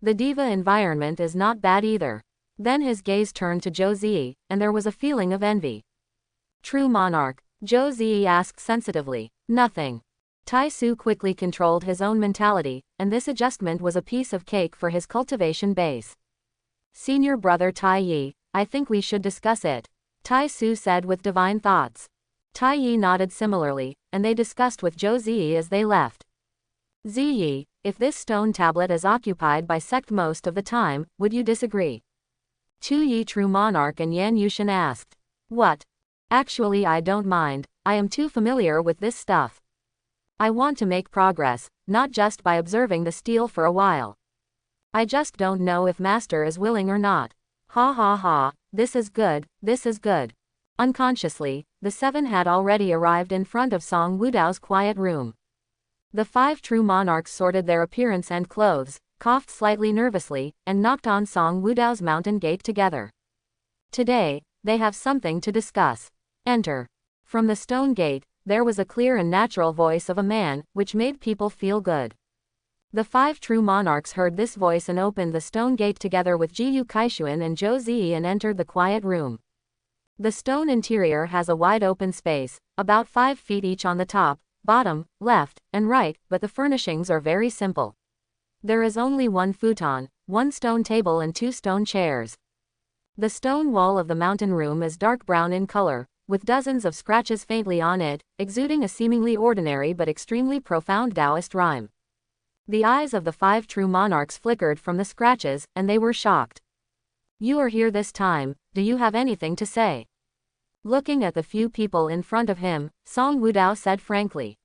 The diva environment is not bad either. Then his gaze turned to Zhou Ziyi, and there was a feeling of envy. True Monarch, Zhou Ziyi asked sensitively. Nothing. Tai Su quickly controlled his own mentality, and this adjustment was a piece of cake for his cultivation base. Senior brother Tai Yi, I think we should discuss it. Tai Su said with divine thoughts. Tai Yi nodded similarly, and they discussed with Zhou Ziyi as they left. Ziyi, if this stone tablet is occupied by sect most of the time, would you disagree? Tu Yi True Monarch and Yan Yushan asked. What? Actually I don't mind, I am too familiar with this stuff. I want to make progress, not just by observing the stele for a while. I just don't know if Master is willing or not. Ha ha ha, this is good, this is good. Unconsciously, the 7 had already arrived in front of Song Wudao's quiet room. The 5 true monarchs sorted their appearance and clothes, coughed slightly nervously, and knocked on Song Wudao's mountain gate together. Today, they have something to discuss. Enter. From the stone gate, there was a clear and natural voice of a man, which made people feel good. The 5 true monarchs heard this voice and opened the stone gate together with Jiyu Kaishuan and Zhou Zi and entered the quiet room. The stone interior has a wide open space, about 5 feet each on the top, bottom, left, and right, but the furnishings are very simple. There is only 1 futon, 1 stone table and 2 stone chairs. The stone wall of the mountain room is dark brown in color, with dozens of scratches faintly on it, exuding a seemingly ordinary but extremely profound Taoist rhyme. The eyes of the 5 true monarchs flickered from the scratches, and they were shocked. You are here this time, do you have anything to say? Looking at the few people in front of him, Song Wudao said frankly.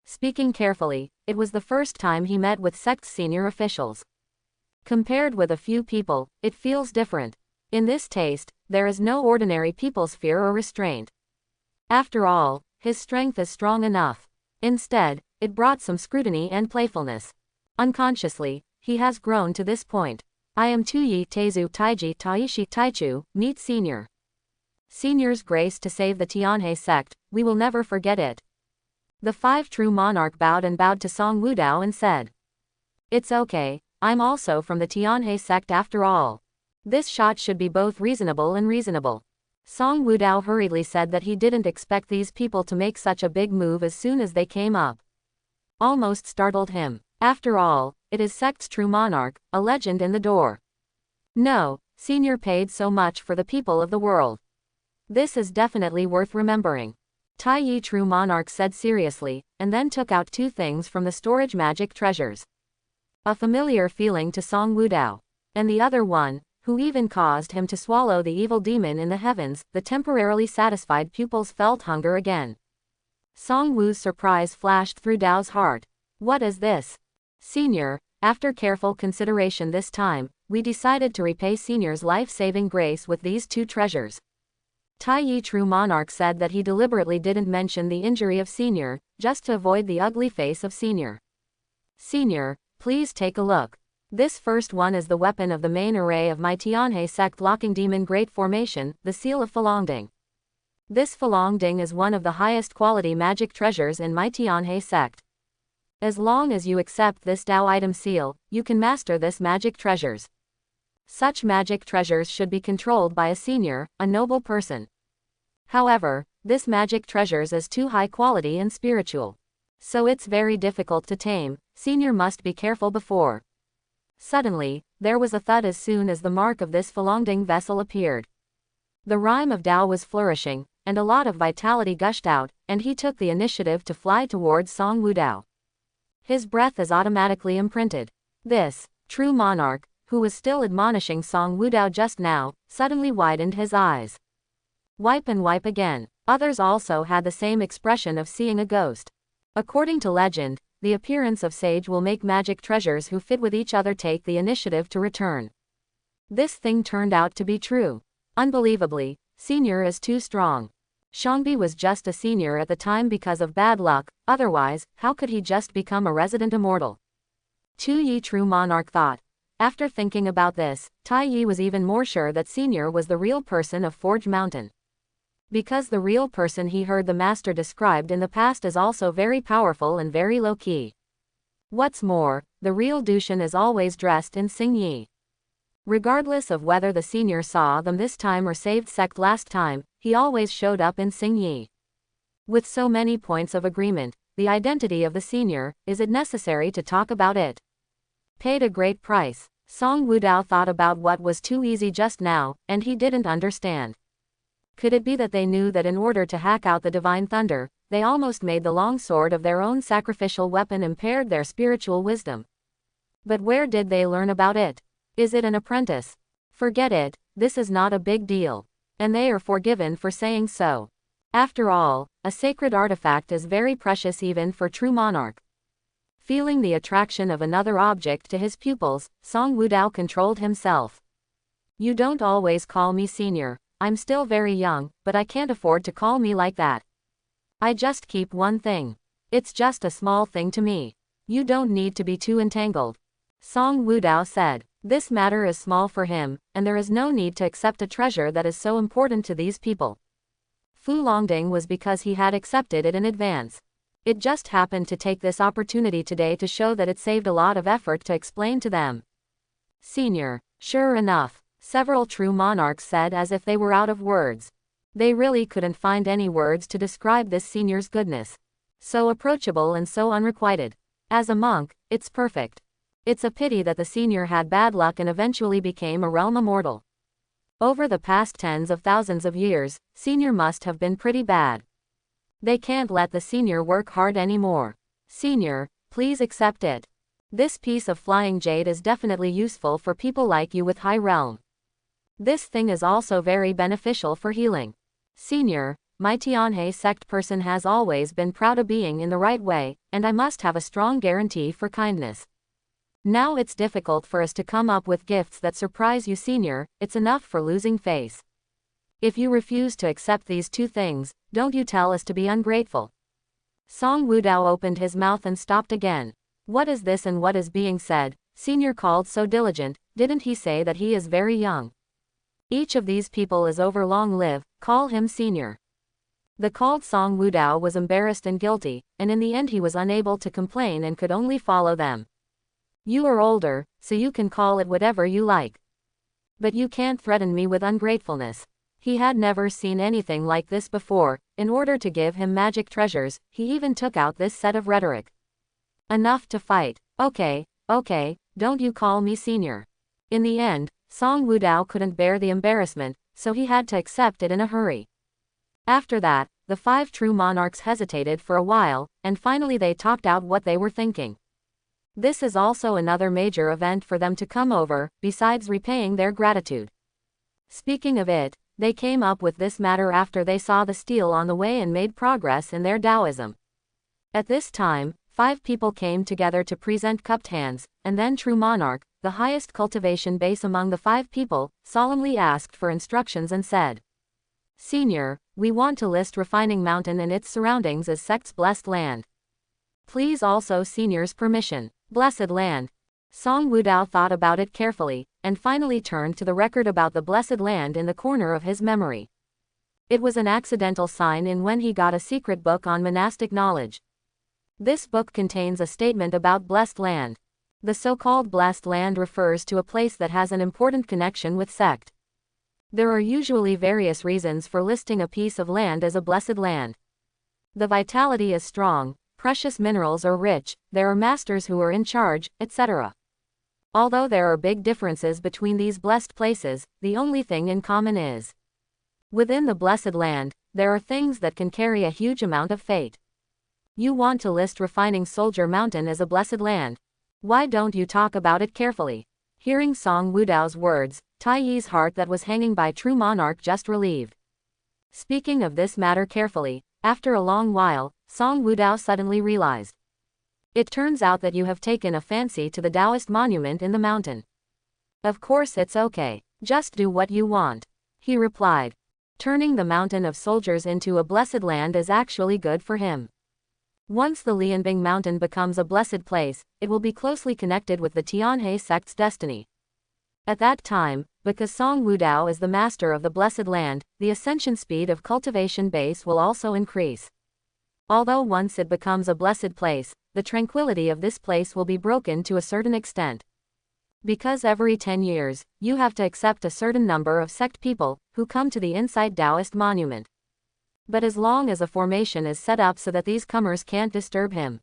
Speaking carefully, it was the first time he met with sect's senior officials. Compared with a few people, it feels different. In this taste, there is no ordinary people's fear or restraint. After all, his strength is strong enough. Instead, it brought some scrutiny and playfulness. Unconsciously, he has grown to this point. I am Tuyi Teizu Taiji Taishi Taichu, meet Senior. Senior's grace to save the Tianhe sect, we will never forget it. The 5 true monarch bowed to Song Wudao and said. It's okay, I'm also from the Tianhe sect after all. This shot should be both reasonable and reasonable. Song Wudao hurriedly said that he didn't expect these people to make such a big move as soon as they came up. Almost startled him. After all, it is sect's true monarch, a legend in the door. No, Senior paid so much for the people of the world. This is definitely worth remembering. Tai Yi true monarch said seriously, and then took out 2 things from the storage magic treasures. A familiar feeling to Song Wudao. And the other one, who even caused him to swallow the evil demon in the heavens, the temporarily satisfied pupils felt hunger again. Song Wu's surprise flashed through Dao's heart. What is this? Senior, after careful consideration this time, we decided to repay Senior's life-saving grace with these 2 treasures. Tai Yi true monarch said that he deliberately didn't mention the injury of Senior, just to avoid the ugly face of Senior. Senior, please take a look. This first one is the weapon of the main array of my Tianhe sect locking demon great formation, the seal of Falongding. This Falongding is one of the highest quality magic treasures in my Tianhe sect. As long as you accept this Dao item seal, you can master this magic treasures. Such magic treasures should be controlled by a senior, a noble person. However, this magic treasures is too high quality and spiritual. So it's very difficult to tame, senior must be careful before. Suddenly, there was a thud as soon as the mark of this Falongding vessel appeared. The rhyme of Dao was flourishing, and a lot of vitality gushed out, and he took the initiative to fly towards Song Wudao. His breath is automatically imprinted. This true monarch, who was still admonishing Song Wudao just now, suddenly widened his eyes. Wipe and wipe again. Others also had the same expression of seeing a ghost. According to legend, the appearance of sage will make magic treasures who fit with each other take the initiative to return. This thing turned out to be true. Unbelievably, Senior is too strong. Shangbi was just a senior at the time because of bad luck, otherwise, how could he just become a resident immortal? Tu Yi true monarch thought. After thinking about this, Tai Yi was even more sure that Senior was the real person of Forge Mountain. Because the real person he heard the master described in the past is also very powerful and very low-key. What's more, the real Dushan is always dressed in Xingyi. Regardless of whether the senior saw them this time or saved sect last time, he always showed up in Xingyi. With so many points of agreement, the identity of the senior, is it necessary to talk about it? Paid a great price. Song Wudao thought about what was too easy just now, and he didn't understand. Could it be that they knew that in order to hack out the divine thunder, they almost made the long sword of their own sacrificial weapon impaired their spiritual wisdom? But where did they learn about it? Is it an apprentice? Forget it, this is not a big deal. And they are forgiven for saying so. After all, a sacred artifact is very precious even for true monarch. Feeling the attraction of another object to his pupils, Song Wudao controlled himself. You don't always call me senior. I'm still very young, but I can't afford to call me like that. I just keep one thing. It's just a small thing to me. You don't need to be too entangled. Song Wudao said. This matter is small for him, and there is no need to accept a treasure that is so important to these people. Fu Longding was because he had accepted it in advance. It just happened to take this opportunity today to show that it saved a lot of effort to explain to them. Senior. Sure enough, several true monarchs said as if they were out of words. They really couldn't find any words to describe this senior's goodness. So approachable and so unrequited. As a monk, it's perfect. It's a pity that the senior had bad luck and eventually became a realm immortal. Over the past tens of thousands of years, senior must have been pretty bad. They can't let the senior work hard anymore. Senior, please accept it. This piece of flying jade is definitely useful for people like you with high realm. This thing is also very beneficial for healing. Senior, my Tianhe sect person has always been proud of being in the right way, and I must have a strong guarantee for kindness. Now it's difficult for us to come up with gifts that surprise you, senior. It's enough for losing face. If you refuse to accept these two things, don't you tell us to be ungrateful. Song Wudao opened his mouth and stopped again. What is this and what is being said? Senior called so diligent, didn't he say that he is very young? Each of these people is over long live, call him senior. The called Song Wudao was embarrassed and guilty, and in the end he was unable to complain and could only follow them. You are older, so you can call it whatever you like. But you can't threaten me with ungratefulness. He had never seen anything like this before. In order to give him magic treasures, he even took out this set of rhetoric. Enough to fight. Okay, don't you call me senior. In the end, Song Wudao couldn't bear the embarrassment, so he had to accept it in a hurry. After that, the 5 true monarchs hesitated for a while, and finally they talked out what they were thinking. This is also another major event for them to come over, besides repaying their gratitude. Speaking of it, they came up with this matter after they saw the steel on the way and made progress in their Taoism. At this time, 5 people came together to present cupped hands, and then True Monarch, the highest cultivation base among the 5 people, solemnly asked for instructions and said, Senior, we want to list Refining Mountain and its surroundings as sect's blessed land. Please also Senior's permission. Blessed land. Song Wudao thought about it carefully, and finally turned to the record about the blessed land in the corner of his memory. It was an accidental sign-in when he got a secret book on monastic knowledge. This book contains a statement about blessed land. The so-called blessed land refers to a place that has an important connection with sect. There are usually various reasons for listing a piece of land as a blessed land. The vitality is strong, precious minerals are rich, there are masters who are in charge, etc. Although there are big differences between these blessed places, the only thing in common is, within the blessed land, there are things that can carry a huge amount of fate. You want to list Refining Soldier Mountain as a blessed land. Why don't you talk about it carefully? Hearing Song Wudao's words, Tai Yi's heart that was hanging by True Monarch just relieved. Speaking of this matter carefully, after a long while, Song Wudao suddenly realized. It turns out that you have taken a fancy to the Taoist monument in the mountain. Of course it's okay. Just do what you want. He replied. Turning the mountain of soldiers into a blessed land is actually good for him. Once the Lianbing mountain becomes a blessed place, it will be closely connected with the Tianhe sect's destiny. At that time, because Song Wudao is the master of the blessed land, the ascension speed of cultivation base will also increase. Although once it becomes a blessed place, the tranquility of this place will be broken to a certain extent. Because every 10 years, you have to accept a certain number of sect people, who come to the inside Taoist monument. But as long as a formation is set up so that these comers can't disturb him.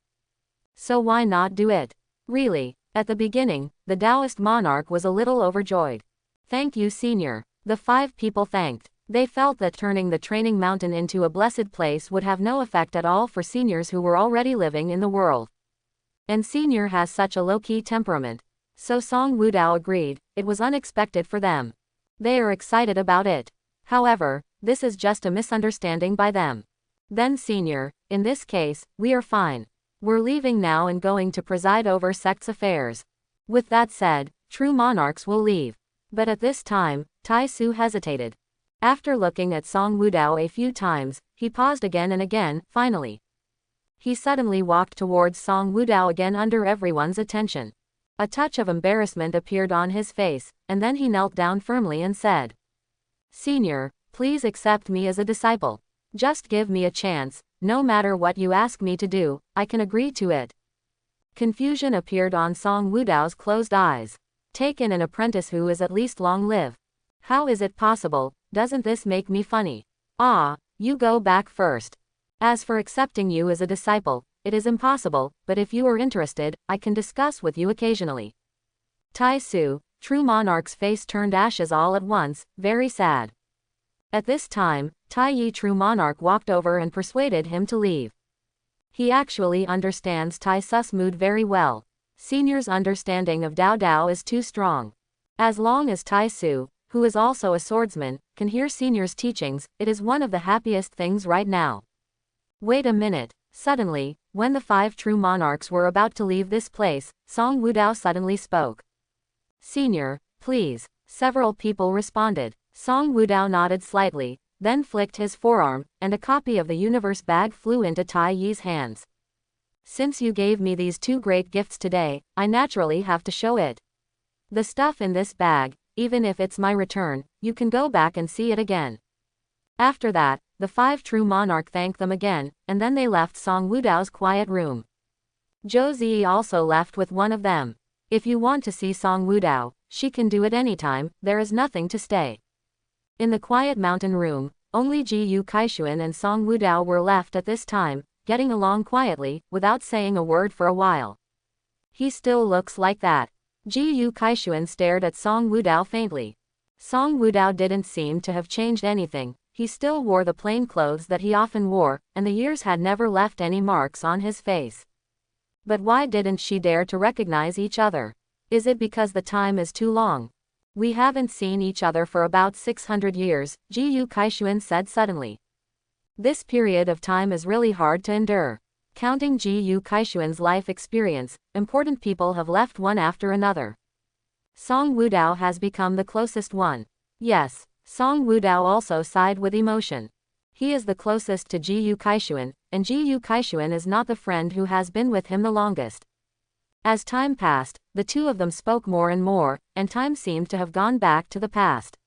So why not do it? Really, at the beginning, the Taoist monarch was a little overjoyed. Thank you, Senior. The 5 people thanked. They felt that turning the training mountain into a blessed place would have no effect at all for seniors who were already living in the world. And Senior has such a low-key temperament. So Song Wudao agreed, it was unexpected for them. They are excited about it. However, this is just a misunderstanding by them. Then Senior, in this case, we are fine. We're leaving now and going to preside over sect's affairs. With that said, true monarchs will leave. But at this time, Tai Su hesitated. After looking at Song Wudao a few times, he paused again and again. Finally, he suddenly walked towards Song Wudao again under everyone's attention. A touch of embarrassment appeared on his face, and then he knelt down firmly and said, "Senior, please accept me as a disciple. Just give me a chance. No matter what you ask me to do, I can agree to it." Confusion appeared on Song Wudao's closed eyes. "Take in an apprentice who is at least long live. How is it possible? Doesn't this make me funny? Ah, you go back first. As for accepting you as a disciple, it is impossible, but if you are interested, I can discuss with you occasionally." Tai Su, true monarch's face turned ashes all at once, very sad. At this time, Tai Yi true monarch walked over and persuaded him to leave. He actually understands Tai Su's mood very well. Senior's understanding of Dao Dao is too strong. As long as Tai Su, who is also a swordsman, can hear Senior's teachings, it is one of the happiest things right now. Wait a minute. Suddenly, when the 5 true monarchs were about to leave this place, Song Wudao suddenly spoke. "Senior, please." Several people responded. Song Wudao nodded slightly, then flicked his forearm, and a copy of the universe bag flew into Tai Yi's hands. "Since you gave me these 2 great gifts today, I naturally have to show it. The stuff in this bag, even if it's my return, you can go back and see it again." After that, the 5 true monarch thanked them again, and then they left Song Wudao's quiet room. Zhou Ziyi also left with one of them. "If you want to see Song Wudao, she can do it anytime, there is nothing to stay." In the quiet mountain room, only Ji Yu Kaishuan and Song Wudao were left at this time, getting along quietly, without saying a word for a while. "He still looks like that." Ji Yu Kaishuan stared at Song Wudao faintly. Song Wudao didn't seem to have changed anything. He still wore the plain clothes that he often wore, and the years had never left any marks on his face. But why didn't she dare to recognize each other? Is it because the time is too long? "We haven't seen each other for about 600 years, Ji Yu Kaishuan said suddenly. This period of time is really hard to endure. Counting Ji Yu Kaishuan's life experience, important people have left one after another. Song Wudao has become the closest one. Yes, Song Wudao also sighed with emotion. He is the closest to Ji Yu Kaishuan, and Ji Yu Kaishuan is not the friend who has been with him the longest. As time passed, the two of them spoke more and more, and time seemed to have gone back to the past.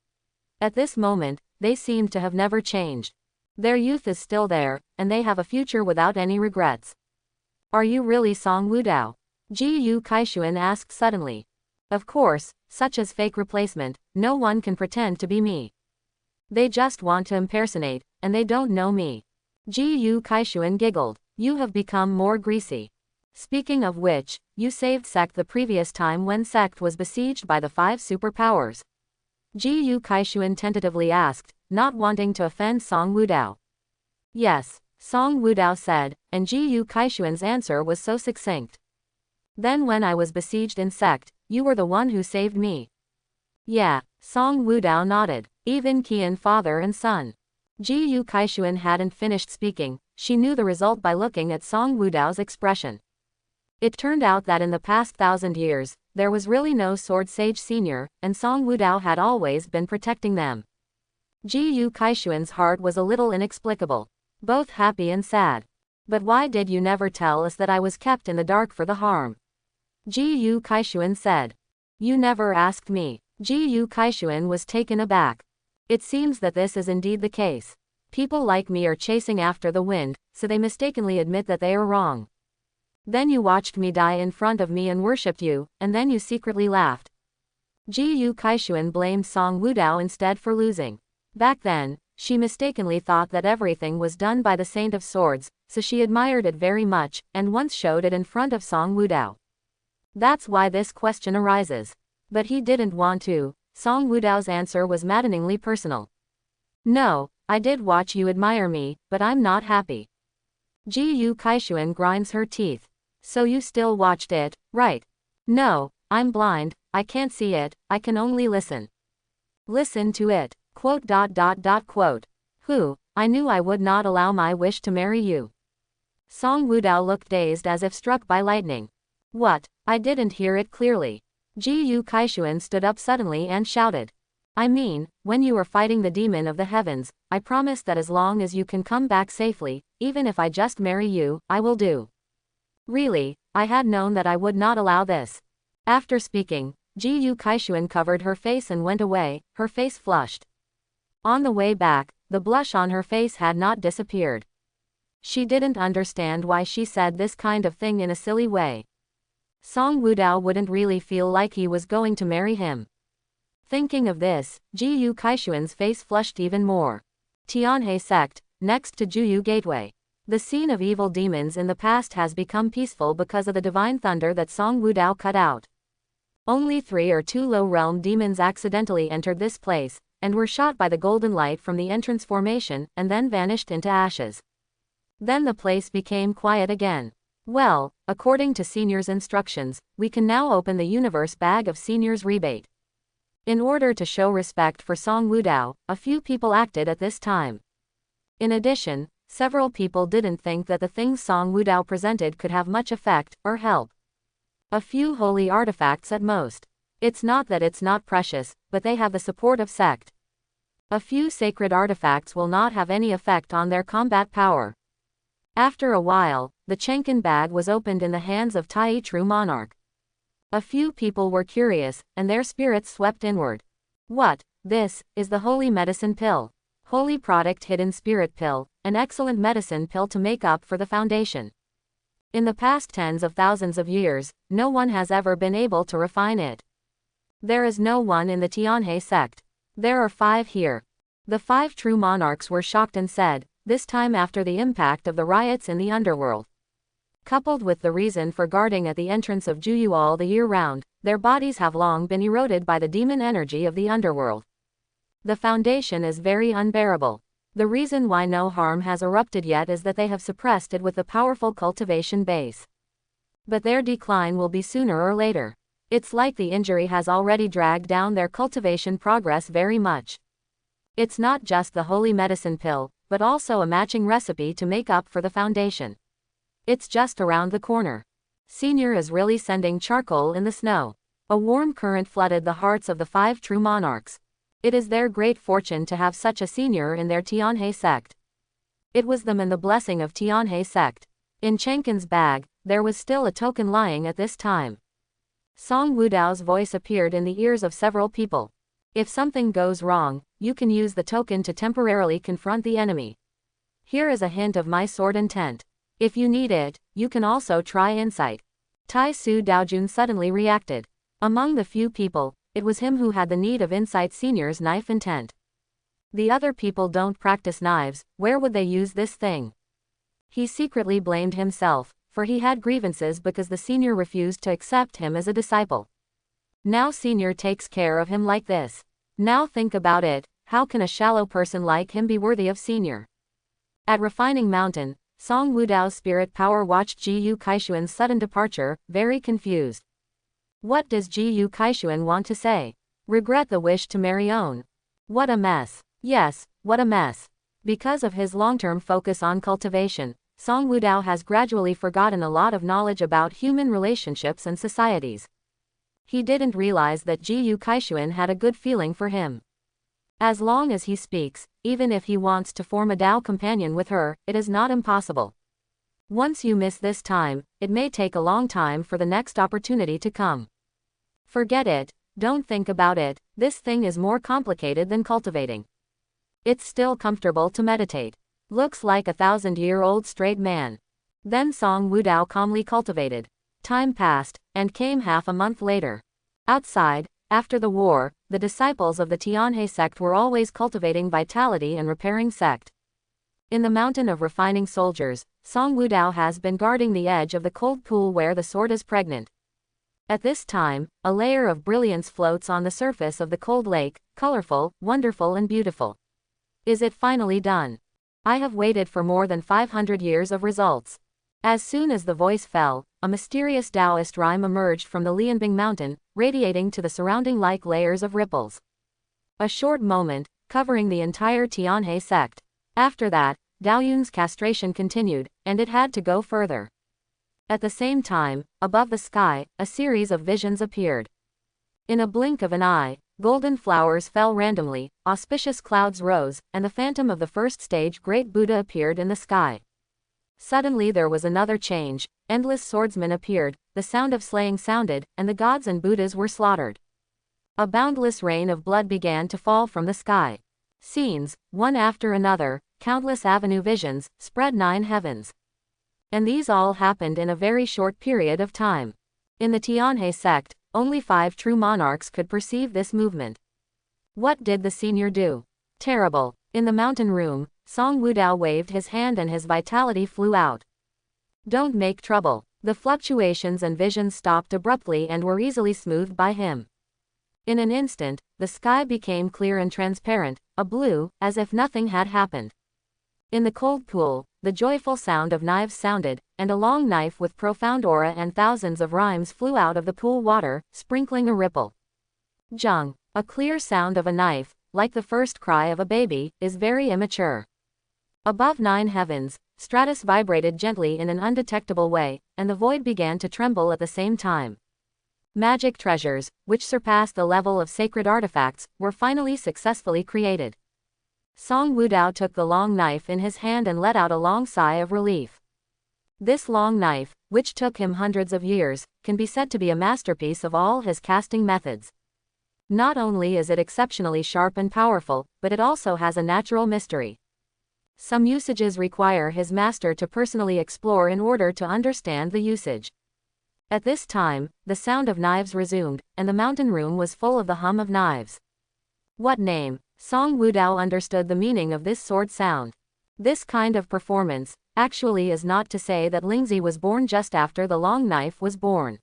At this moment, they seemed to have never changed. Their youth is still there, and they have a future without any regrets. "Are you really Song Wudao?" Ji Yu Kaishuan asked suddenly. "Of course, such as fake replacement, no one can pretend to be me. They just want to impersonate, and they don't know me." Ji Yu Kaishuan giggled. "You have become more greasy. Speaking of which, you saved Sect the previous time when Sect was besieged by the 5 superpowers." Ji Yu Kaishuan tentatively asked, not wanting to offend Song Wudao. "Yes," Song Wudao said, and Ji Yu Kaishuan's answer was so succinct. "Then when I was besieged in Sect, you were the one who saved me." "Yeah," Song Wudao nodded. "Even Qian father and son." Ji Yu Kaishuan hadn't finished speaking. She knew the result by looking at Song Wudao's expression. It turned out that in the past 1,000 years, there was really no Sword Sage Senior, and Song Wudao had always been protecting them. Ji Yu Kaishuan's heart was a little inexplicable. Both happy and sad. "But why did you never tell us that I was kept in the dark for the harm?" Ji Yu Kaishuan said. "You never asked me." Ji Yu Kaishuan was taken aback. "It seems that this is indeed the case. People like me are chasing after the wind, so they mistakenly admit that they are wrong. Then you watched me die in front of me and worshipped you, and then you secretly laughed." Ji Yu Kaishuan blamed Song Wudao instead for losing. Back then, she mistakenly thought that everything was done by the Saint of Swords, so she admired it very much, and once showed it in front of Song Wudao. That's why this question arises. But he didn't want to. Song Wudao's answer was maddeningly personal. "No, I did watch you admire me, but I'm not happy." Ji Yu Kaishuan grinds her teeth. "So you still watched it, right?" "No, I'm blind, I can't see it, I can only listen." "Listen to it. Quote. Who? I knew I would not allow my wish to marry you." Song Wudao looked dazed as if struck by lightning. What? I didn't hear it clearly. Ji Kaishuan stood up suddenly and shouted. I mean, when you were fighting the demon of the heavens, I promise that as long as you can come back safely, even if I just marry you, I will do. Really, I had known that I would not allow this. After speaking, Ji Kaishuan covered her face and went away, her face flushed. On the way back, the blush on her face had not disappeared. She didn't understand why she said this kind of thing in a silly way. Song Wudao wouldn't really feel like he was going to marry him. Thinking of this, Ji Kaishuan's face flushed even more. Tianhe sect, next to Juyu Gateway. The scene of evil demons in the past has become peaceful because of the divine thunder that Song Wudao cut out. Only 3 or 2 low-realm demons accidentally entered this place, and were shot by the golden light from the entrance formation, and then vanished into ashes. Then the place became quiet again. Well, according to Senior's instructions, we can now open the universe bag of Senior's rebate. In order to show respect for Song Wudao, a few people acted at this time. In addition, several people didn't think that the things Song Wudao presented could have much effect, or help. A few holy artifacts at most. It's not that it's not precious, but they have the support of sect. A few sacred artifacts will not have any effect on their combat power. After a while, the Chenkin bag was opened in the hands of Tai True Monarch. A few people were curious, and their spirits swept inward. What? This is the holy medicine pill. Holy product hidden spirit pill, an excellent medicine pill to make up for the foundation. In the past tens of thousands of years, no one has ever been able to refine it. There is no one in the Tianhe sect. There are 5 here. The 5 true monarchs were shocked and said, this time after the impact of the riots in the underworld. Coupled with the reason for guarding at the entrance of Juyu all the year round, their bodies have long been eroded by the demon energy of the underworld. The foundation is very unbearable. The reason why no harm has erupted yet is that they have suppressed it with a powerful cultivation base. But their decline will be sooner or later. It's like the injury has already dragged down their cultivation progress very much. It's not just the holy medicine pill, but also a matching recipe to make up for the foundation. It's just around the corner. Senior is really sending charcoal in the snow. A warm current flooded the hearts of the 5 true monarchs. It is their great fortune to have such a senior in their Tianhe sect. It was them and the blessing of Tianhe sect. In Chenkin's bag, there was still a token lying at this time. Song Wudao's voice appeared in the ears of several people. If something goes wrong, you can use the token to temporarily confront the enemy. Here is a hint of my sword intent. If you need it, you can also try insight. Tai Su Daojun suddenly reacted. Among the few people, it was him who had the need of insight. Senior's knife intent. The other people don't practice knives, where would they use this thing? He secretly blamed himself, for he had grievances because the senior refused to accept him as a disciple. Now senior takes care of him like this. Now think about it, how can a shallow person like him be worthy of senior? At Refining Mountain, Song Wudao's spirit power watched Ji Kaishuan's sudden departure, very confused. What does Ji Kaishuan want to say? Regret the wish to marry own. What a mess. Yes, what a mess. Because of his long-term focus on cultivation, Song Wudao has gradually forgotten a lot of knowledge about human relationships and societies. He didn't realize that Ji Kaishuan had a good feeling for him. As long as he speaks, even if he wants to form a Dao companion with her, it is not impossible. Once you miss this time, it may take a long time for the next opportunity to come. Forget it, don't think about it, this thing is more complicated than cultivating. It's still comfortable to meditate. Looks like a 1,000-year-old straight man. Then Song Wudao calmly cultivated. Time passed, and came half a month later. Outside, after the war, the disciples of the Tianhe sect were always cultivating vitality and repairing sect. In the mountain of refining soldiers, Song Wudao has been guarding the edge of the cold pool where the sword is pregnant. At this time, a layer of brilliance floats on the surface of the cold lake, colorful, wonderful and beautiful. Is it finally done? I have waited for more than 500 years of results. As soon as the voice fell, a mysterious Taoist rhyme emerged from the Lianbing mountain, radiating to the surrounding like layers of ripples. A short moment, covering the entire Tianhe sect. After that, Daoyun's castration continued, and it had to go further. At the same time, above the sky, a series of visions appeared. In a blink of an eye, golden flowers fell randomly, auspicious clouds rose, and the phantom of the first stage great Buddha appeared in the sky. Suddenly there was another change, endless swordsmen appeared, the sound of slaying sounded, and the gods and Buddhas were slaughtered. A boundless rain of blood began to fall from the sky. Scenes, one after another, countless avenue visions, spread 9 heavens. And these all happened in a very short period of time. In the Tianhe sect, only 5 true monarchs could perceive this movement. What did the senior do? Terrible. In the mountain room, Song Wudao waved his hand and his vitality flew out. Don't make trouble. The fluctuations and visions stopped abruptly and were easily smoothed by him. In an instant, the sky became clear and transparent, a blue, as if nothing had happened. In the cold pool, the joyful sound of knives sounded, and a long knife with profound aura and thousands of rhymes flew out of the pool water, sprinkling a ripple. Zheng, a clear sound of a knife, like the first cry of a baby, is very immature. Above 9 heavens, Stratus vibrated gently in an undetectable way, and the void began to tremble at the same time. Magic treasures, which surpassed the level of sacred artifacts, were finally successfully created. Song Wudao took the long knife in his hand and let out a long sigh of relief. This long knife, which took him hundreds of years, can be said to be a masterpiece of all his casting methods. Not only is it exceptionally sharp and powerful, but it also has a natural mystery. Some usages require his master to personally explore in order to understand the usage. At this time, the sound of knives resumed, and the mountain room was full of the hum of knives. What name? Song Wudao understood the meaning of this sword sound. This kind of performance, actually is not to say that Lingzi was born just after the long knife was born.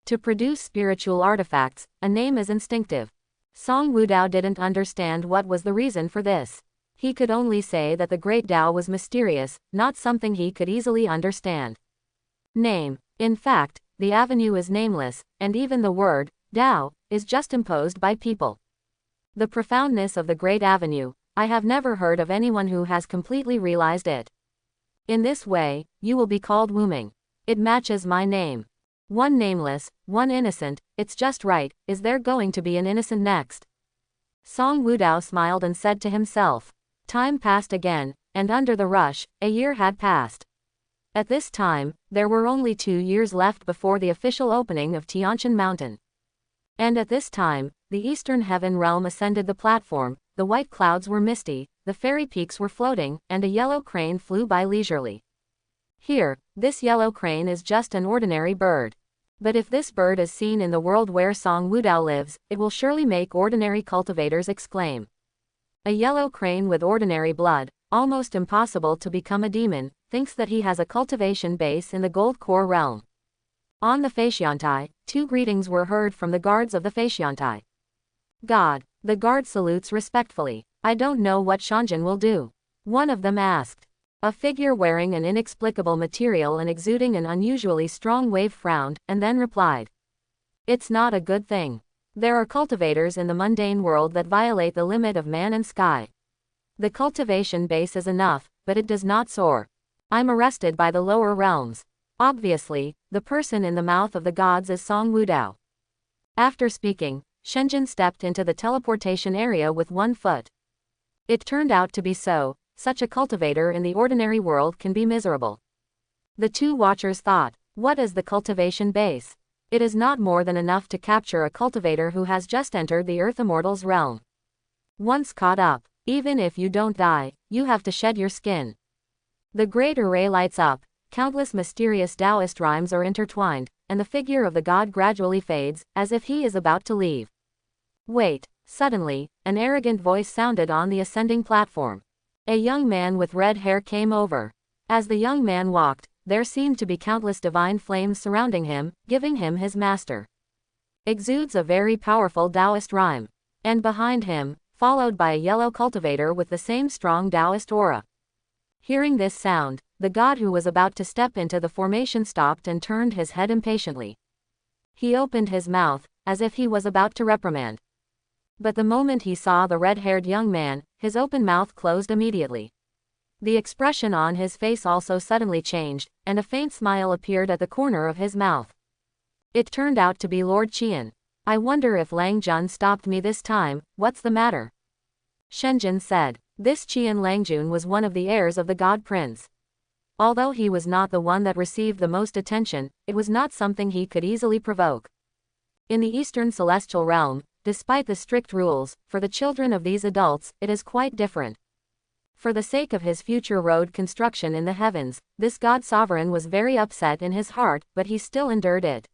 To produce spiritual artifacts, a name is instinctive. Song Wudao didn't understand what was the reason for this. He could only say that the great Tao was mysterious, not something he could easily understand. Name. In fact, the avenue is nameless, and even the word, Tao, is just imposed by people. The profoundness of the Great Avenue, I have never heard of anyone who has completely realized it. In this way, you will be called Wuming. It matches my name. One nameless, one innocent, it's just right, is there going to be an innocent next? Song Wudao smiled and said to himself. Time passed again, and under the rush, a year had passed. At this time, there were only 2 years left before the official opening of Tianshan Mountain. And at this time, the Eastern Heaven Realm ascended the platform, the white clouds were misty, the fairy peaks were floating, and a yellow crane flew by leisurely. Here, this yellow crane is just an ordinary bird. But if this bird is seen in the world where Song Wudao lives, it will surely make ordinary cultivators exclaim. A yellow crane with ordinary blood, almost impossible to become a demon, thinks that he has a cultivation base in the Gold Core realm. On the Faxiantai, 2 greetings were heard from the guards of the Faxiantai. God. The guard salutes respectfully. I don't know what Shanjin will do. One of them asked. A figure wearing an inexplicable material and exuding an unusually strong wave frowned, and then replied. It's not a good thing. There are cultivators in the mundane world that violate the limit of man and sky. The cultivation base is enough, but it does not soar. I'm arrested by the lower realms. Obviously, the person in the mouth of the gods is Song Wudao. After speaking, Shenjin stepped into the teleportation area with 1 foot. It turned out to be so, such a cultivator in the ordinary world can be miserable. The 2 watchers thought, what is the cultivation base? It is not more than enough to capture a cultivator who has just entered the Earth Immortals realm. Once caught up, even if you don't die, you have to shed your skin. The great array lights up. Countless mysterious Taoist rhymes are intertwined, and the figure of the god gradually fades, as if he is about to leave. Wait. Suddenly, an arrogant voice sounded on the ascending platform. A young man with red hair came over. As the young man walked, there seemed to be countless divine flames surrounding him, giving him his master. Exudes a very powerful Taoist rhyme. And behind him, followed by a yellow cultivator with the same strong Taoist aura. Hearing this sound, the god who was about to step into the formation stopped and turned his head impatiently. He opened his mouth, as if he was about to reprimand. But the moment he saw the red-haired young man, his open mouth closed immediately. The expression on his face also suddenly changed, and a faint smile appeared at the corner of his mouth. It turned out to be Lord Qian. I wonder if Langjun stopped me this time. What's the matter? Shenjin said. This Qian Langjun was one of the heirs of the God Prince. Although he was not the one that received the most attention, it was not something he could easily provoke. In the Eastern Celestial Realm, despite the strict rules, for the children of these adults, it is quite different. For the sake of his future road construction in the heavens, this God Sovereign was very upset in his heart, but he still endured it.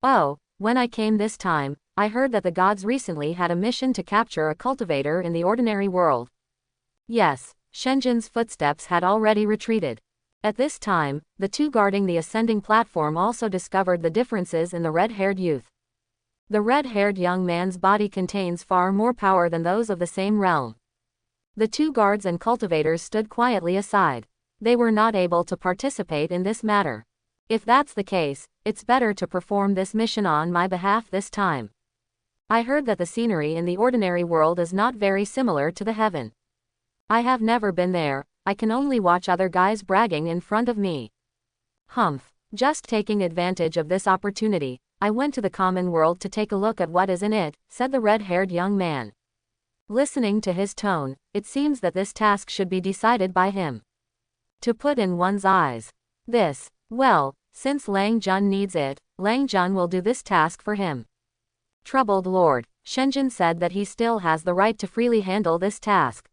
Oh, when I came this time, I heard that the gods recently had a mission to capture a cultivator in the ordinary world. Yes, Shenjin's footsteps had already retreated. At this time, the two guarding the ascending platform also discovered the differences in the red-haired youth. The red-haired young man's body contains far more power than those of the same realm. The two guards and cultivators stood quietly aside. They were not able to participate in this matter. If that's the case, it's better to perform this mission on my behalf this time. I heard that the scenery in the ordinary world is not very similar to the heaven. I have never been there, I can only watch other guys bragging in front of me. Humph, just taking advantage of this opportunity, I went to the common world to take a look at what is in it, said the red-haired young man. Listening to his tone, it seems that this task should be decided by him. To put in one's eyes. This, well, since Lang Jun needs it, Lang Jun will do this task for him. Troubled Lord, Shenjin said that he still has the right to freely handle this task.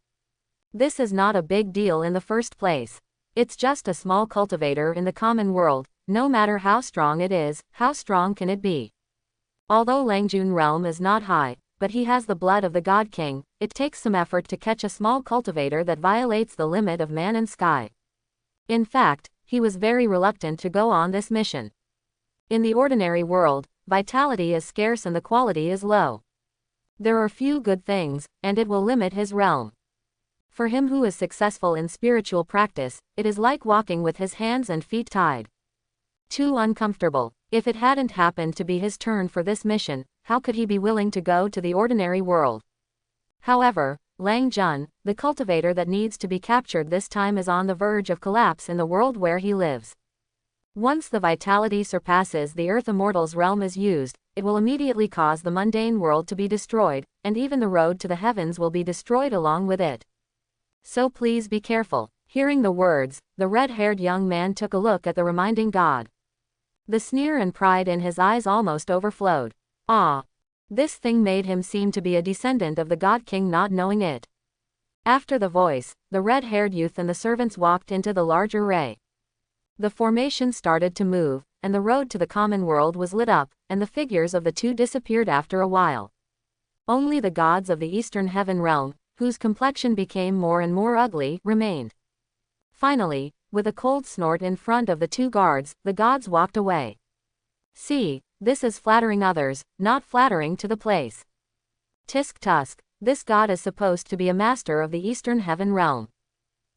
This is not a big deal in the first place. It's just a small cultivator in the common world, no matter how strong it is, how strong can it be? Although Langjun realm is not high, but he has the blood of the God King, it takes some effort to catch a small cultivator that violates the limit of man and sky. In fact, he was very reluctant to go on this mission. In the ordinary world, vitality is scarce and the quality is low. There are few good things, and it will limit his realm. For him who is successful in spiritual practice, it is like walking with his hands and feet tied. Too uncomfortable. If it hadn't happened to be his turn for this mission, how could he be willing to go to the ordinary world? However, Lang Jun, the cultivator that needs to be captured this time, is on the verge of collapse in the world where he lives. Once the vitality surpasses the Earth Immortal's realm is used, it will immediately cause the mundane world to be destroyed, and even the road to the heavens will be destroyed along with it. So please be careful. Hearing the words, the red-haired young man took a look at the reminding god. The sneer and pride in his eyes almost overflowed. Ah! This thing made him seem to be a descendant of the God King, not knowing it. After the voice, the red-haired youth and the servants walked into the large array. The formation started to move, and the road to the common world was lit up, and the figures of the two disappeared after a while. Only the gods of the Eastern Heaven realm, whose complexion became more and more ugly, remained. Finally, with a cold snort in front of the two guards, the gods walked away. See, this is flattering others, not flattering to the place. Tisk Tusk, this god is supposed to be a master of the Eastern Heaven realm.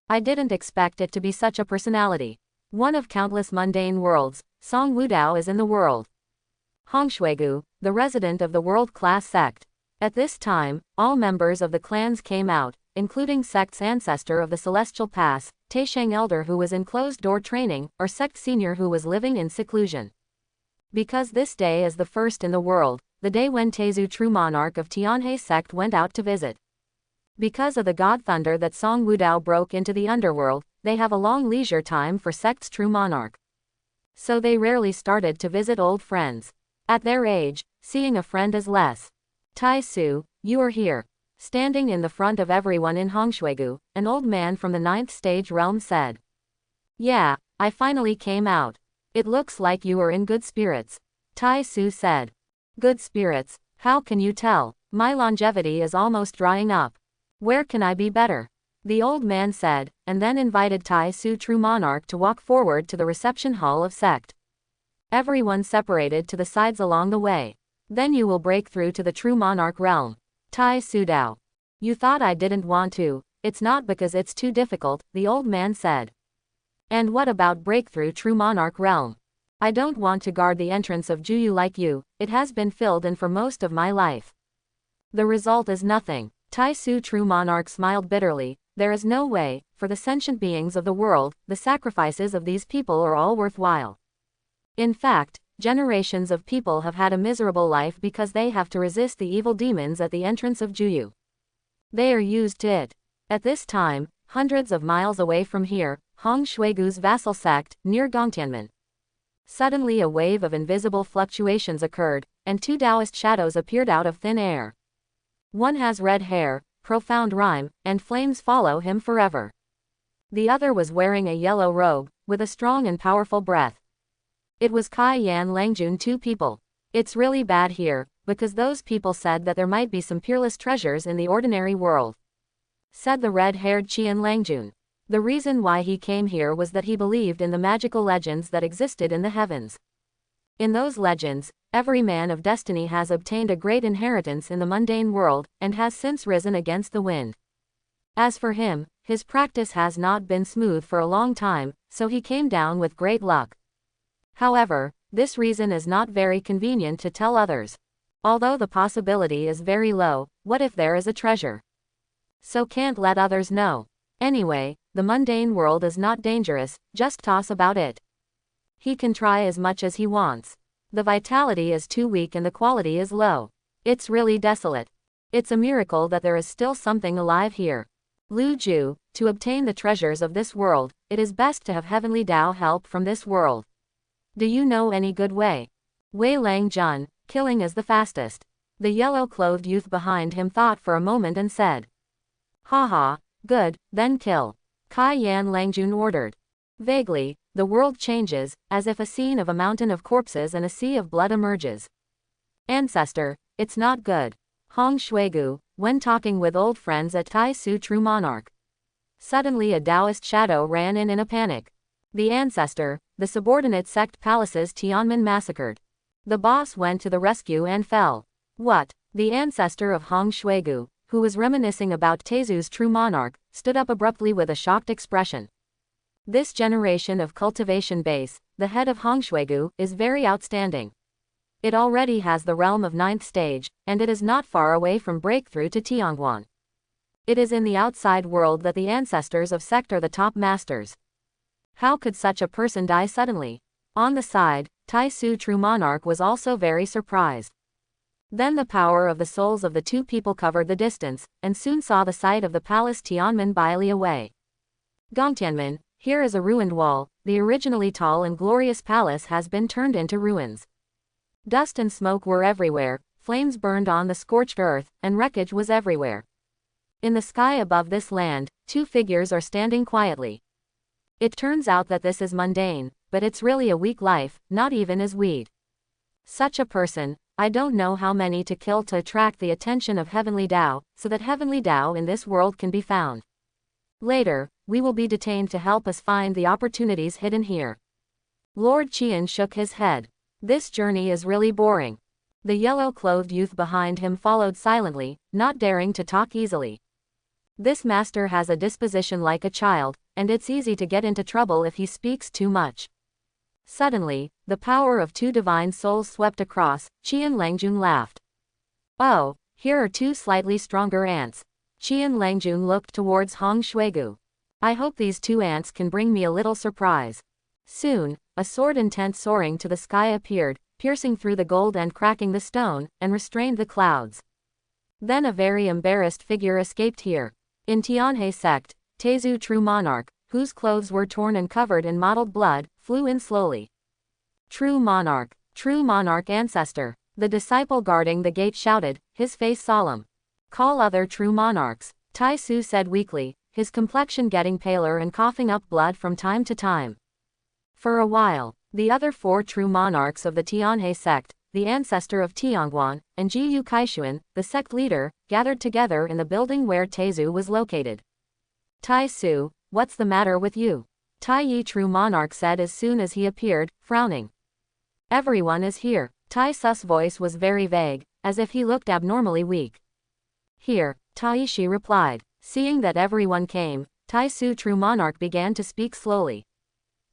I didn't expect it to be such a personality. One of countless mundane worlds, Song Wudao is in the world. Hongshuigu, the resident of the world-class sect. At this time, all members of the clans came out, including sect's ancestor of the Celestial Pass, Taisheng Elder, who was in closed-door training, or sect senior who was living in seclusion. Because this day is the first in the world, the day when Tezu, true monarch of Tianhe sect, went out to visit. Because of the god thunder that Song Wudao broke into the underworld, they have a long leisure time for sect's true monarch. So they rarely started to visit old friends. At their age, seeing a friend is less. Tai Su, you are here. Standing in the front of everyone in Hongshuigu, an old man from the 9th stage realm said. Yeah, I finally came out. It looks like you are in good spirits. Tai Su said. Good spirits, how can you tell? My longevity is almost drying up. Where can I be better? The old man said, and then invited Tai Su, true monarch, to walk forward to the reception hall of sect. Everyone separated to the sides along the way. Then you will break through to the true monarch realm. Tai Su Dao. You thought I didn't want to, it's not because it's too difficult, the old man said. And what about breakthrough true monarch realm? I don't want to guard the entrance of Juyu like you, it has been filled in for most of my life. The result is nothing. Tai Su, true monarch, smiled bitterly, there is no way, for the sentient beings of the world, the sacrifices of these people are all worthwhile. In fact, generations of people have had a miserable life because they have to resist the evil demons at the entrance of Juyu. They are used to it. At this time, hundreds of miles away from here, Hong Shuigu's vassal sect, near Gongtianmen. Suddenly a wave of invisible fluctuations occurred, and two Taoist shadows appeared out of thin air. One has red hair, profound rhyme, and flames follow him forever. The other was wearing a yellow robe, with a strong and powerful breath. It was Kai Yan Langjun, two people. It's really bad here, because those people said that there might be some peerless treasures in the ordinary world. Said the red-haired Qian Langjun. The reason why he came here was that he believed in the magical legends that existed in the heavens. In those legends, every man of destiny has obtained a great inheritance in the mundane world, and has since risen against the wind. As for him, his practice has not been smooth for a long time, so he came down with great luck. However, this reason is not very convenient to tell others. Although the possibility is very low, what if there is a treasure? So can't let others know. Anyway, the mundane world is not dangerous, just toss about it. He can try as much as he wants. The vitality is too weak and the quality is low. It's really desolate. It's a miracle that there is still something alive here. Lu Ju, to obtain the treasures of this world, it is best to have heavenly Tao help from this world. Do you know any good way? Wei Lang Jun, killing is the fastest. The yellow-clothed youth behind him thought for a moment and said. Haha, good, then kill. Kai Yan Langjun ordered. Vaguely, the world changes, as if a scene of a mountain of corpses and a sea of blood emerges. Ancestor, it's not good. Hong Shuigu, when talking with old friends at Tai Su True Monarch. Suddenly a Taoist shadow ran in a panic. The ancestor, the subordinate sect palaces Tianmen massacred. The boss went to the rescue and fell. What? The ancestor of Hong Shuigu, who was reminiscing about Tezu's True Monarch, stood up abruptly with a shocked expression. This generation of cultivation base, the head of Hong Shuigu, is very outstanding. It already has the realm of 9th stage, and it is not far away from breakthrough to Tianghuan. It is in the outside world that the ancestors of sect are the top masters. How could such a person die suddenly? On the side, Tai Su True Monarch was also very surprised. Then the power of the souls of the two people covered the distance, and soon saw the sight of the palace Tianmen Baili away. Gongtianmen, here is a ruined wall, the originally tall and glorious palace has been turned into ruins. Dust and smoke were everywhere, flames burned on the scorched earth, and wreckage was everywhere. In the sky above this land, two figures are standing quietly. It turns out that this is mundane, but it's really a weak life, not even as weed. Such a person, I don't know how many to kill to attract the attention of Heavenly Tao, so that Heavenly Tao in this world can be found. Later, we will be detained to help us find the opportunities hidden here. Lord Qian shook his head. This journey is really boring. The yellow-clothed youth behind him followed silently, not daring to talk easily. This master has a disposition like a child, and it's easy to get into trouble if he speaks too much. Suddenly, the power of two divine souls swept across. Qian Langjun laughed. Oh, here are two slightly stronger ants. Qian Langjun looked towards Hong Shuigu. I hope these two ants can bring me a little surprise. Soon, a sword intent soaring to the sky appeared, piercing through the gold and cracking the stone, and restrained the clouds. Then a very embarrassed figure escaped here. In Tianhe sect, Tezu True Monarch, whose clothes were torn and covered in mottled blood, flew in slowly. True Monarch ancestor, the disciple guarding the gate shouted, his face solemn. Call other True Monarchs, Tai Su said weakly, his complexion getting paler and coughing up blood from time to time. For a while, the other 4 True Monarchs of the Tianhe sect, the ancestor of Tianghuan, and Jiyu Kaishuan, the sect leader, gathered together in the building where Tezu was located. Tai Su, what's the matter with you? Tai Yi True Monarch said as soon as he appeared, frowning. Everyone is here. Tai Su's voice was very vague, as if he looked abnormally weak. Here, Tai Shi replied. Seeing that everyone came, Tai Su True Monarch began to speak slowly.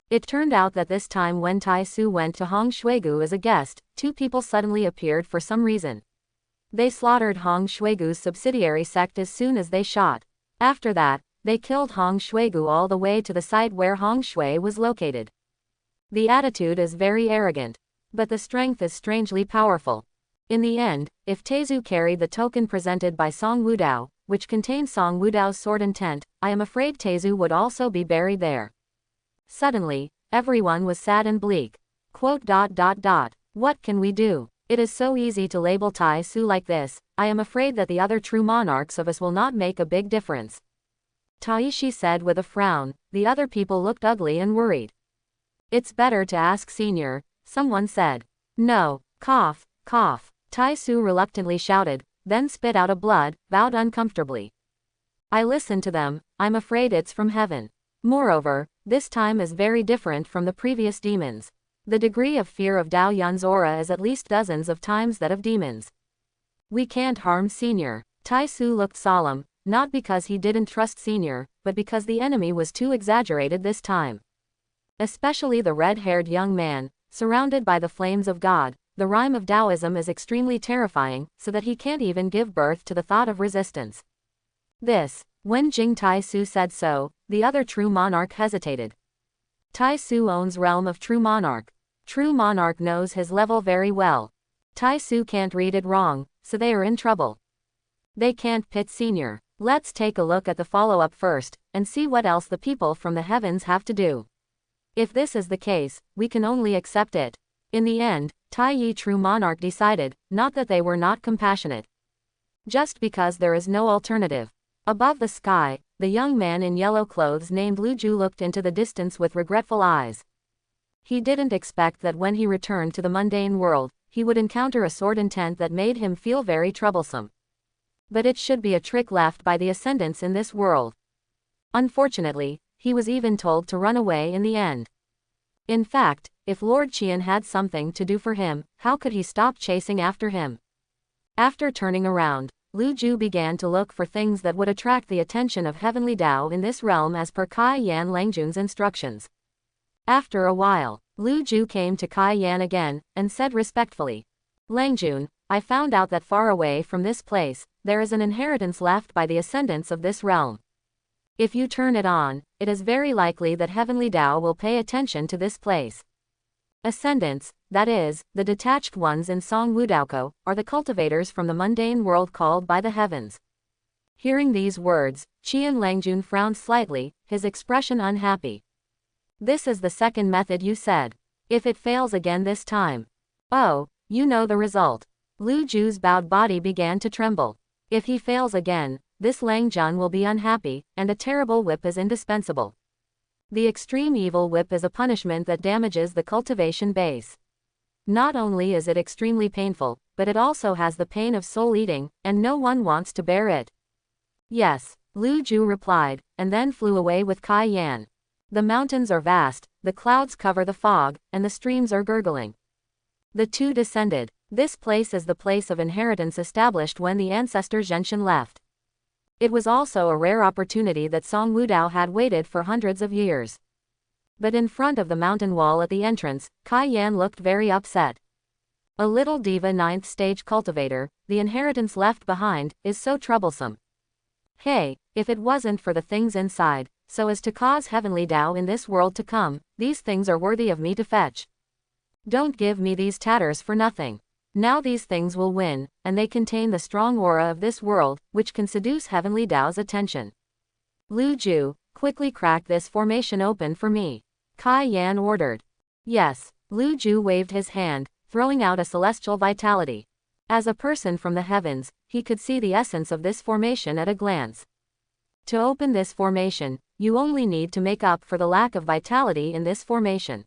It turned out that this time when Tai Su went to Hong Shuigu as a guest, 2 people suddenly appeared for some reason. They slaughtered Hong Shuigu's subsidiary sect as soon as they shot. After that, they killed Hong Shuigu all the way to the site where Hong Shui was located. The attitude is very arrogant, but the strength is strangely powerful. In the end, if Taizu carried the token presented by Song Wudao, which contained Song Wudao's sword intent, I am afraid Taizu would also be buried there. Suddenly, everyone was sad and bleak. What can we do? It is so easy to label Tai Su like this. I am afraid that the other true monarchs of us will not make a big difference. Taishi said with a frown. The other people looked ugly and worried. It's better to ask Senior, someone said. No, cough, cough. Tai Su reluctantly shouted, then spit out a blood, bowed uncomfortably. I listened to them, I'm afraid it's from heaven. Moreover, this time is very different from the previous demons. The degree of fear of Dao Yan's aura is at least dozens of times that of demons. We can't harm Senior. Tai Su looked solemn, not because he didn't trust Senior, but because the enemy was too exaggerated this time. Especially the red-haired young man, surrounded by the flames of God. The rhyme of Taoism is extremely terrifying, so that he can't even give birth to the thought of resistance. When Jing Tai Su said so, the other true monarch hesitated. Tai Su owns realm of true monarch. True monarch knows his level very well. Tai Su can't read it wrong, so they are in trouble. They can't pit Senior. Let's take a look at the follow-up first, and see what else the people from the heavens have to do. If this is the case, we can only accept it. In the end, Tai Yi True Monarch decided, not that they were not compassionate. Just because there is no alternative. Above the sky, the young man in yellow clothes named Lu Ju looked into the distance with regretful eyes. He didn't expect that when he returned to the mundane world, he would encounter a sword intent that made him feel very troublesome. But it should be a trick left by the ascendants in this world. Unfortunately, he was even told to run away in the end. In fact, if Lord Qian had something to do for him, how could he stop chasing after him? After turning around, Lu Ju began to look for things that would attract the attention of Heavenly Dao in this realm as per Kai Yan Langjun's instructions. After a while, Lu Ju came to Kai Yan again, and said respectfully, Langjun, I found out that far away from this place, there is an inheritance left by the ascendants of this realm. If you turn it on, it is very likely that Heavenly Dao will pay attention to this place. Ascendants, that is, the detached ones in Song Wudaoko, are the cultivators from the mundane world called by the heavens. Hearing these words, Qian Langjun frowned slightly, his expression unhappy. This is the second method you said. If it fails again this time. Oh, you know the result. Lu Ju's bowed body began to tremble. If he fails again, this Langjun will be unhappy, and a terrible whip is indispensable. The extreme evil whip is a punishment that damages the cultivation base. Not only is it extremely painful, but it also has the pain of soul eating, and no one wants to bear it. Yes, Lu Ju replied, and then flew away with Kai Yan. The mountains are vast, the clouds cover the fog, and the streams are gurgling. The two descended. This place is the place of inheritance established when the ancestor Zhenshin left. It was also a rare opportunity that Song Wudao had waited for hundreds of years. But in front of the mountain wall at the entrance, Kai Yan looked very upset. A little diva 9th stage cultivator, the inheritance left behind, is so troublesome. Hey, if it wasn't for the things inside, so as to cause Heavenly Dao in this world to come, these things are worthy of me to fetch. Don't give me these tatters for nothing. Now these things will win, and they contain the strong aura of this world, which can seduce Heavenly Dao's attention. Lu Ju, quickly crack this formation open for me. Kai Yan ordered. Yes, Lu Ju waved his hand, throwing out a celestial vitality. As a person from the heavens, he could see the essence of this formation at a glance. To open this formation, you only need to make up for the lack of vitality in this formation.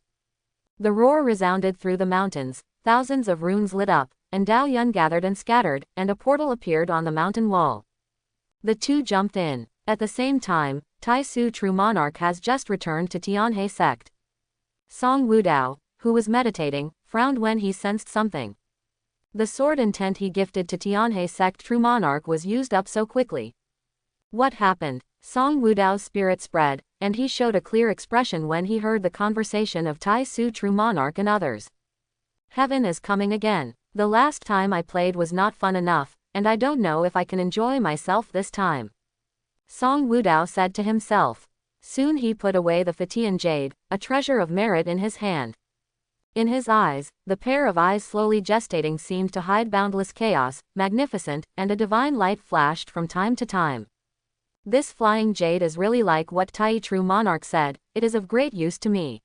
The roar resounded through the mountains. Thousands of runes lit up, and Dao Yun gathered and scattered, and a portal appeared on the mountain wall. The two jumped in. At the same time, Tai Su True Monarch has just returned to Tianhe sect. Song Wudao, who was meditating, frowned when he sensed something. The sword intent he gifted to Tianhe sect True Monarch was used up so quickly. What happened? Song Wudao's spirit spread, and he showed a clear expression when he heard the conversation of Tai Su True Monarch and others. Heaven is coming again. The last time I played was not fun enough, and I don't know if I can enjoy myself this time. Song Wudao said to himself. Soon he put away the Fatian jade, a treasure of merit in his hand. In his eyes, the pair of eyes slowly gestating seemed to hide boundless chaos, magnificent, and a divine light flashed from time to time. This flying jade is really like what Tai True Monarch said, it is of great use to me.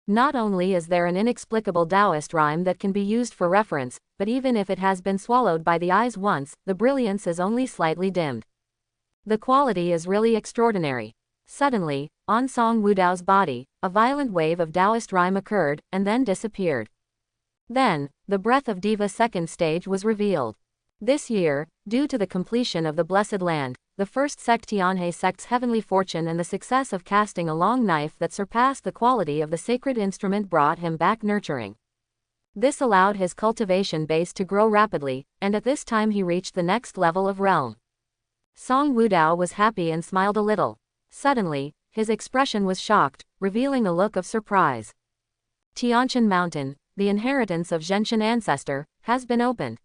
Not only is there an inexplicable Taoist rhyme that can be used for reference, but even if it has been swallowed by the eyes once, the brilliance is only slightly dimmed. The quality is really extraordinary. Suddenly, on Song Wudao's body, a violent wave of Taoist rhyme occurred, and then disappeared. Then, the breath of Diva second stage was revealed. This year, due to the completion of the Blessed Land, the first sect Tianhe sect's heavenly fortune and the success of casting a long knife that surpassed the quality of the sacred instrument brought him back nurturing. This allowed his cultivation base to grow rapidly, and at this time he reached the next level of realm. Song Wudao was happy and smiled a little. Suddenly, his expression was shocked, revealing a look of surprise. Tianshan Mountain, the inheritance of Zhenshan ancestor, has been opened.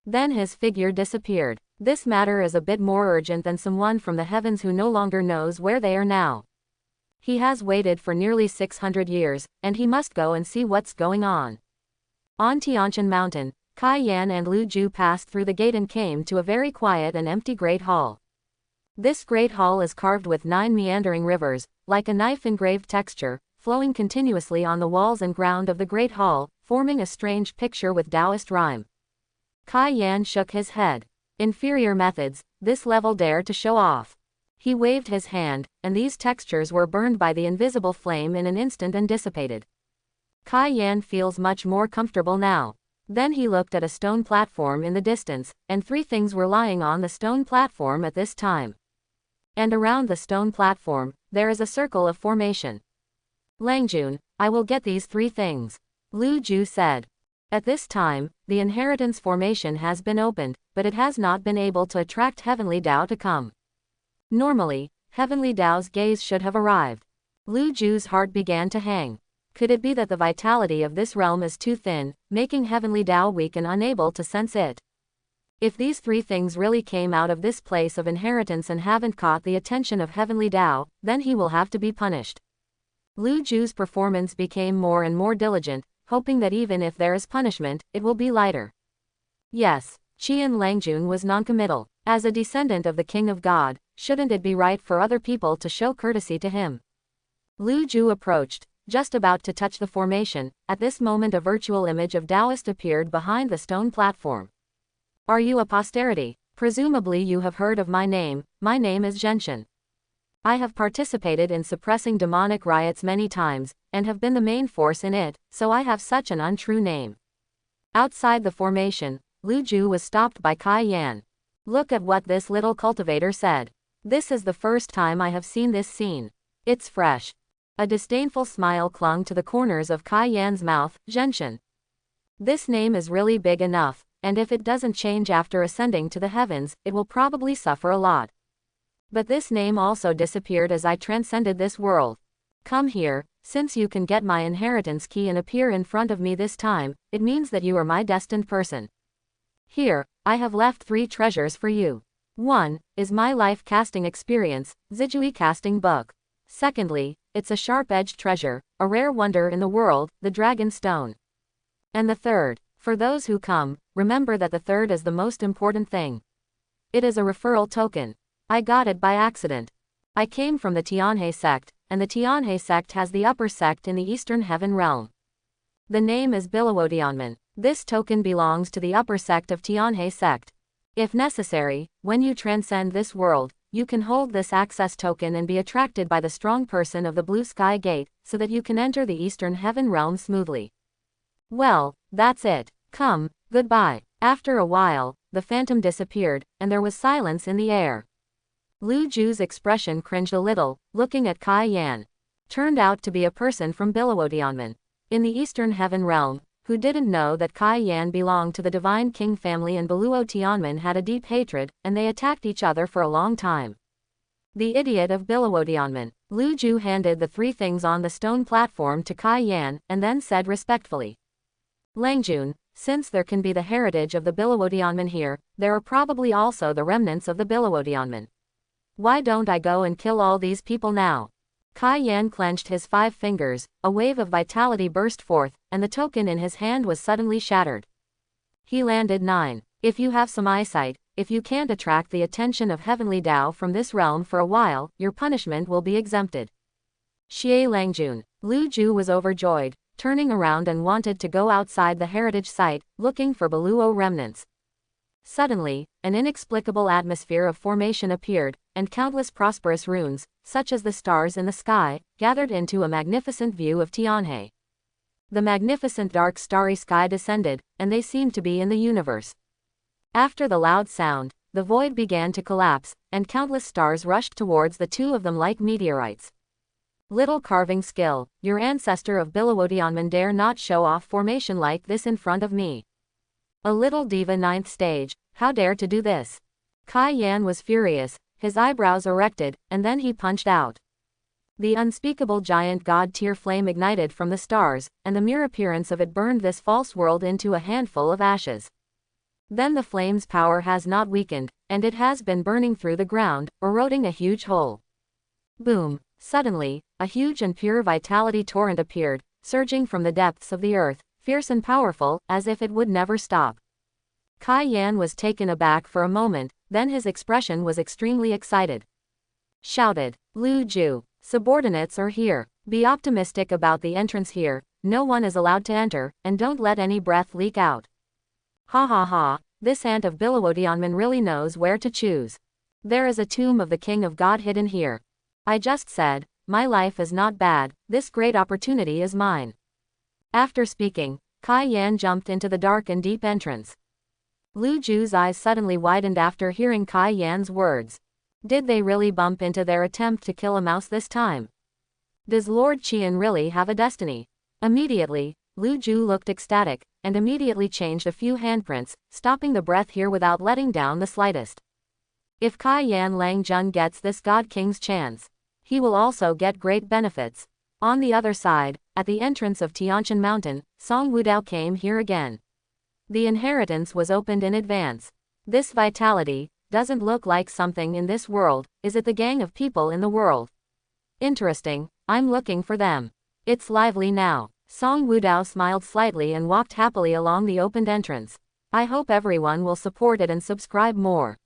Then his figure disappeared. This matter is a bit more urgent than someone from the heavens who no longer knows where they are now. He has waited for nearly 600 years, and he must go and see what's going on. On Tianshan Mountain, Kai Yan and Lu Ju passed through the gate and came to a very quiet and empty great hall. This great hall is carved with 9 meandering rivers, like a knife-engraved texture, flowing continuously on the walls and ground of the great hall, forming a strange picture with Taoist rhyme. Kai Yan shook his head. Inferior methods, this level dare to show off. He waved his hand, and these textures were burned by the invisible flame in an instant and dissipated. Kai Yan feels much more comfortable now. Then he looked at a stone platform in the distance, and 3 things were lying on the stone platform at this time. And around the stone platform, there is a circle of formation. Langjun, I will get these 3 things. Lu Ju said. At this time, the inheritance formation has been opened, but it has not been able to attract Heavenly Tao to come. Normally, Heavenly Tao's gaze should have arrived. Lu Ju's heart began to hang. Could it be that the vitality of this realm is too thin, making Heavenly Tao weak and unable to sense it? If these 3 things really came out of this place of inheritance and haven't caught the attention of Heavenly Tao, then he will have to be punished. Lu Ju's performance became more and more diligent, hoping that even if there is punishment, it will be lighter. Yes, Qian Langjun was noncommittal. As a descendant of the King of God, shouldn't it be right for other people to show courtesy to him? Lu Ju approached, just about to touch the formation. At this moment a virtual image of Taoist appeared behind the stone platform. Are you a posterity? Presumably you have heard of my name is Zhenshan. I have participated in suppressing demonic riots many times, and have been the main force in it, so I have such an untrue name. Outside the formation, Lu Ju was stopped by Kai Yan. Look at what this little cultivator said. This is the first time I have seen this scene. It's fresh. A disdainful smile clung to the corners of Kai Yan's mouth. Zhenshan. This name is really big enough, and if it doesn't change after ascending to the heavens, it will probably suffer a lot. But this name also disappeared as I transcended this world. Come here, since you can get my inheritance key and appear in front of me this time, it means that you are my destined person. Here, I have left 3 treasures for you. 1 is my life casting experience, Zijui casting book. Secondly, it's a sharp-edged treasure, a rare wonder in the world, the dragon stone. And the 3rd, for those who come, remember that the 3rd is the most important thing. It is a referral token. I got it by accident. I came from the Tianhe sect, and the Tianhe sect has the upper sect in the Eastern Heaven realm. The name is Bilawodianman. This token belongs to the upper sect of Tianhe sect. If necessary, when you transcend this world, you can hold this access token and be attracted by the strong person of the Blue Sky Gate, so that you can enter the Eastern Heaven realm smoothly. Well, that's it. Come, goodbye. After a while, the phantom disappeared, and there was silence in the air. Lu Ju's expression cringed a little, looking at Kai Yan. Turned out to be a person from Bilawodianman. In the Eastern Heaven realm, who didn't know that Kai Yan belonged to the Divine King family and Bilawodianman had a deep hatred, and they attacked each other for a long time. The idiot of Bilawodianman. Lu Ju handed the 3 things on the stone platform to Kai Yan, and then said respectfully. Langjun, since there can be the heritage of the Bilawodianman here, there are probably also the remnants of the Bilawodianman. Why don't I go and kill all these people now? Kai Yan clenched his 5 fingers, a wave of vitality burst forth, and the token in his hand was suddenly shattered. He landed 9. If you have some eyesight, if you can't attract the attention of heavenly Tao from this realm for a while, your punishment will be exempted. Xie Langjun. Lu Ju was overjoyed, turning around and wanted to go outside the heritage site, looking for Beluo remnants. Suddenly, an inexplicable atmosphere of formation appeared, and countless prosperous runes, such as the stars in the sky, gathered into a magnificent view of Tianhe. The magnificent dark starry sky descended, and they seemed to be in the universe. After the loud sound, the void began to collapse, and countless stars rushed towards the two of them like meteorites. Little carving skill, your ancestor of Biluotianmen dare not show off formation like this in front of me. A little diva 9th stage, how dare to do this? Kai Yan was furious, his eyebrows erected, and then he punched out. The unspeakable giant god-tier flame ignited from the stars, and the mere appearance of it burned this false world into a handful of ashes. Then the flame's power has not weakened, and it has been burning through the ground, eroding a huge hole. Boom! Suddenly, a huge and pure vitality torrent appeared, surging from the depths of the earth, fierce and powerful, as if it would never stop. Kai Yan was taken aback for a moment, then his expression was extremely excited. Shouted, Lu Ju, subordinates are here. Be optimistic about the entrance here, no one is allowed to enter, and don't let any breath leak out. Ha ha ha, this ant of Biluotianmen really knows where to choose. There is a tomb of the King of God hidden here. I just said, my life is not bad, this great opportunity is mine. After speaking, Kai Yan jumped into the dark and deep entrance. Lu Ju's eyes suddenly widened after hearing Kai Yan's words. Did they really bump into their attempt to kill a mouse this time? Does Lord Qian really have a destiny? Immediately, Lu Ju looked ecstatic, and immediately changed a few handprints, stopping the breath here without letting down the slightest. If Kai Yan Langjun gets this God King's chance, he will also get great benefits. On the other side, at the entrance of Tianshan Mountain, Song Wudao came here again. The inheritance was opened in advance. This vitality doesn't look like something in this world, is it the gang of people in the world? Interesting, I'm looking for them. It's lively now. Song Wudao smiled slightly and walked happily along the opened entrance. I hope everyone will support it and subscribe more.